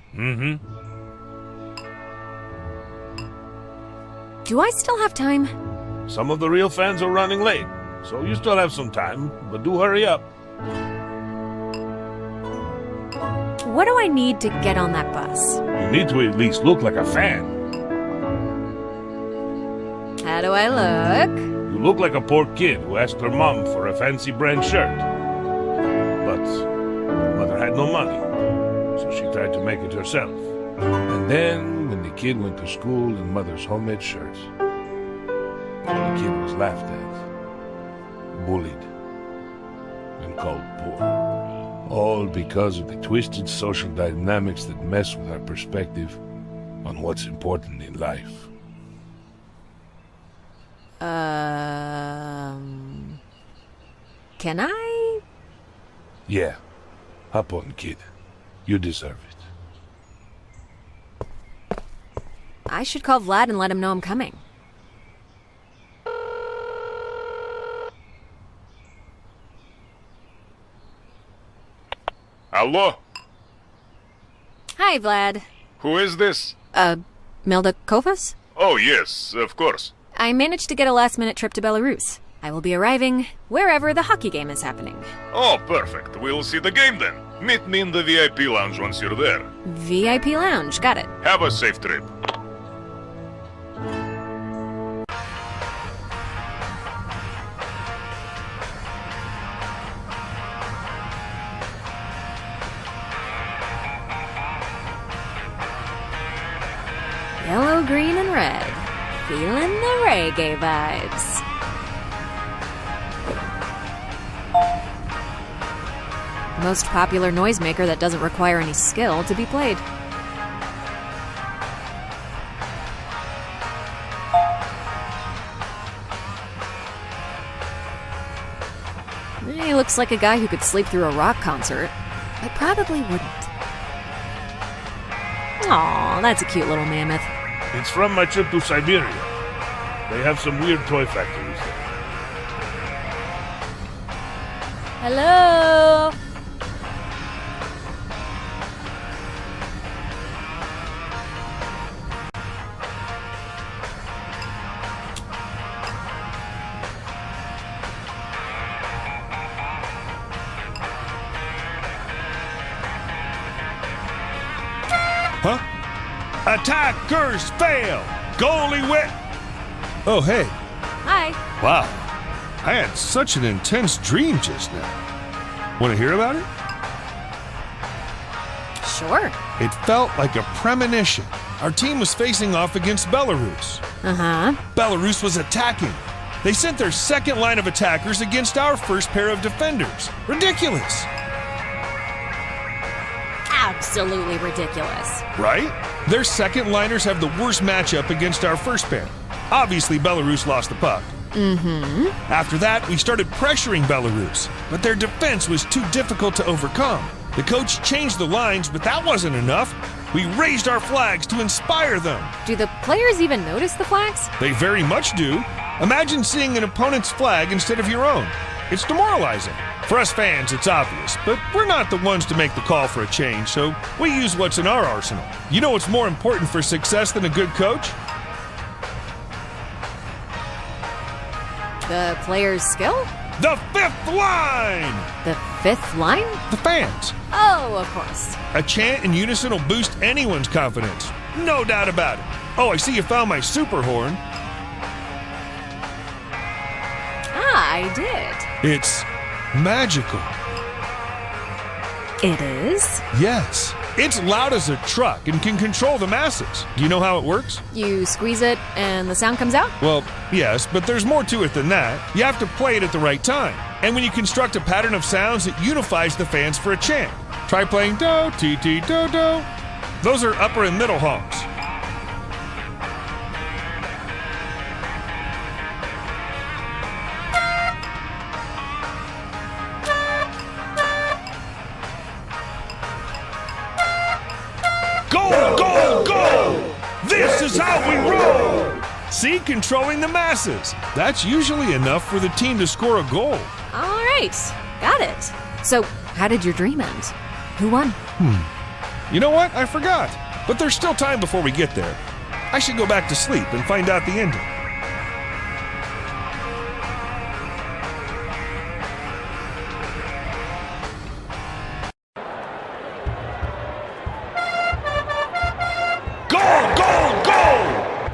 Do I still have time? Some of the real fans are running late, so you still have some time, but do hurry up. What do I need to get on that bus? You need to at least look like a fan. How do I look? You look like a poor kid who asked her mom for a fancy brand shirt. But her mother had no money, so she tried to make it herself. And then, when the kid went to school in mother's homemade shirts, the kid was laughed at, bullied, and called poor. All because of the twisted social dynamics that mess with our perspective on what's important in life. Can I? Yeah. Hop on, kid. You deserve it. I should call Vlad and let him know I'm coming. Hello? Hi, Vlad. Who is this? Milda Kovas? Oh, yes, of course. I managed to get a last-minute trip to Belarus. I will be arriving wherever the hockey game is happening. Oh, perfect. We'll see the game then. Meet me in the VIP lounge once you're there. VIP lounge, got it. Have a safe trip. green, and red. Feeling the reggae vibes. Most popular noisemaker that doesn't require any skill to be played. He looks like a guy who could sleep through a rock concert, but probably wouldn't. Aw, that's a cute little mammoth. It's from my trip to Siberia. They have some weird toy factories there. Hello? Huh? Attackers fail! Goalie win! Oh, hey. Hi. Wow. I had such an intense dream just now. Want to hear about it? Sure. It felt like a premonition. Our team was facing off against Belarus. Uh-huh. Belarus was attacking. They sent their second line of attackers against our first pair of defenders. Ridiculous. Absolutely ridiculous. Right? Their second liners have the worst matchup against our first pair. Obviously, Belarus lost the puck. Mm-hmm. After that, we started pressuring Belarus, but their defense was too difficult to overcome. The coach changed the lines, but that wasn't enough. We raised our flags to inspire them. Do the players even notice the flags? They very much do. Imagine seeing an opponent's flag instead of your own. It's demoralizing. For us fans, it's obvious, but we're not the ones to make the call for a change, so we use what's in our arsenal. You know what's more important for success than a good coach? The player's skill? The fifth line! The fifth line? The fans. Oh, of course. A chant in unison will boost anyone's confidence. No doubt about it. Oh, I see you found my super horn. Ah, I did. It's magical. It is? Yes. It's loud as a truck and can control the masses. Do you know how it works? You squeeze it and the sound comes out? Well, yes, but there's more to it than that. You have to play it at the right time. And when you construct a pattern of sounds, it unifies the fans for a chant. Try playing do, ti, ti, do, do. Those are upper and middle honks. This is how we roll! See, controlling the masses. That's usually enough for the team to score a goal. All right, got it. So, how did your dream end? Who won? You know what? I forgot. But there's still time before we get there. I should go back to sleep and find out the ending.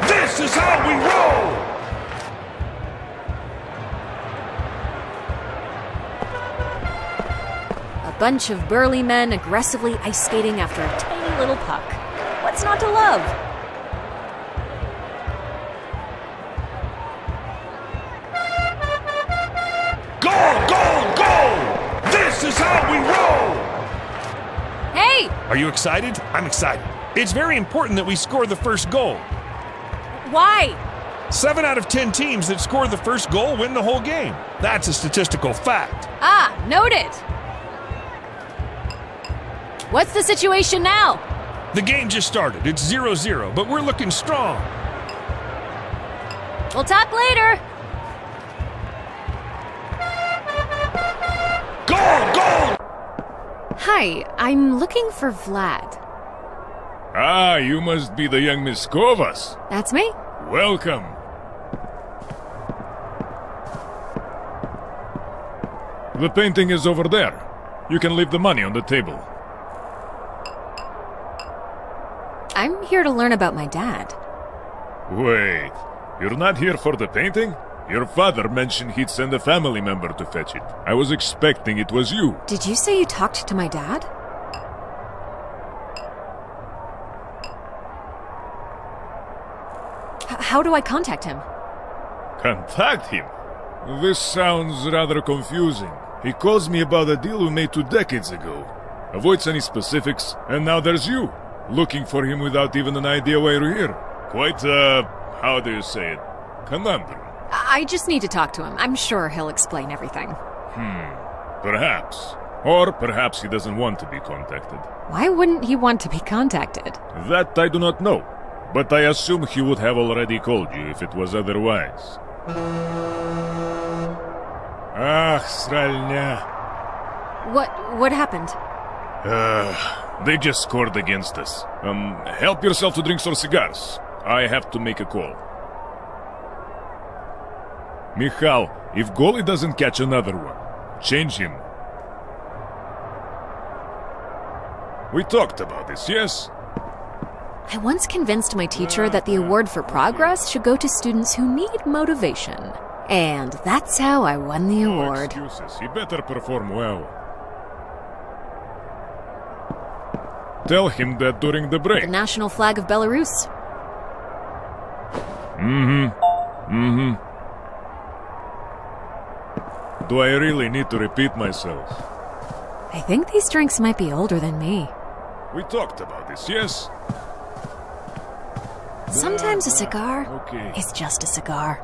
This is how we roll! A bunch of burly men aggressively ice skating after a tiny little puck. What's not to love? Goal, goal, goal! This is how we roll! Hey! Are you excited? I'm excited. It's very important that we score the first goal. Why? 7 out of 10 teams that score the first goal win the whole game. That's a statistical fact. Ah, noted. What's the situation now? The game just started. It's 0-0, but we're looking strong. We'll talk later. Goal, goal! Hi, I'm looking for Vlad. Ah, you must be the young Miss Kovas. That's me. Welcome. The painting is over there. You can leave the money on the table. I'm here to learn about my dad. Wait, you're not here for the painting? Your father mentioned he'd send a family member to fetch it. I was expecting it was you. Did you say you talked to my dad? How do I contact him? Contact him? This sounds rather confusing. He calls me about a deal we made 2 decades ago. Avoids any specifics, and now there's you, looking for him without even an idea why you're here. Quite how do you say it? Conundrum. I just need to talk to him. I'm sure he'll explain everything. Perhaps. Or perhaps he doesn't want to be contacted. Why wouldn't he want to be contacted? That I do not know, but I assume he would have already called you if it was otherwise. Ах, сральня. What happened? They just scored against us. Help yourself to drinks or cigars. I have to make a call. Michal, if goalie doesn't catch another one, change him. We talked about this, yes? I once convinced my teacher that the award for progress should go to students who need motivation. And that's how I won the award. No excuses. He better perform well. Tell him that during the break. The national flag of Belarus. Do I really need to repeat myself? I think these drinks might be older than me. We talked about this, yes? Sometimes a cigar Okay. is just a cigar.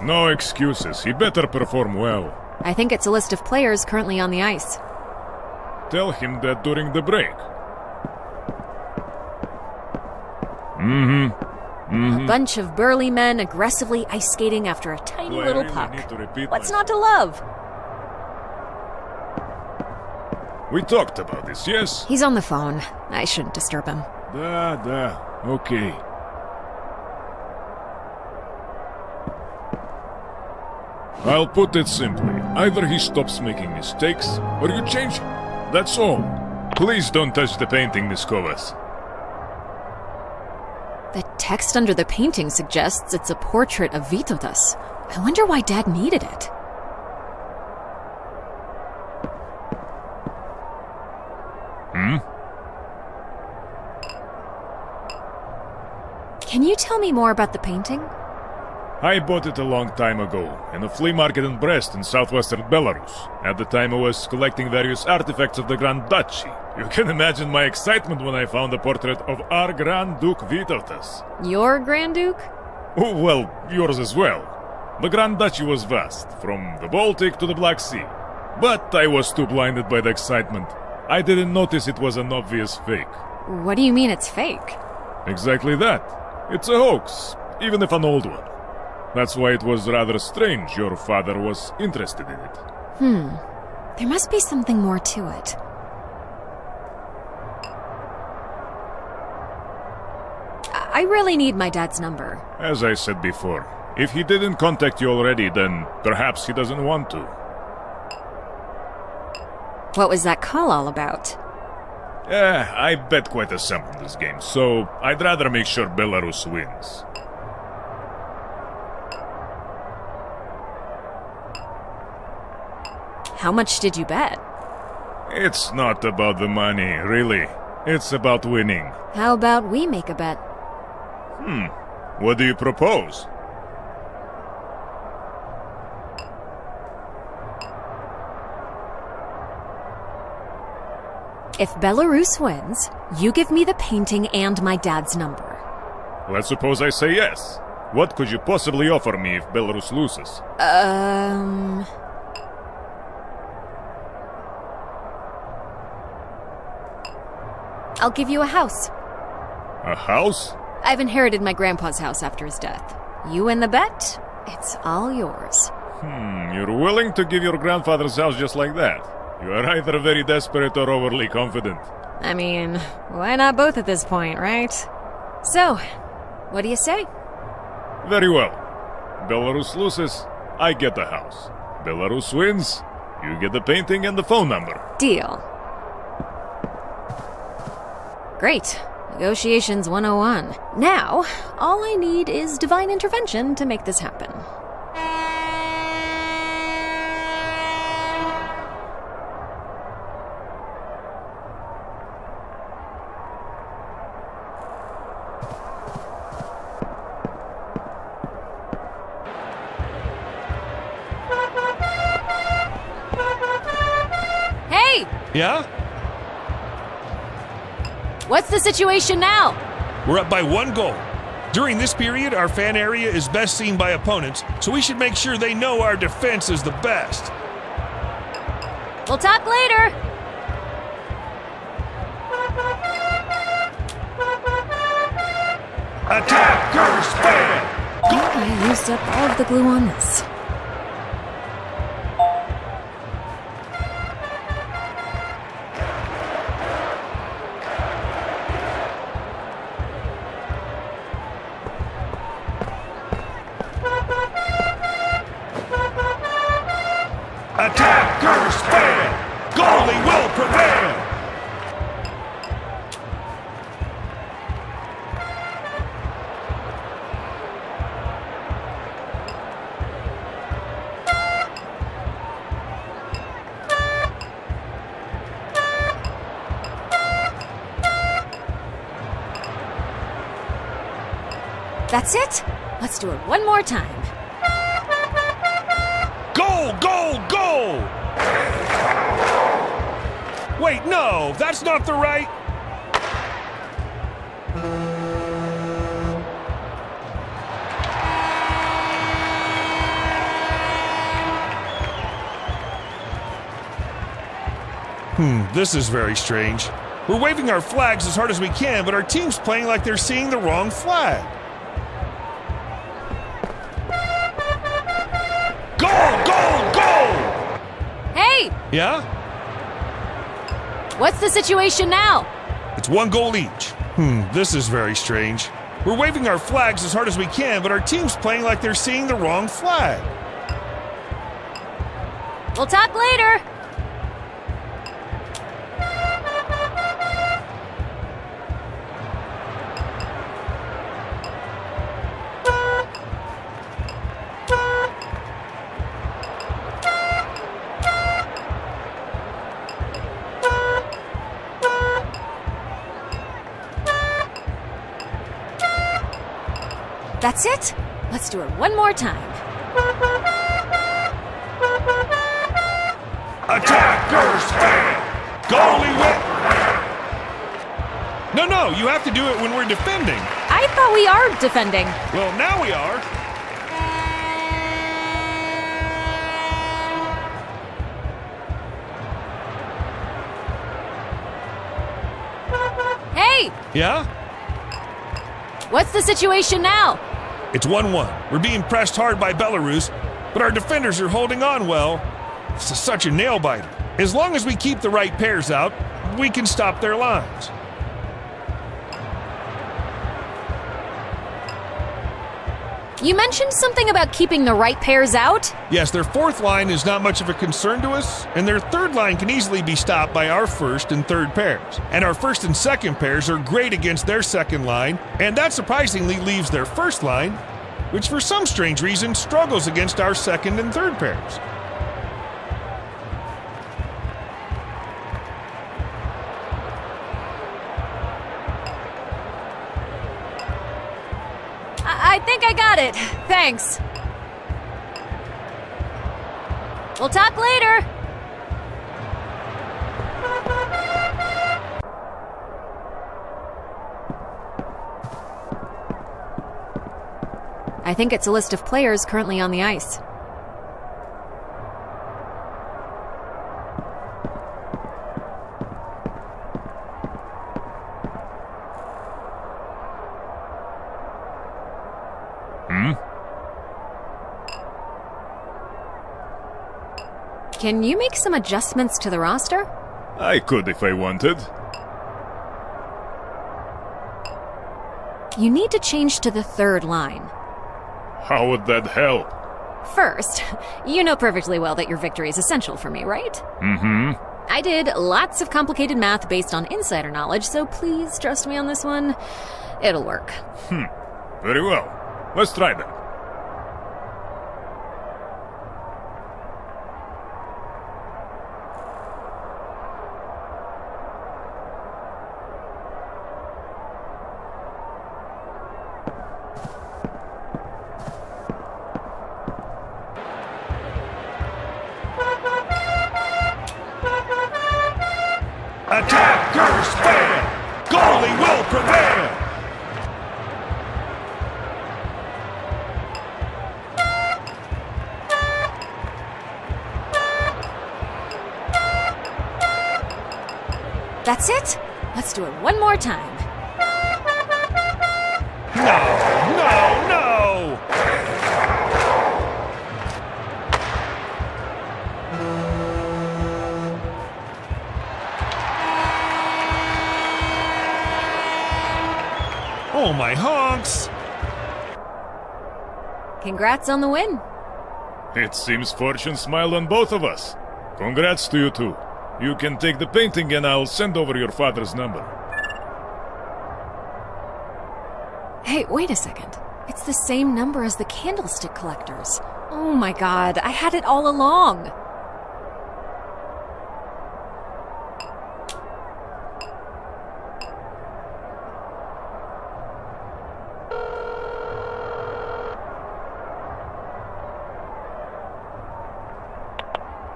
No excuses. He better perform well. I think it's a list of players currently on the ice. Tell him that during the break. A bunch of burly men aggressively ice skating after a tiny Do I little really puck. need to repeat What's myself? not to love? We talked about this, yes? He's on the phone. I shouldn't disturb him. Da, okay. I'll put it simply. Either he stops making mistakes, or you change him. That's all. Please don't touch the painting, Miss Kovas. The text under the painting suggests it's a portrait of Vytautas. I wonder why Dad needed it. Can you tell me more about the painting? I bought it a long time ago, in a flea market in Brest in southwestern Belarus. At the time I was collecting various artifacts of the Grand Duchy. You can imagine my excitement when I found a portrait of our Grand Duke Vytautas. Your Grand Duke? Oh, well, yours as well. The Grand Duchy was vast, from the Baltic to the Black Sea. But I was too blinded by the excitement. I didn't notice it was an obvious fake. What do you mean it's fake? Exactly that. It's a hoax, even if an old one. That's why it was rather strange your father was interested in it. There must be something more to it. I really need my dad's number. As I said before, if he didn't contact you already, then perhaps he doesn't want to. What was that call all about? I bet quite a sum on this game, so I'd rather make sure Belarus wins. How much did you bet? It's not about the money, really. It's about winning. How about we make a bet? What do you propose? If Belarus wins, you give me the painting and my dad's number. Let's suppose I say yes. What could you possibly offer me if Belarus loses? I'll give you a house. A house? I've inherited my grandpa's house after his death. You win the bet, it's all yours. You're willing to give your grandfather's house just like that? You are either very desperate or overly confident. I mean, why not both at this point, right? So, what do you say? Very well. Belarus loses, I get the house. Belarus wins, you get the painting and the phone number. Deal. Great. Negotiations 101. Now, all I need is divine intervention to make this happen. Yeah? What's the situation now? We're up by 1 goal. During this period, our fan area is best seen by opponents, so we should make sure they know our defense is the best. We'll talk later. Attackers fail! I used up all of the glue on this. Attackers fail! Goalie will prevail! That's it? Let's do it one more time. Goal, goal, goal! Wait, no, that's not the right... This is very strange. We're waving our flags as hard as we can, but our team's playing like they're seeing the wrong flag. Goal, goal, goal! Hey! Yeah? What's the situation now? It's 1 goal each. This is very strange. We're waving our flags as hard as we can, but our team's playing like they're seeing the wrong flag. We'll talk later. That's it? Let's do it one more time. Attackers fail! Goalie win! No, you have to do it when we're defending. I thought we are defending. Well, now we are. Hey! Yeah? What's the situation now? It's 1-1. We're being pressed hard by Belarus, but our defenders are holding on well. This is such a nail-biter. As long as we keep the right pairs out, we can stop their lines. You mentioned something about keeping the right pairs out? Yes, their fourth line is not much of a concern to us, and their third line can easily be stopped by our first and third pairs. And our first and second pairs are great against their second line, and that surprisingly leaves their first line, which for some strange reason struggles against our second and third pairs. I think I got it. Thanks. We'll talk later. I think it's a list of players currently on the ice. Can you make some adjustments to the roster? I could if I wanted. You need to change to the third line. How would that help? First, you know perfectly well that your victory is essential for me, right? Mm-hmm. I did lots of complicated math based on insider knowledge, so please trust me on this one. It'll work. Very well. Let's try that. That's it? Let's do it one more time. No! Oh, my honks! Congrats on the win. It seems fortune smiled on both of us. Congrats to you two. You can take the painting and I'll send over your father's number. Hey, wait a second. It's the same number as the candlestick collectors. Oh my god, I had it all along.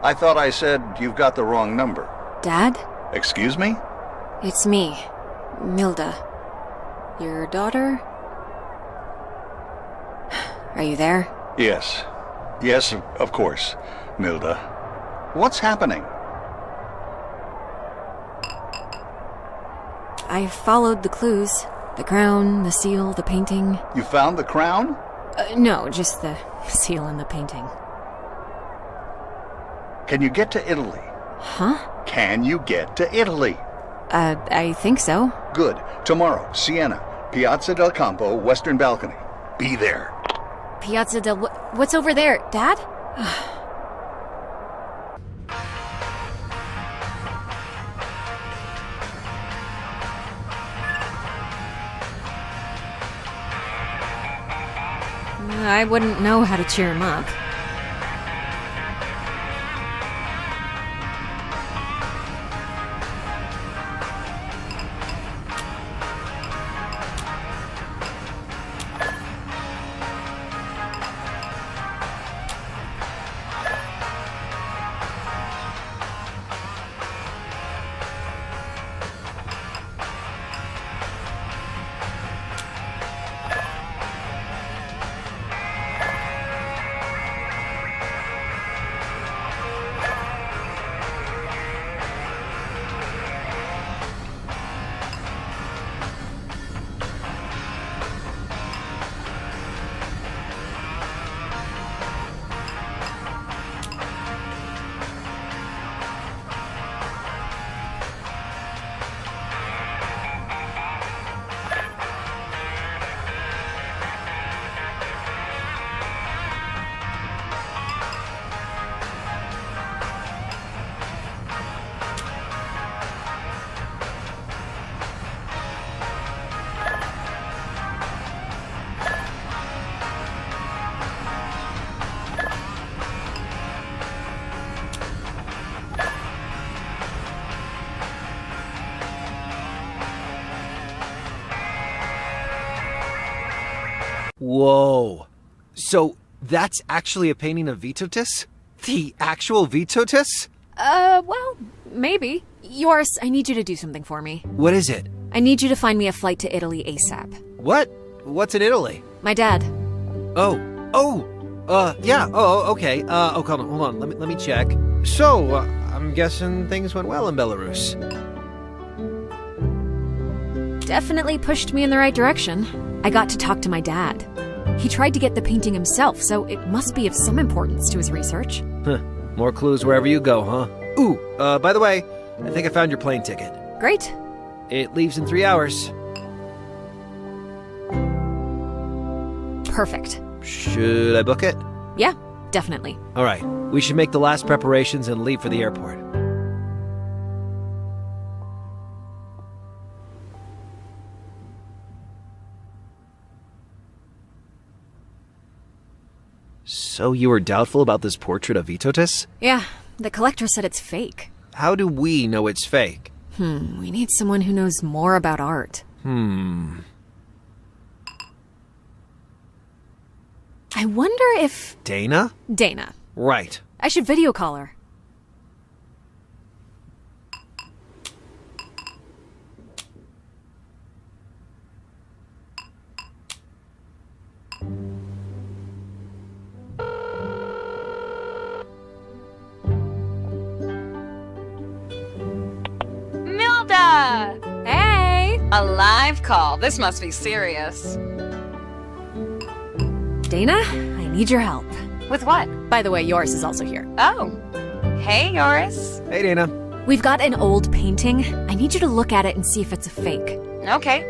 I thought I said you've got the wrong number. Dad? Excuse me? It's me, Milda. Your daughter? Are you there? Yes. Yes, of course, Milda. What's happening? I followed the clues. The crown, the seal, the painting. You found the crown? No, just the seal and the painting. Can you get to Italy? Huh? Can you get to Italy? I think so. Good. Tomorrow, Siena, Piazza del Campo, western balcony. Be there. Piazza del... What's over there, Dad? I wouldn't know how to cheer him up. Whoa. So that's actually a painting of Vitotis? The actual Vitotis? Well, maybe. Yours, I need you to do something for me. What is it? I need you to find me a flight to Italy ASAP. What? What's in Italy? My dad. Yeah. Okay. Hold on. Let me check. So, I'm guessing things went well in Belarus. Definitely pushed me in the right direction. I got to talk to my dad. He tried to get the painting himself, so it must be of some importance to his research. More clues wherever you go, huh? Ooh, by the way, I think I found your plane ticket. Great. It leaves in 3 hours. Perfect. Should I book it? Yeah, definitely. All right, we should make the last preparations and leave for the airport. So you were doubtful about this portrait of Vitotis? Yeah, the collector said it's fake. How do we know it's fake? We need someone who knows more about art. I wonder if... Dana? Dana. Right. I should video call her. Milda! A live call. This must be serious. Dana, I need your help. With what? By the way, yours is also here. Oh. Hey, Yoris. Hey, Dana. We've got an old painting. I need you to look at it and see if it's a fake. Okay.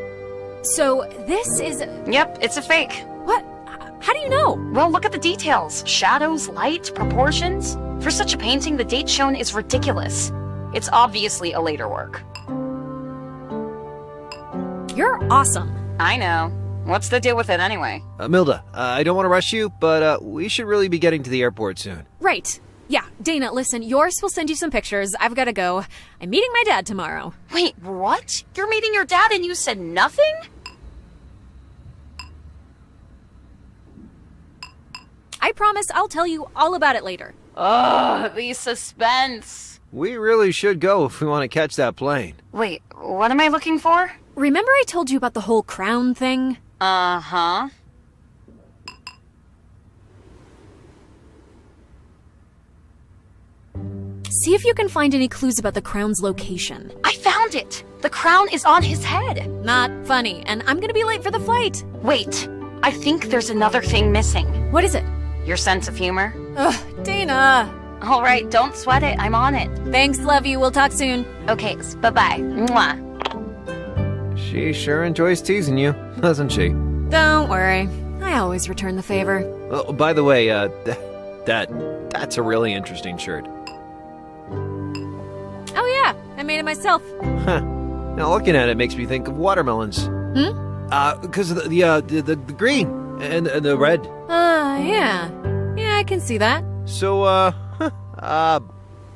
So, this is... Yep, it's a fake. What? How do you know? Well, look at the details. Shadows, light, proportions. For such a painting, the date shown is ridiculous. It's obviously a later work. You're awesome. I know. What's the deal with it anyway? Milda, I don't want to rush you, but we should really be getting to the airport soon. Right. Yeah, Dana, listen, Yoris will send you some pictures. I've got to go. I'm meeting my dad tomorrow. Wait, what? You're meeting your dad and you said nothing? I promise I'll tell you all about it later. Ugh, the suspense. We really should go if we want to catch that plane. Wait, what am I looking for? Remember I told you about the whole crown thing? Uh-huh. See if you can find any clues about the crown's location. I found it! The crown is on his head. Not funny, and I'm gonna be late for the flight. Wait, I think there's another thing missing. What is it? Your sense of humor? Ugh, Dana. All right, don't sweat it. I'm on it. Thanks, love you. We'll talk soon. Okay, bye-bye. Mwah. She sure enjoys teasing you, doesn't she? Don't worry. I always return the favor. Oh, by the way, that's a really interesting shirt. Oh yeah, I made it myself. Huh. Now looking at it makes me think of watermelons. Because of the green and the red. Yeah. Yeah, I can see that. So,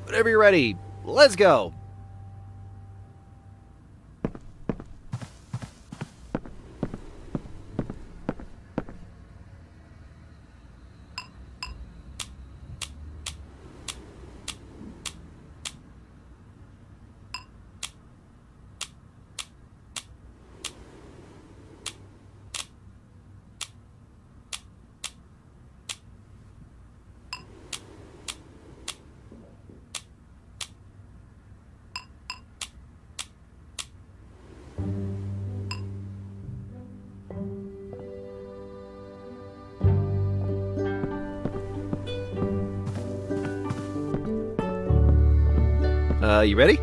whenever you're ready, let's go. You ready?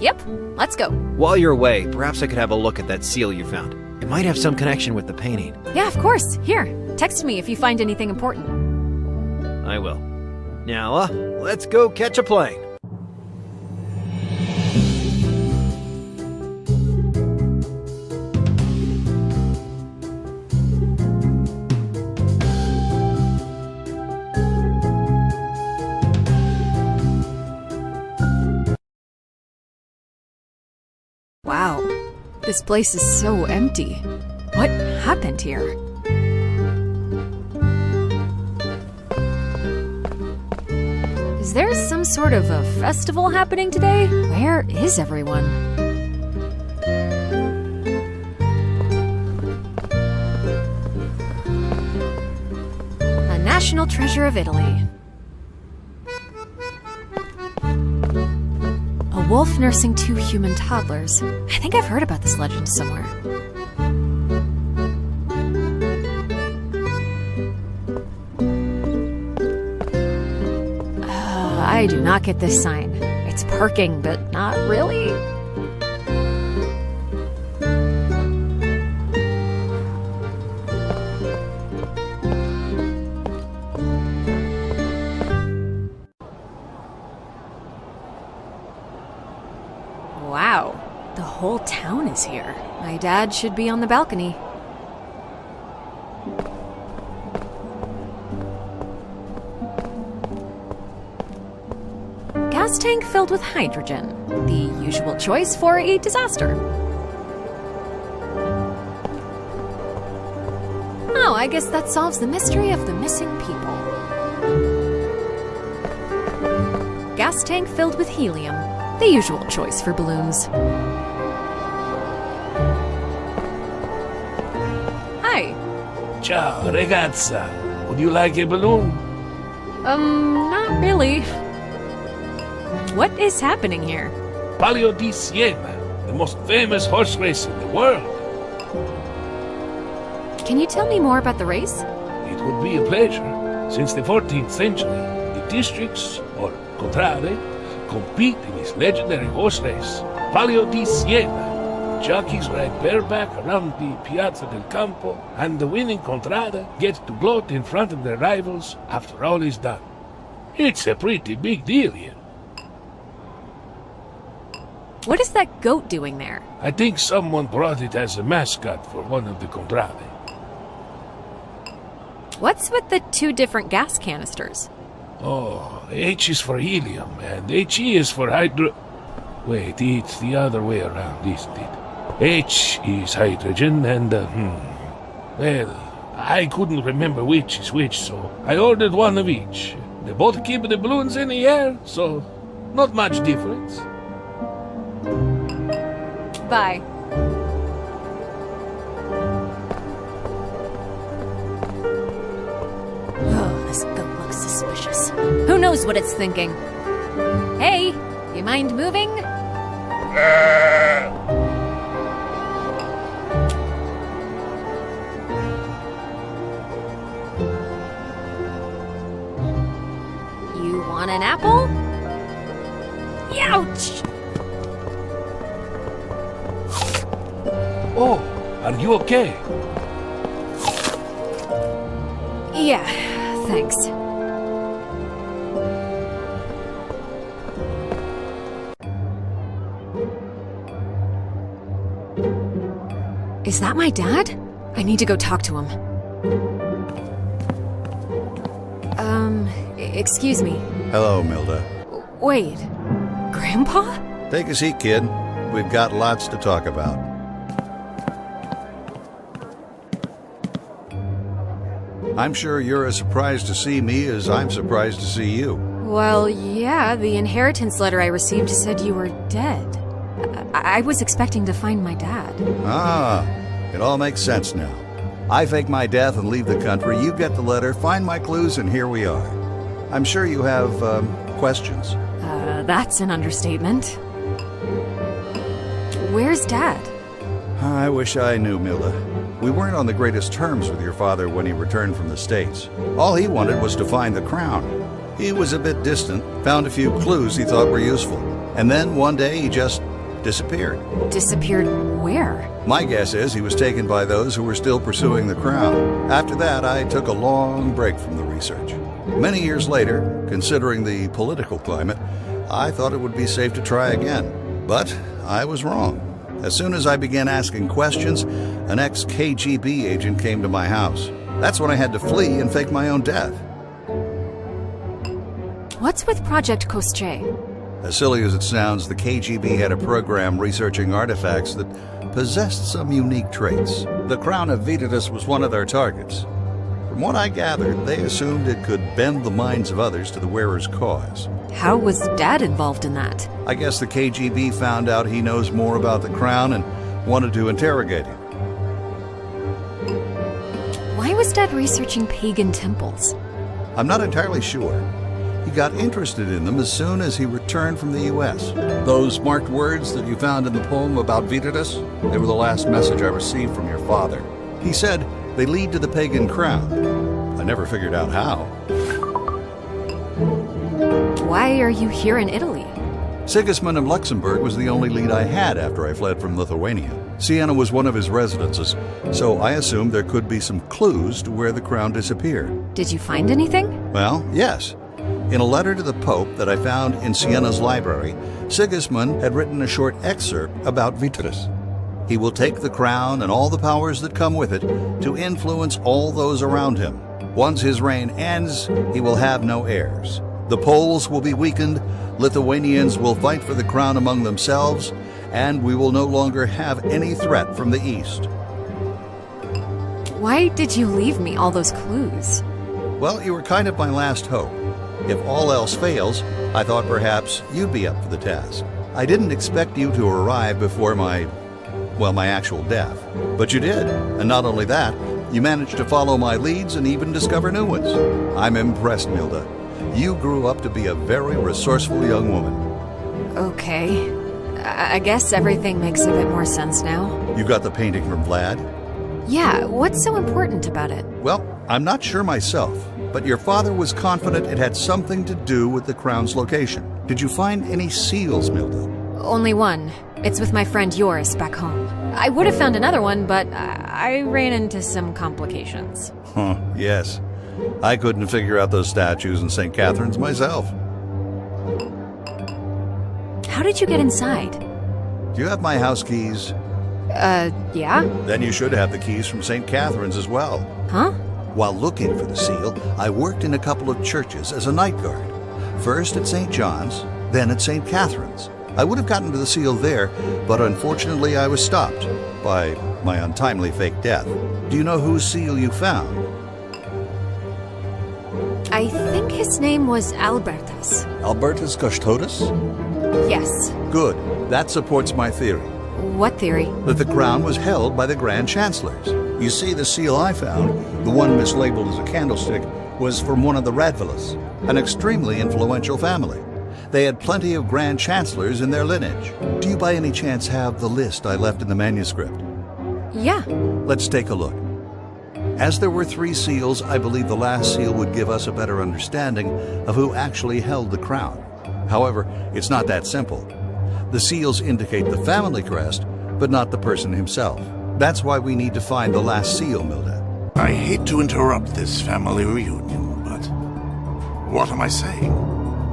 Yep, let's go. While you're away, perhaps I could have a look at that seal you found. It might have some connection with the painting. Yeah, of course. Here, text me if you find anything important. I will. Now, let's go catch a plane. Wow, this place is so empty. What happened here? Is there some sort of a festival happening today? Where is everyone? A national treasure of Italy. A wolf nursing 2 human toddlers. I think I've heard about this legend somewhere. I do not get this sign. It's parking, but not really. Wow, the whole town is here. My dad should be on the balcony. Gas tank filled with hydrogen, the usual choice for a disaster. Oh, I guess that solves the mystery of the missing people. Gas tank filled with helium, the usual choice for balloons. Hi. Ciao, ragazza. Would you like a balloon? Not really. What is happening here? Palio di Siena, the the most famous horse race in the world. Can you tell me more about the race? It would be a pleasure. Since the 14th century, the districts, or contrade, compete in this legendary horse race, Palio di Siena. Jockeys ride bareback around the Piazza del Campo, and the winning contrada gets to gloat in front of their rivals after all is done. It's a pretty big deal here. What is that goat doing there? I think someone brought it as a mascot for one of the contrade. What's with the 2 different gas canisters? Oh, H is for helium, and HE is for hydro... Wait, it's the other way around, isn't it? H is hydrogen, and, well, I couldn't remember which is which, so I ordered one of each. They both keep the balloons in the air, so not much difference. Bye. Oh, this goat looks suspicious. Who knows what it's thinking? Hey, you mind moving? You want an apple? Ouch! Oh, are you okay? Yeah, thanks. Is that my dad? I need to go talk to him. Excuse me. Hello, Milda. Wait, Grandpa? Take a seat, kid. We've got lots to talk about. I'm sure you're as surprised to see me as I'm surprised to see you. Well, yeah, the inheritance letter I received said you were dead. I was expecting to find my dad. Ah, it all makes sense now. I fake my death and leave the country, you get the letter, find my clues, and here we are. I'm sure you have, questions. That's an understatement. Where's Dad? I wish I knew, Milda. We weren't on the greatest terms with your father when he returned from the States. All he wanted was to find the crown. He was a bit distant, found a few clues he thought were useful, and then one day he just disappeared. Disappeared where? My guess is he was taken by those who were still pursuing the crown. After that, I took a long break from the research. Many years later, considering the political climate, I thought it would be safe to try again. But I was wrong. As soon as I began asking questions, an ex-KGB agent came to my house. That's when I had to flee and fake my own death. What's with Project Kostche? As silly as it sounds, the KGB had a program researching artifacts that possessed some unique traits. The crown of Vytautas was one of their targets. From what I gathered, they assumed it could bend the minds of others to the wearer's cause. How was Dad involved in that? I guess the KGB found out he knows more about the crown and wanted to interrogate him. Why was Dad researching pagan temples? I'm not entirely sure. He got interested in them as soon as he returned from the U.S. Those marked words that you found in the poem about Vytautas, they were the last message I received from your father. He said they lead to the pagan crown. I never figured out how. Why are you here in Italy? Sigismund of Luxembourg was the only lead I had after I fled from Lithuania. Siena was one of his residences, so I assumed there could be some clues to where the crown disappeared. Did you find anything? Well, yes. In a letter to the Pope that I found in Siena's library, Sigismund had written a short excerpt about Vytautas. He will take the crown and all the powers that come with it to influence all those around him. Once his reign ends, he will have no heirs. The Poles will be weakened, Lithuanians will fight for the crown among themselves, and we will no longer have any threat from the east. Why did you leave me all those clues? Well, you were kind of my last hope. If all else fails, I thought perhaps you'd be up for the task. I didn't expect you to arrive before my actual death. But you did, and not only that, you managed to follow my leads and even discover new ones. I'm impressed, Milda. You grew up to be a very resourceful young woman. Okay. I guess everything makes a bit more sense now. You got the painting from Vlad? Yeah, what's so important about it? Well, I'm not sure myself, but your father was confident it had something to do with the crown's location. Did you find any seals, Milda? Only one. It's with my friend Joris back home. I would have found another one, but I ran into some complications. Huh, yes. I couldn't figure out those statues in St. Catherine's myself. How did you get inside? Do you have my house keys? Yeah? Then you should have the keys from St. Catherine's as well. Huh? While looking for the seal, I worked in a couple of churches as a night guard. First at St. John's, then at St. Catherine's. I would have gotten to the seal there, but unfortunately I was stopped by my untimely fake death. Do you know whose seal you found? I think his name was Albertus. Albertus Custodes? Yes. Good. That supports my theory. What theory? That the crown was held by the Grand Chancellors. You see, the seal I found, the one mislabeled as a candlestick, was from one of the Radvillas, an extremely influential family. They had plenty of Grand Chancellors in their lineage. Do you by any chance have the list I left in the manuscript? Yeah. Let's take a look. As there were 3 seals, I believe the last seal would give us a better understanding of who actually held the crown. However, it's not that simple. The seals indicate the family crest, but not the person himself. That's why we need to find the last seal, Milda. I hate to interrupt this family reunion, but what am I saying?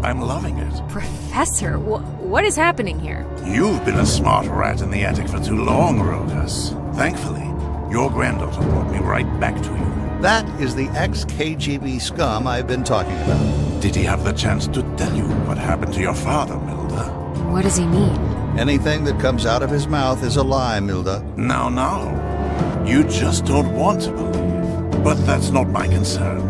I'm loving it. Professor, what is happening here? You've been a smart rat in the attic for too long, Rokas. Thankfully, your granddaughter brought me right back to you. That is the ex-KGB scum I've been talking about. Did he have the chance to tell you what happened to your father, Milda? What does he mean? Anything that comes out of his mouth is a lie, Milda. No. You just don't want to believe. But that's not my concern.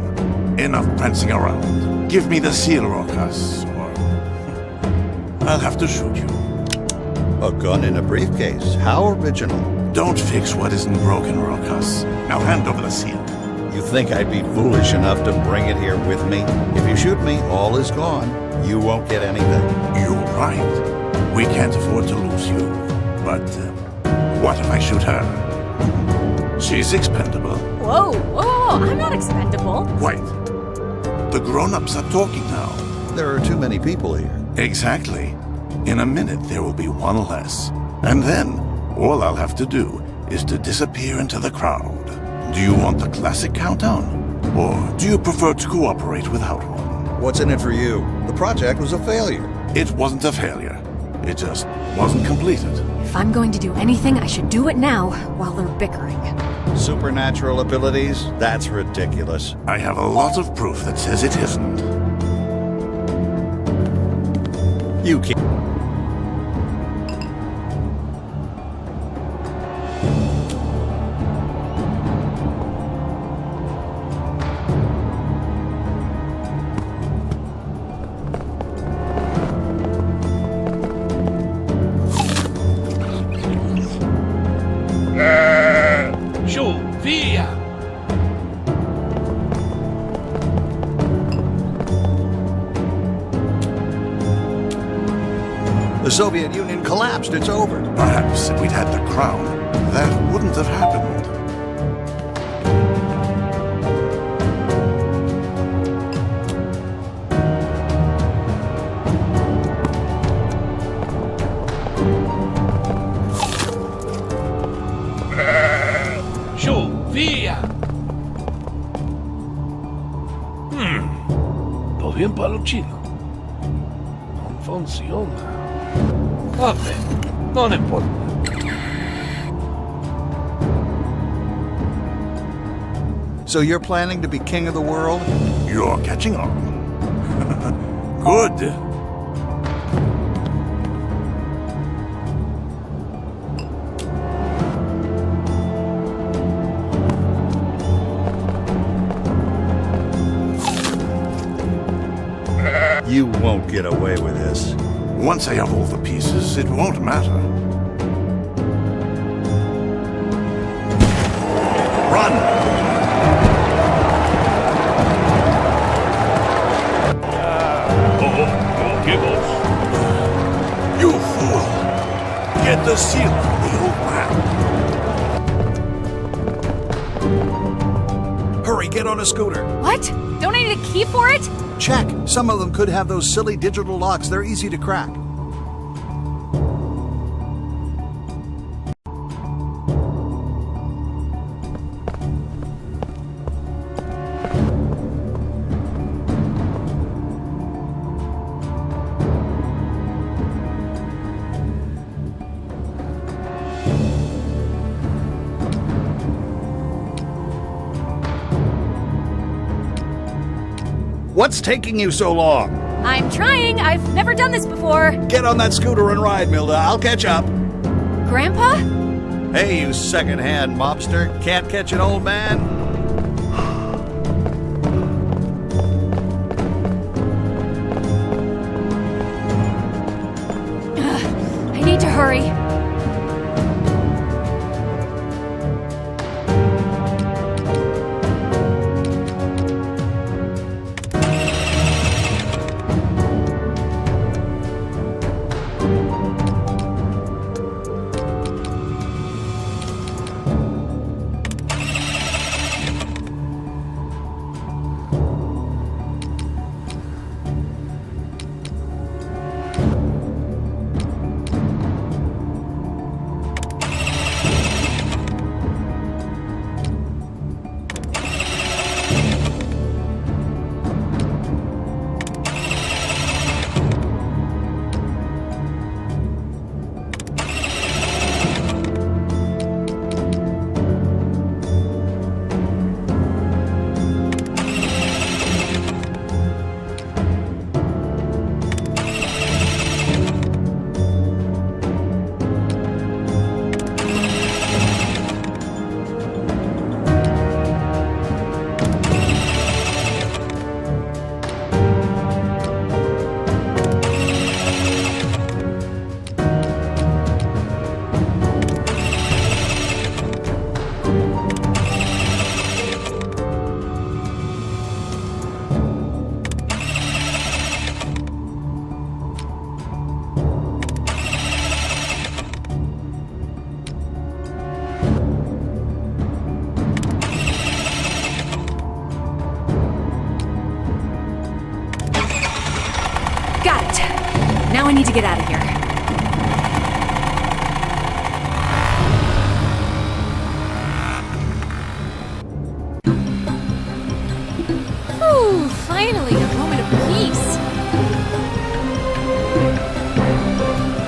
Enough prancing around. Give me the seal, Rokas, or I'll have to shoot you. A gun in a briefcase. How original. Don't fix what isn't broken, Rokas. Now hand over the seal. You think I'd be foolish enough to bring it here with me? If you shoot me, all is gone. You won't get anything. You're right. We can't afford to lose you. But what if I shoot her? She's expendable. Whoa, I'm not expendable. Wait. The grown-ups are talking now. There are too many people here. Exactly. In a minute, there will be one less. And then, all I'll have to do is to disappear into the crowd. Do you want the classic countdown? Or do you prefer to cooperate without one? What's in it for you? The project was a failure. It wasn't a failure. It just wasn't completed. If I'm going to do anything, I should do it now, while they're bickering. Supernatural abilities? That's ridiculous. I have a lot of proof that says it isn't. You can't. The Soviet Union collapsed. It's over. Perhaps if we'd had the crown, that wouldn't have happened. Todo bien para lo chino. Non funziona. Vabbè, non importa. So you're planning to be king of the world? You're catching on. Good. You won't get away with this. Once I have all the pieces, it won't matter. Run! Oh, give us. You fool! the seal from the old man. Hurry, get on a scooter. What? Don't I need a key for it? Check. Some of them could have those silly digital locks. They're easy to crack. What's taking you so long? I'm trying. I've never done this before. Get on that scooter and ride, Milda. I'll catch up. Grandpa? Hey, you second-hand mobster. Can't catch an old man? I need to hurry. Now I need to get out of here. Whew, finally a moment of peace.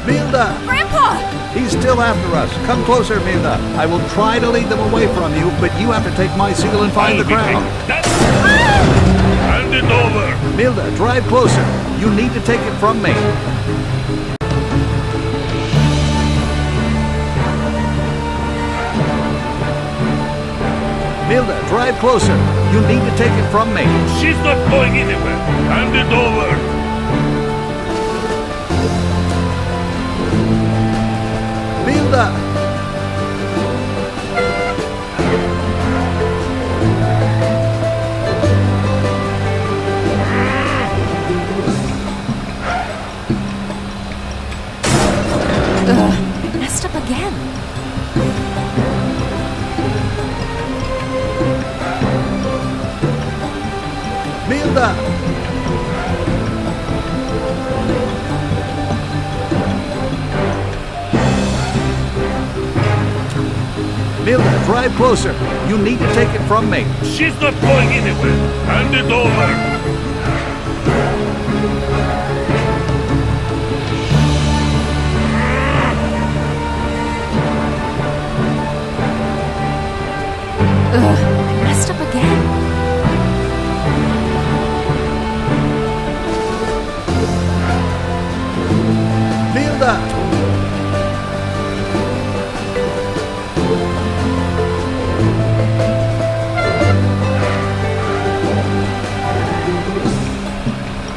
Milda! Grandpa! He's still after us. Come closer, Milda. I will try to lead them away from you, but you have to take my seal and find the ground. Hand it over! Milda, drive closer. You need to take it from me. Milda, drive closer. You need to take it from me. She's not going anywhere. Hand it over. Milda! Ugh, I messed up again. Milda! Milda, drive closer. You need to take it from me. She's not going anywhere. Hand it over. Ugh, I messed up again. Milda!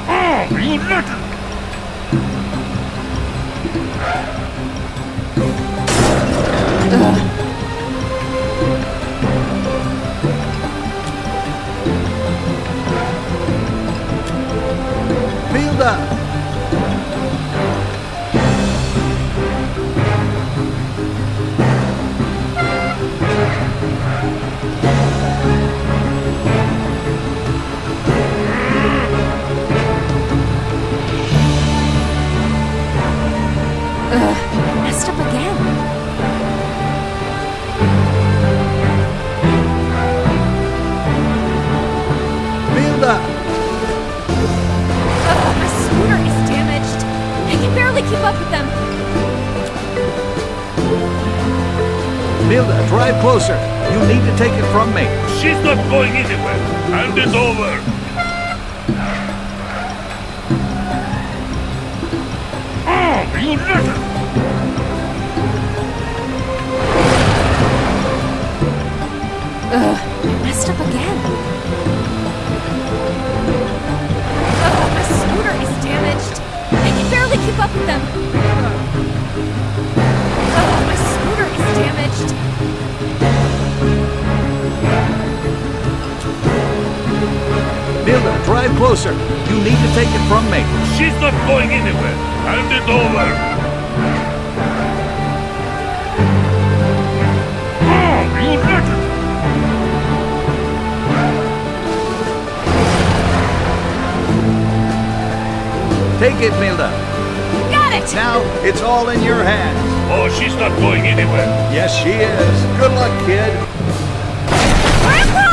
Oh, you little... Ugh. Milda! Milda, drive closer. You need to take it from me. She's not going anywhere. Hand it over. Oh, you little... Ugh, I messed up again. Ugh, my scooter is damaged. I can barely keep up with them. Ugh, my scooter is damaged. Milda, drive closer. You need to take it from me. She's not going anywhere. Hand it over. Oh, you little... Take it, Milda. Got it! Now, it's all in your hands. Oh, she's not going anywhere. Yes, she is. Good luck, kid. Grandpa!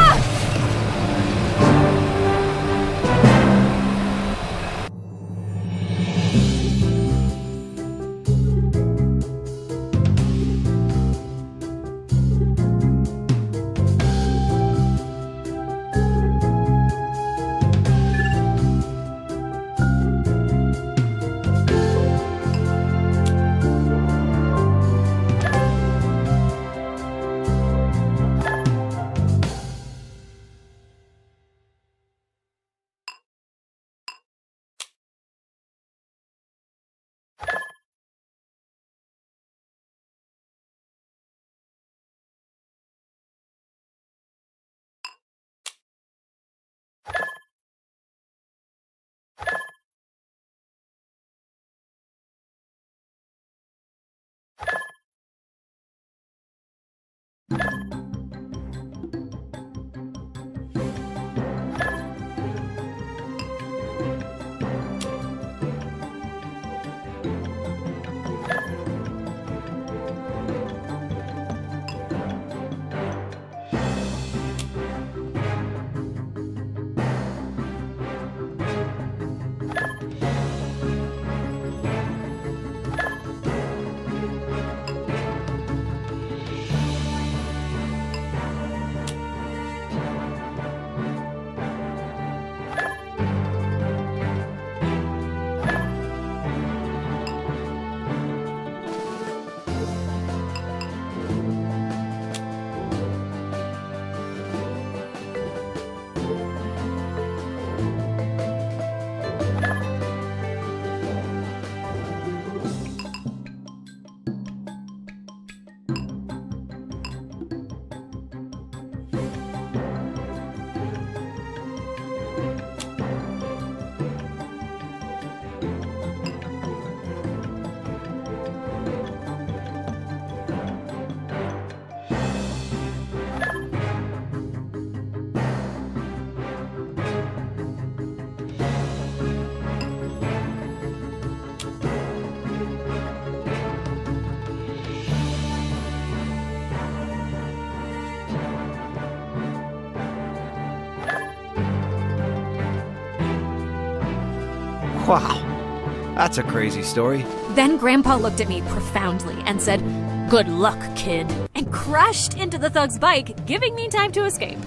Wow, that's a crazy story. Then Grandpa looked at me profoundly and said, "Good luck, kid," and crashed into the thug's bike, giving me time to escape.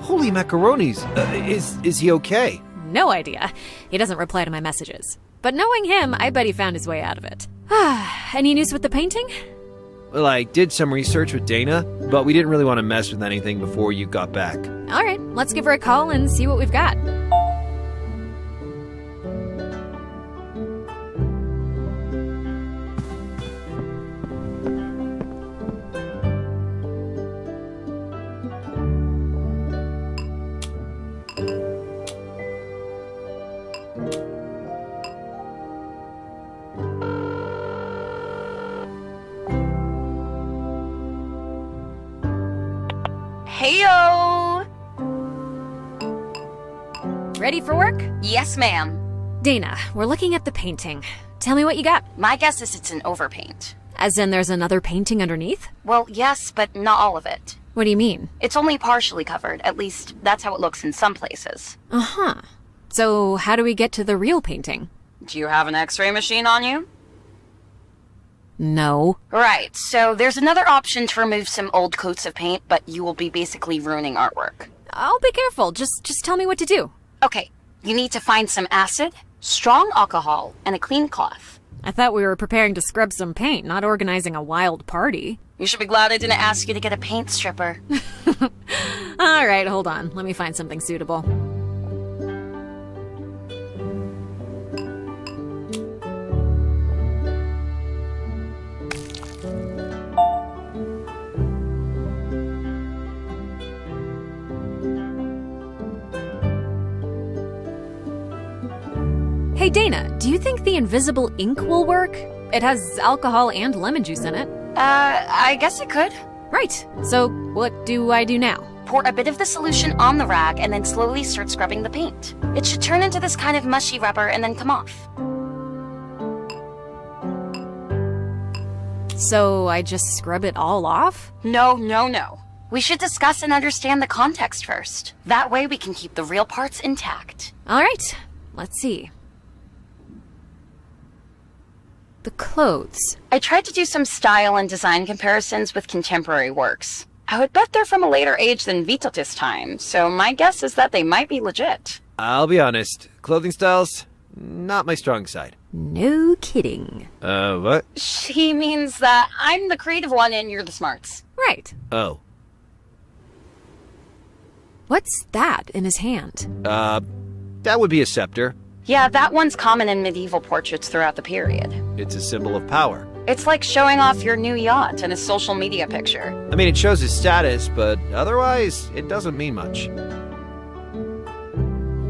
Holy macaronis, is he okay? No idea. He doesn't reply to my messages. But knowing him, I bet he found his way out of it. Any news with the painting? Well, I did some research with Dana, but we didn't really want to mess with anything before you got back. All right, let's give her a call and see what we've got. Heyo! Ready for work? Yes, ma'am. Dana, we're looking at the painting. Tell me what you got. My guess is it's an overpaint. As in there's another painting underneath? Well, yes, but not all of it. What do you mean? It's only partially covered. At least, that's how it looks in some places. Uh-huh. So how do we get to the real painting? Do you have an x-ray machine on you? No. Right, so there's another option to remove some old coats of paint, but you will be basically ruining artwork. I'll be careful. Just tell me what to do. Okay, you need to find some acid, strong alcohol, and a clean cloth. I thought we were preparing to scrub some paint, not organizing a wild party. You should be glad I didn't ask you to get a paint stripper. All right, hold on. Let me find something suitable. Hey Dana, do you think the invisible ink will work? It has alcohol and lemon juice in it. I guess it could. Right. So what do I do now? Pour a bit of the solution on the rag and then slowly start scrubbing the paint. It should turn into this kind of mushy rubber and then come off. So I just scrub it all off? No. We should discuss and understand the context first. That way we can keep the real parts intact. All right. Let's see. The clothes. I tried to do some style and design comparisons with contemporary works. I would bet they're from a later age than Vytautas' time, so my guess is that they might be legit. I'll be honest. Clothing styles, not my strong side. No kidding. What? She means that I'm the creative one and you're the smarts. Right. Oh. What's that in his hand? That would be a scepter. Yeah, that one's common in medieval portraits throughout the period. It's a symbol of power. It's like showing off your new yacht in a social media picture. I mean, it shows his status, but otherwise, it doesn't mean much.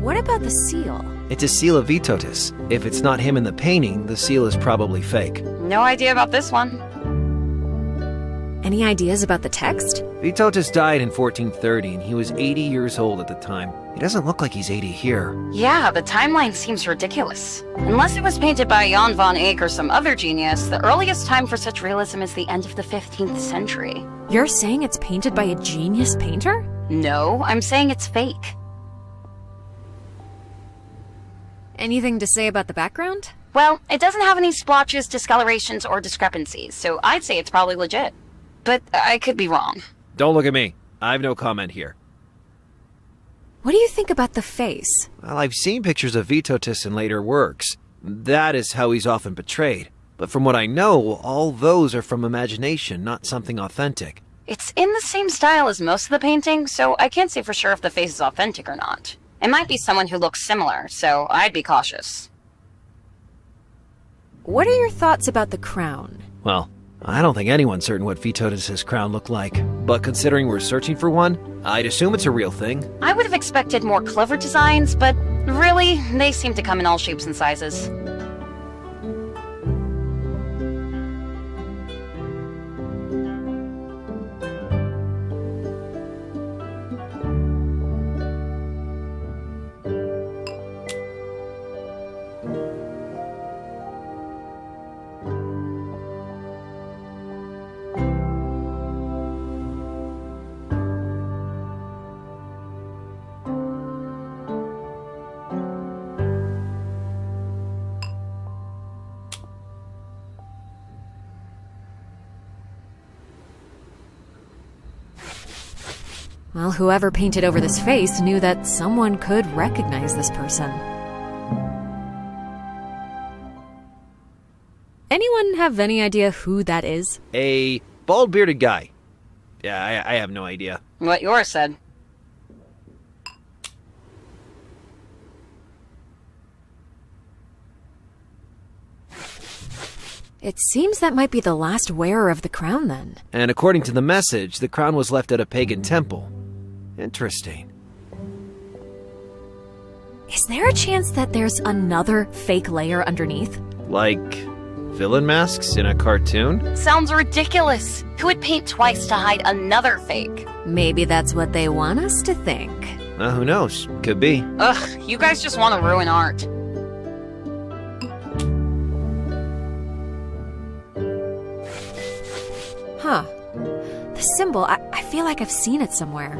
What about the seal? It's a seal of Vytautas. If it's not him in the painting, the seal is probably fake. No idea about this one. Any ideas about the text? Vytautas died in 1430, and he was 80 years old at the time. He doesn't look like he's 80 here. Yeah, the timeline seems ridiculous. Unless it was painted by Jan van Eyck or some other genius, the earliest time for such realism is the end of the 15th century. You're saying it's painted by a genius painter? No, I'm saying it's fake. Anything to say about the background? Well, it doesn't have any splotches, discolorations, or discrepancies, so I'd say it's probably legit. But I could be wrong. Don't look at me. I have no comment here. What do you think about the face? Well, I've seen pictures of Vytautas in later works. That is how he's often portrayed. But from what I know, all those are from imagination, not something authentic. It's in the same style as most of the painting, so I can't say for sure if the face is authentic or not. It might be someone who looks similar, so I'd be cautious. What are your thoughts about the crown? Well, I don't think anyone's certain what Vytautas' crown looked like. But considering we're searching for one, I'd assume it's a real thing. I would have expected more clever designs, but really, they seem to come in all shapes and sizes. Well, whoever painted over this face knew that someone could recognize this person. Anyone have any idea who that is? A bald-bearded guy. Yeah, I have no idea. What yours said. It seems that might be the last wearer of the crown, then. And according to the message, the crown was left at a pagan temple. Interesting. Is there a chance that there's another fake layer underneath? Like villain masks in a cartoon? Sounds ridiculous. Who would paint twice to hide another fake? Maybe that's what they want us to think. Who knows? Could be. Ugh, you guys just want to ruin art. Huh. The symbol, I feel like I've seen it somewhere.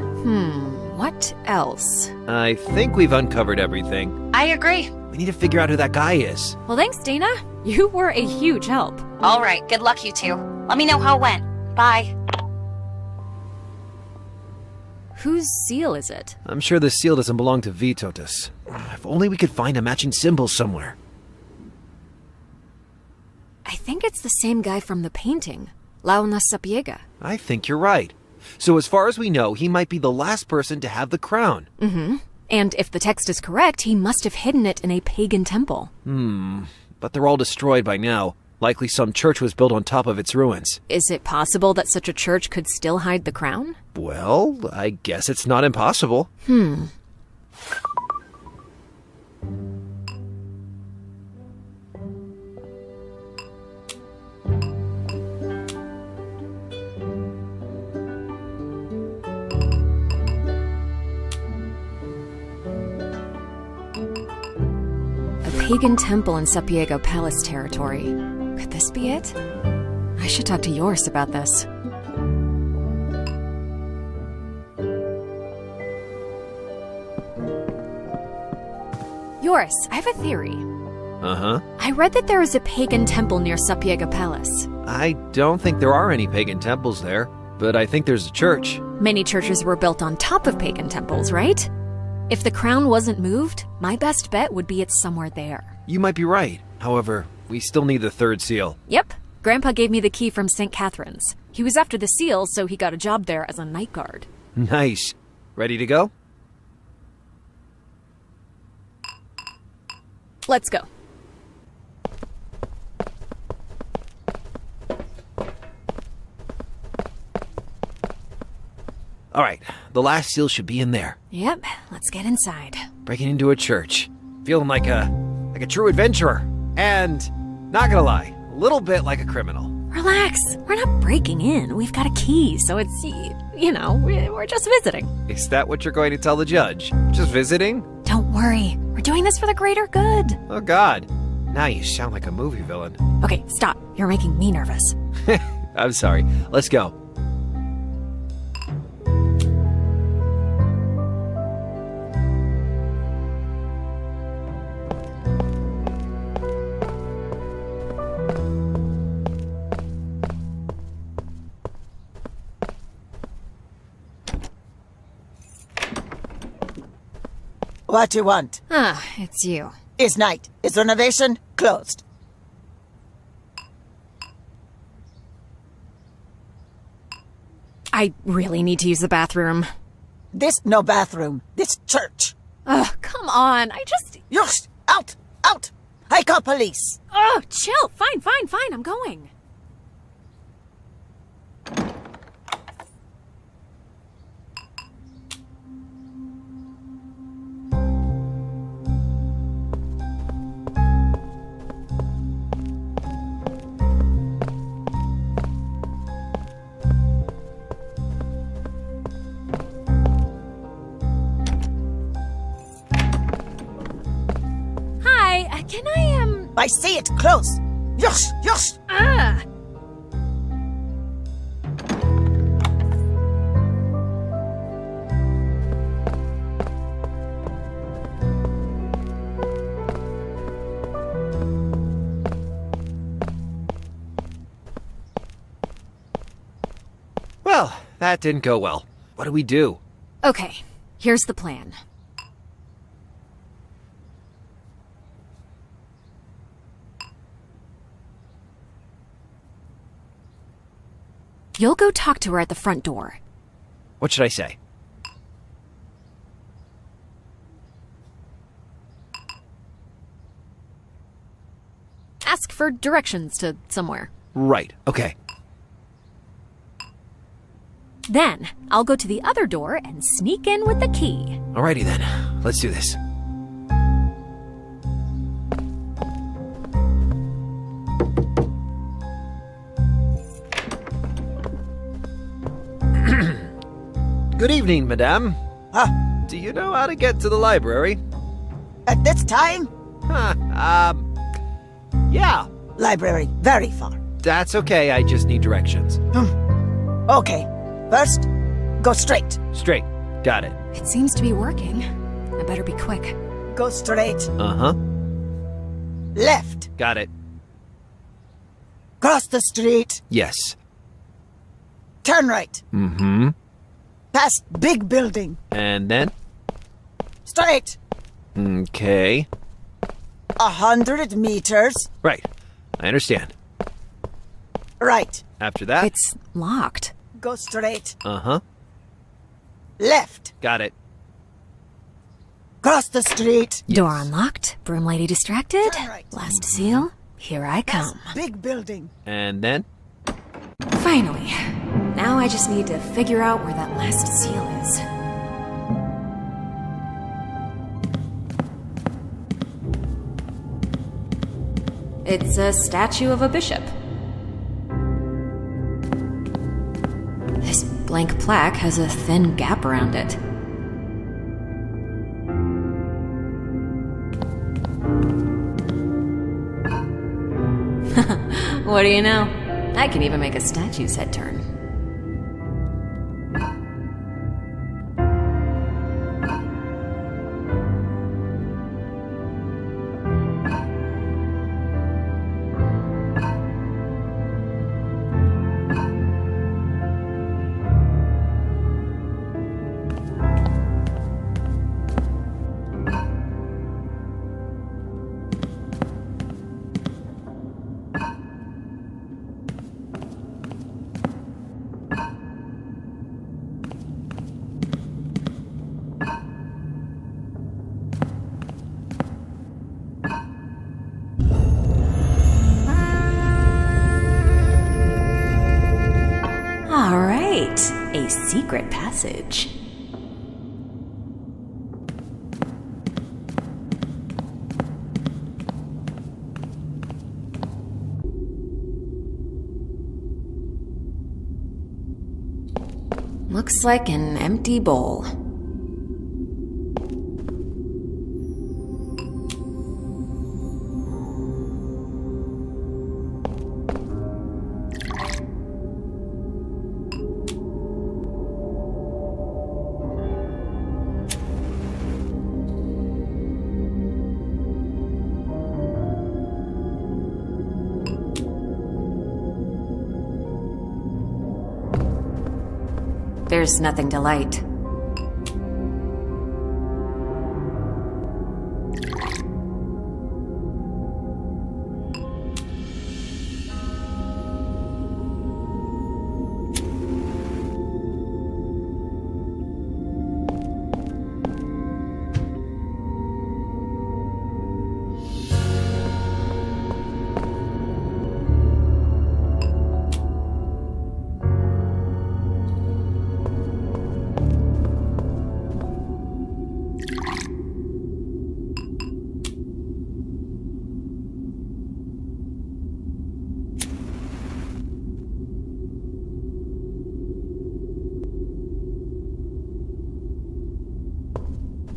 What else? I think we've uncovered everything. I agree. We need to figure out who that guy is. Well, thanks, Dana. You were a huge help. All right, good luck, you two. Let me know how it went. Bye. Whose seal is it? I'm sure the seal doesn't belong to Vitotus. If only we could find a matching symbol somewhere. I think it's the same guy from the painting, Launa Sapiega. I think you're right. So as far as we know, he might be the last person to have the crown. Mm-hmm. And if the text is correct, he must have hidden it in a pagan temple. But they're all destroyed by now. Likely some church was built on top of its ruins. Is it possible that such a church could still hide the crown? Well, I guess it's not impossible. A pagan temple in Sapiega Palace territory. Could this be it? I should talk to Yoris about this. Yoris, I have a theory. Uh-huh. I read that there is a pagan temple near Sapiega Palace. I don't think there are any pagan temples there, but I think there's a church. Many churches were built on top of pagan temples, right? If the crown wasn't moved, my best bet would be it's somewhere there. You might be right. However, we still need the third seal. Yep. Grandpa gave me the key from St. Catherine's. He was after the seal, so he got a job there as a night guard. Nice. Ready to go? Let's go. All right, the last seal should be in there. Yep, let's get inside. Breaking into a church. Feeling like a true adventurer. And, not gonna lie, a little bit like a criminal. Relax. We're not breaking in. We've got a key, so it's, we're just visiting. Is that what you're going to tell the judge? Just visiting? Don't worry. We're doing this for the greater good. Oh, God. Now you sound like a movie villain. Okay, stop. You're making me nervous. I'm sorry. Let's go. What you want? It's you. It's night. Is renovation closed? I really need to use the bathroom. This no bathroom. This church. Ugh, come on. Yosh! Out! Out! I call police. Oh, chill. Fine. I'm going. Can I see it close. Yosh! Well, that didn't go well. What do we do? Okay, here's the plan. You'll go talk to her at the front door. What should I say? Ask for directions to somewhere. Right, okay. Then, I'll go to the other door and sneak in with the key. Alrighty then, let's do this. Good evening, madame. Do you know how to get to the library? At this time? Yeah. Library, very far. That's okay, I just need directions. Okay. First, go straight. Straight. Got it. It seems to be working. I better be quick. Go straight. Uh-huh. Left. Got it. Cross the street. Yes. Turn right. Mm-hmm. Past big building. And then? Straight. Okay. 100 meters. Right. I understand. Right. After that? It's locked. Go straight. Uh-huh. Left. Got it. Cross the street. Door unlocked. Broom lady distracted. Turn right. Last seal. Here I Past come. big building. And then? Finally. Now I just need to figure out where that last seal is. It's a statue of a bishop. This blank plaque has a thin gap around it. What do you know? I can even make a statue's head turn. All right, a secret passage. Looks like an empty bowl. There's nothing to light.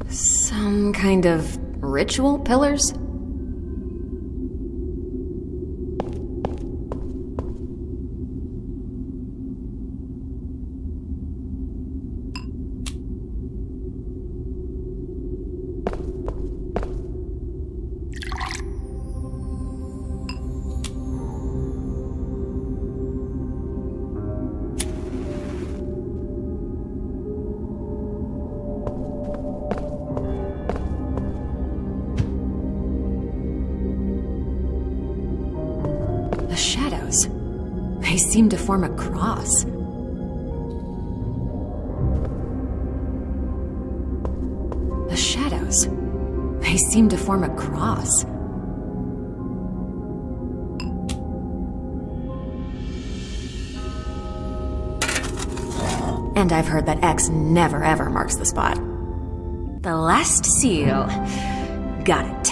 Some kind of ritual pillars? The shadows. They seem to form a cross. The shadows. They seem to form a cross. And I've heard that X never ever marks the spot. The last seal. Got it.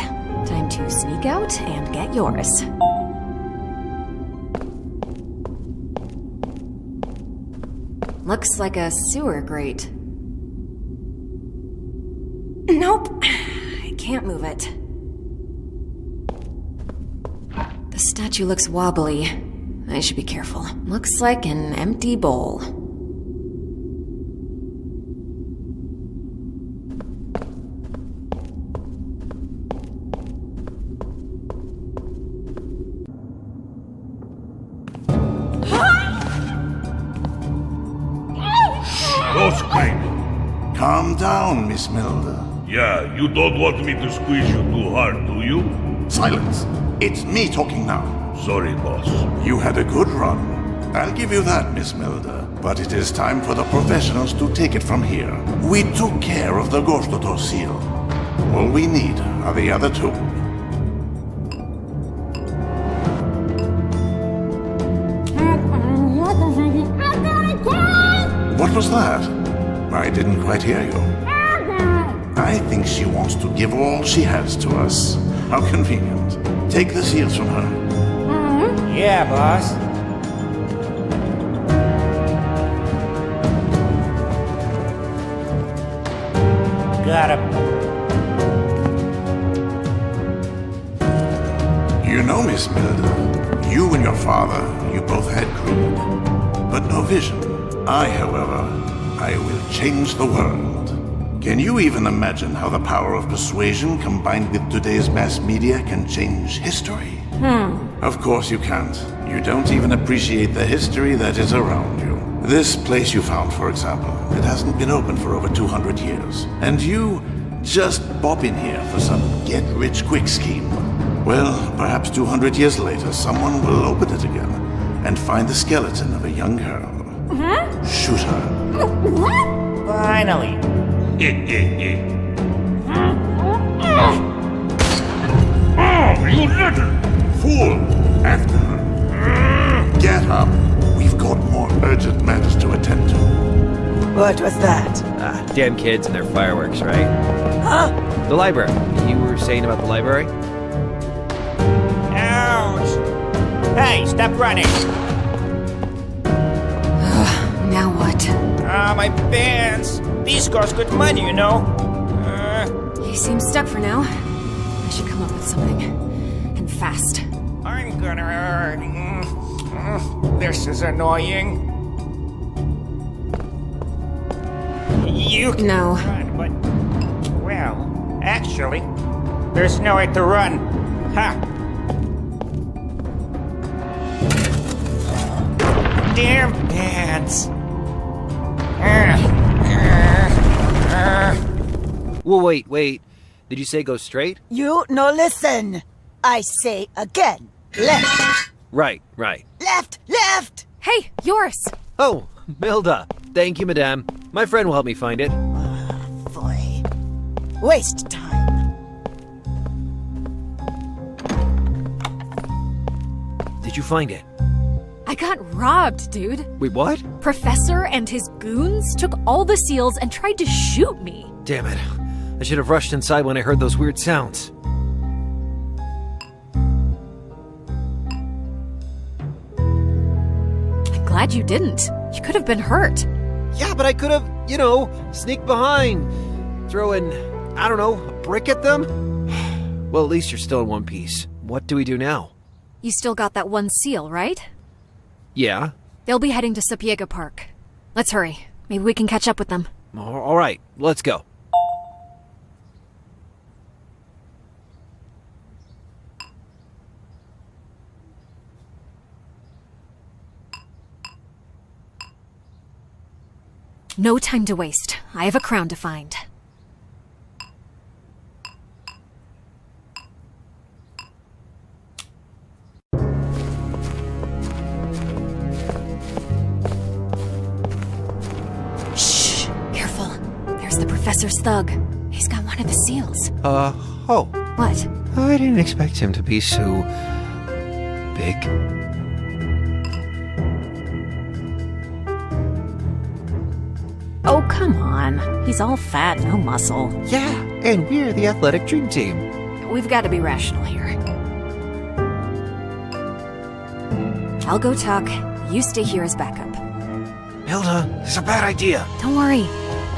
Time to sneak out and get yours. Looks like a sewer grate. Nope. I can't move it. The statue looks wobbly. I should be careful. Looks like an empty bowl. Calm down, Miss Milda. Yeah, you don't want me to squeeze you too hard, do you? Silence. It's me talking now. Sorry, boss. You had a good run. I'll give you that, Miss Milda. But it is time for the professionals to take it from here. We took care of the Gorstotor seal. All we need are the other two. What was that? I didn't quite hear you. I think she wants to give all she has to us. How convenient. Take the seals from her. Yeah, boss. Got him. You know, Miss Milda, you and your father, you both had greed, but no vision. However, I will change the world. Can you even imagine how the power of persuasion combined with today's mass media can change history? Of course you can't. You don't even appreciate the history that is around you. This place you found, for example, it hasn't been open for over 200 years. And you just pop in here for some get-rich-quick scheme. Well, perhaps 200 years later, someone will open it again and find the skeleton of a young girl. Shoot her. Finally. Oh, you little Fool! After her. Get up. We've got more urgent matters to attend to. What was that? Damn kids and their fireworks, right? Huh? The library. You were saying about the library? Ouch! Hey, stop running! Now what? My pants! These cost good money, you know. He seems stuck for now. I should come up with something. And fast. I'm gonna... This is annoying. You can No. run, but... Well, actually, there's no way to run. Ha! Damn pants! Well, wait. Did you say go straight? You no listen. I say again. Left. Right. Left. Hey, yours! Oh, Milda. Thank you, madame. My friend will help me find it. Boy. Waste time. Did you find it? I got robbed, dude. Wait, what? Professor and his goons took all the seals and tried to shoot me. Damn it. I should have rushed inside when I heard those weird sounds. I'm glad you didn't. You could have been hurt. Yeah, but I could have, sneaked behind. Throw in, a brick at them? Well, at least you're still in one piece. What do we do now? You still got that one seal, right? Yeah. They'll be heading to Sapiega Park. Let's hurry. Maybe we can catch up with them. All right, let's go. No time to waste. I have a crown to find. Shh! Careful. There's the professor's thug. He's got one of the seals. Oh. What? I didn't expect him to be so... big. Oh, come on. He's all fat, no muscle. Yeah, and we're the athletic dream team. We've got to be rational here. I'll go talk. You stay here as backup. Milda, it's a bad idea. Don't worry.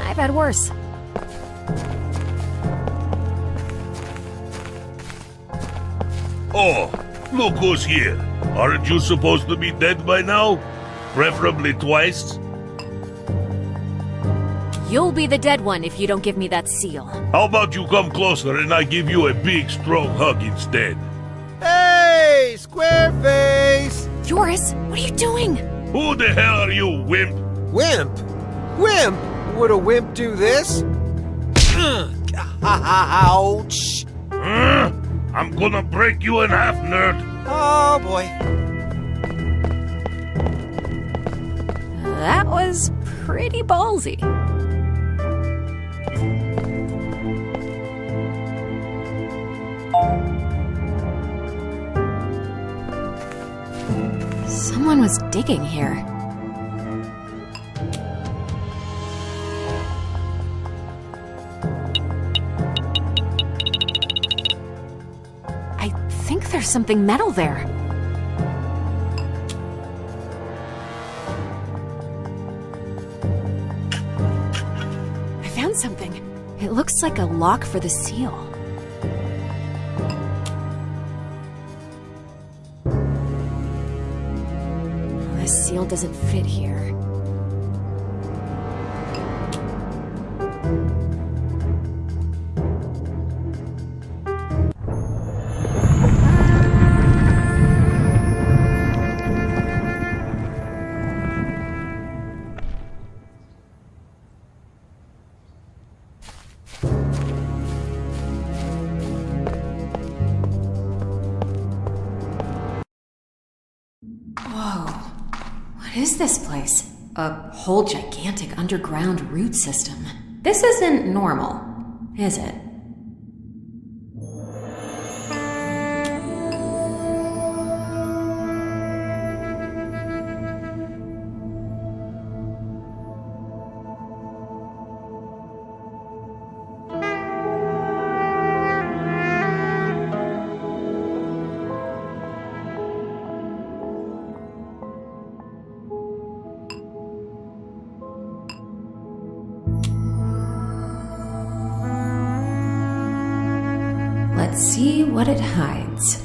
I've had worse. Oh, look who's here. Aren't you supposed to be dead by now? Preferably twice? You'll be the dead one if you don't give me that seal. How about you come closer and I give you a big, strong hug instead? Hey, Squareface! Yoris, what are you doing? Who the hell are you, wimp? Wimp? Wimp? would a wimp do this? Ouch! I'm gonna break you in half, nerd. Oh boy. That was pretty ballsy. Someone was digging here. I think there's something metal there. I found something. It looks like a lock for the seal. This seal doesn't fit here. What is this place? A whole gigantic underground root system. This isn't normal, is it? Let's see what it hides.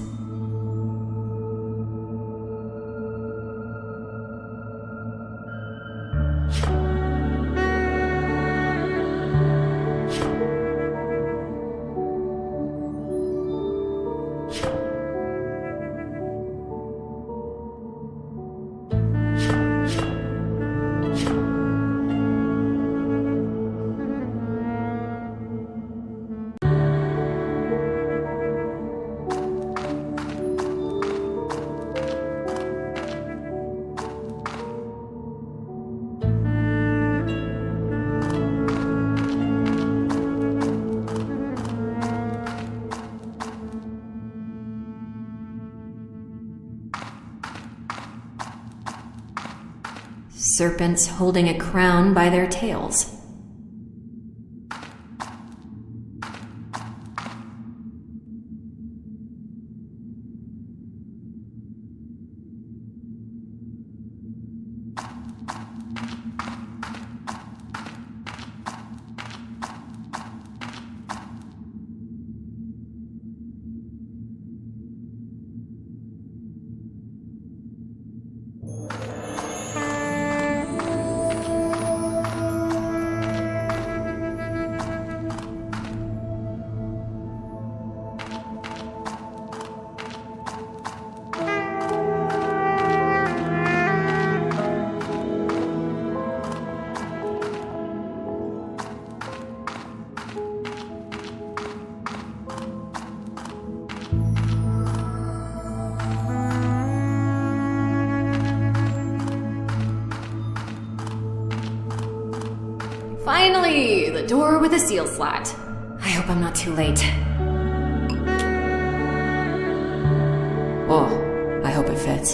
Serpents holding a crown by their tails. Finally, the door with a seal slat. I hope I'm not too late. Oh, I hope it fits.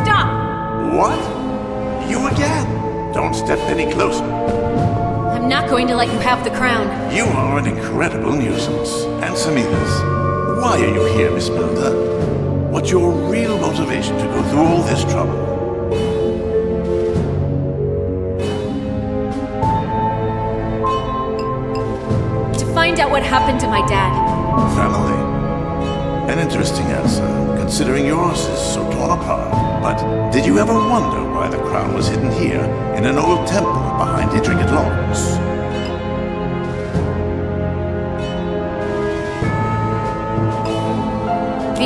Stop! What? You again? Don't step any closer. I'm not going to let you have the crown. You are an incredible nuisance. Answer me this. Why are you here, Miss Milda? What's your real motivation to go through all this trouble? To find out what happened to my dad. Family. An interesting answer, considering yours is so torn apart. But did you ever wonder why the crown was hidden here, in an old temple behind intricate logs?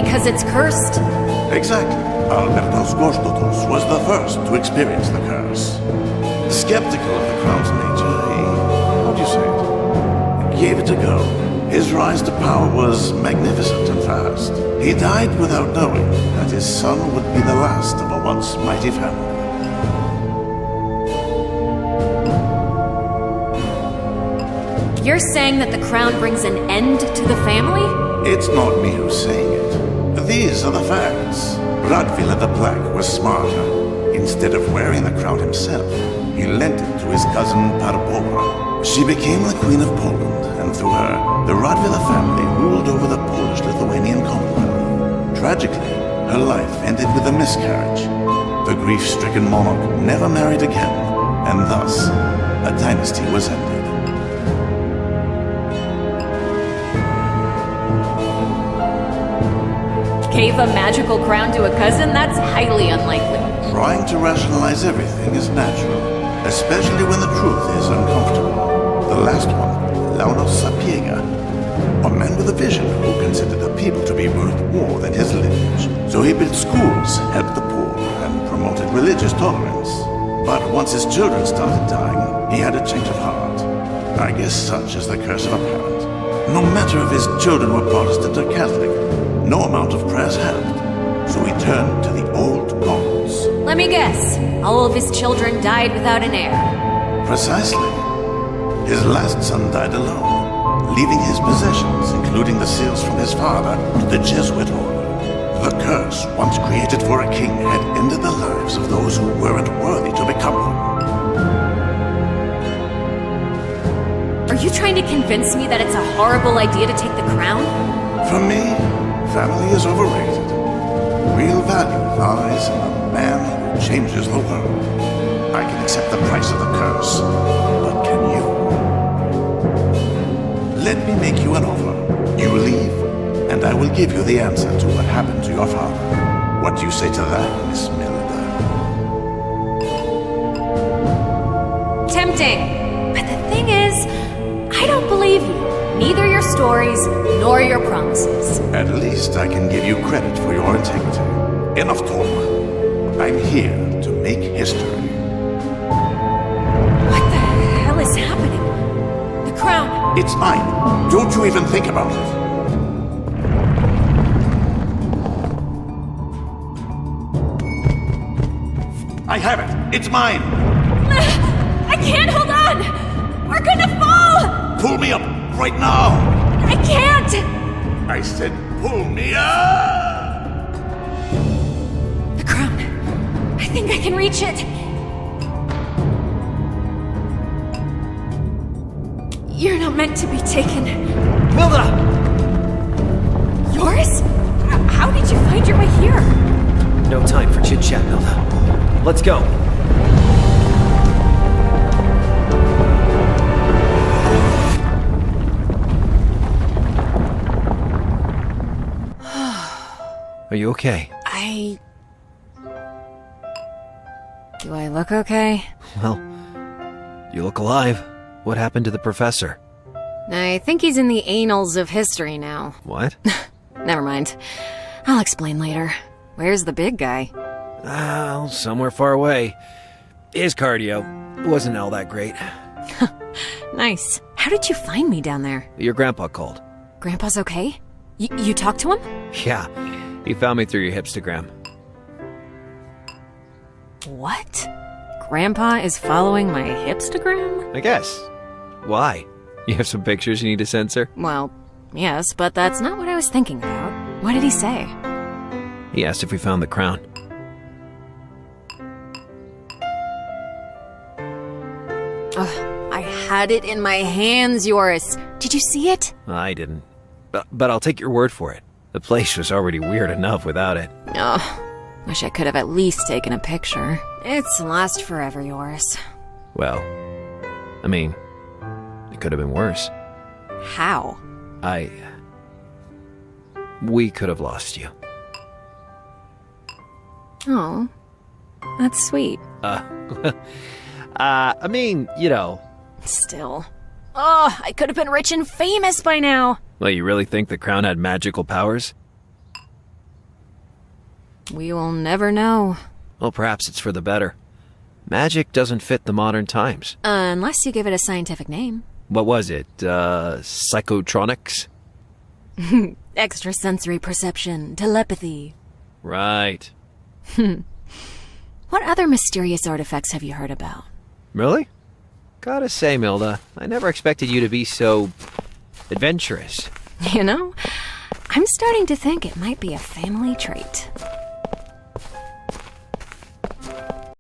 because it's cursed. Exactly. Albertos Gostotos was the first to experience the curse. Skeptical of the crown's nature, how do you say it? Gave it a go. His rise to power was magnificent and fast. He died without knowing that his son would be the last of a once mighty family. You're saying that the crown brings an end to the family? It's not me who's saying it. These are the facts. Radvila the Black was smarter. Instead of wearing the crown himself, he lent it to his cousin Barbora. She became the Queen of Poland, and through her, the Radvila family ruled over the Polish-Lithuanian Commonwealth. Tragically, her life ended with a miscarriage. The grief-stricken monarch never married again, and thus, a dynasty was ended. Gave a magical crown to a cousin? That's highly unlikely. Trying to rationalize everything is natural, especially when the truth is uncomfortable. The last one, Launos Sapiega, a man with a vision who considered the people to be worth more than his lineage. So he built schools, helped the poor, and promoted religious tolerance. But once his children started dying, he had a change of heart. I guess such is the curse of a parent. No matter if his children were Protestant or Catholic, no amount of prayers helped, so he turned to the old gods. Let me guess. All of his children died without an heir. Precisely. His last son died alone, leaving his possessions, including the seals from his father, to the Jesuit order. The curse, once created for a king, had ended the lives of those who weren't worthy to become one. Are you trying to convince me that it's a horrible idea to take the crown? For me, family is overrated. Real value lies in a man who changes the world. I can accept the price of the curse, but can you? Let me make you an offer. You leave, and I will give you the answer to what happened to your father. What do you say to that, Miss Milda? Tempting. But the thing is, I don't believe you. Neither your stories, nor your promises. At least I can give you credit for your integrity. Enough talk. I'm here to make history. What the hell is happening? The crown. It's mine. Don't you even think about it. I have it. It's mine. I can't hold on. We're gonna fall. Pull me up. Right now! I can't! I said pull me up! The crown. I think I can reach it. You're not meant to be taken. Milda! Yours? How did you find your way here? No time for chit-chat, Milda. Let's go. Are you okay? Do I look okay? Well, you look alive. What happened to the professor? I think he's in the annals of history now. What? Never mind. I'll explain later. Where's the big guy? Somewhere far away. His cardio wasn't all that great. Nice. How did you find me down there? Your grandpa called. Grandpa's okay? You talked to him? Yeah, he found me through your hipstagram. What? Grandpa is following my hipstagram? I guess. Why? You have some pictures you need to censor? Well, yes, but that's not what I was thinking about. What did he say? He asked if we found the crown. Ugh, I had it in my hands, Joris. Did you see it? I didn't. But I'll take your word for it. The place was already weird enough without it. Oh, wish I could have at least taken a picture. It's lost forever, Joris. Well, I mean, it could have been worse. How? We could have lost you. Oh, that's sweet. I mean, you know. Still. Oh, I could have been rich and famous by now. Well, you really think the crown had magical powers? We will never know. Well, perhaps it's for the better. Magic doesn't fit the modern times. Unless you give it a scientific name. What was it? Psychotronics? Extrasensory perception, telepathy. Right. What other mysterious artifacts have you heard about? Really? Gotta say, Milda, I never expected you to be so adventurous. You know, I'm starting to think it might be a family trait.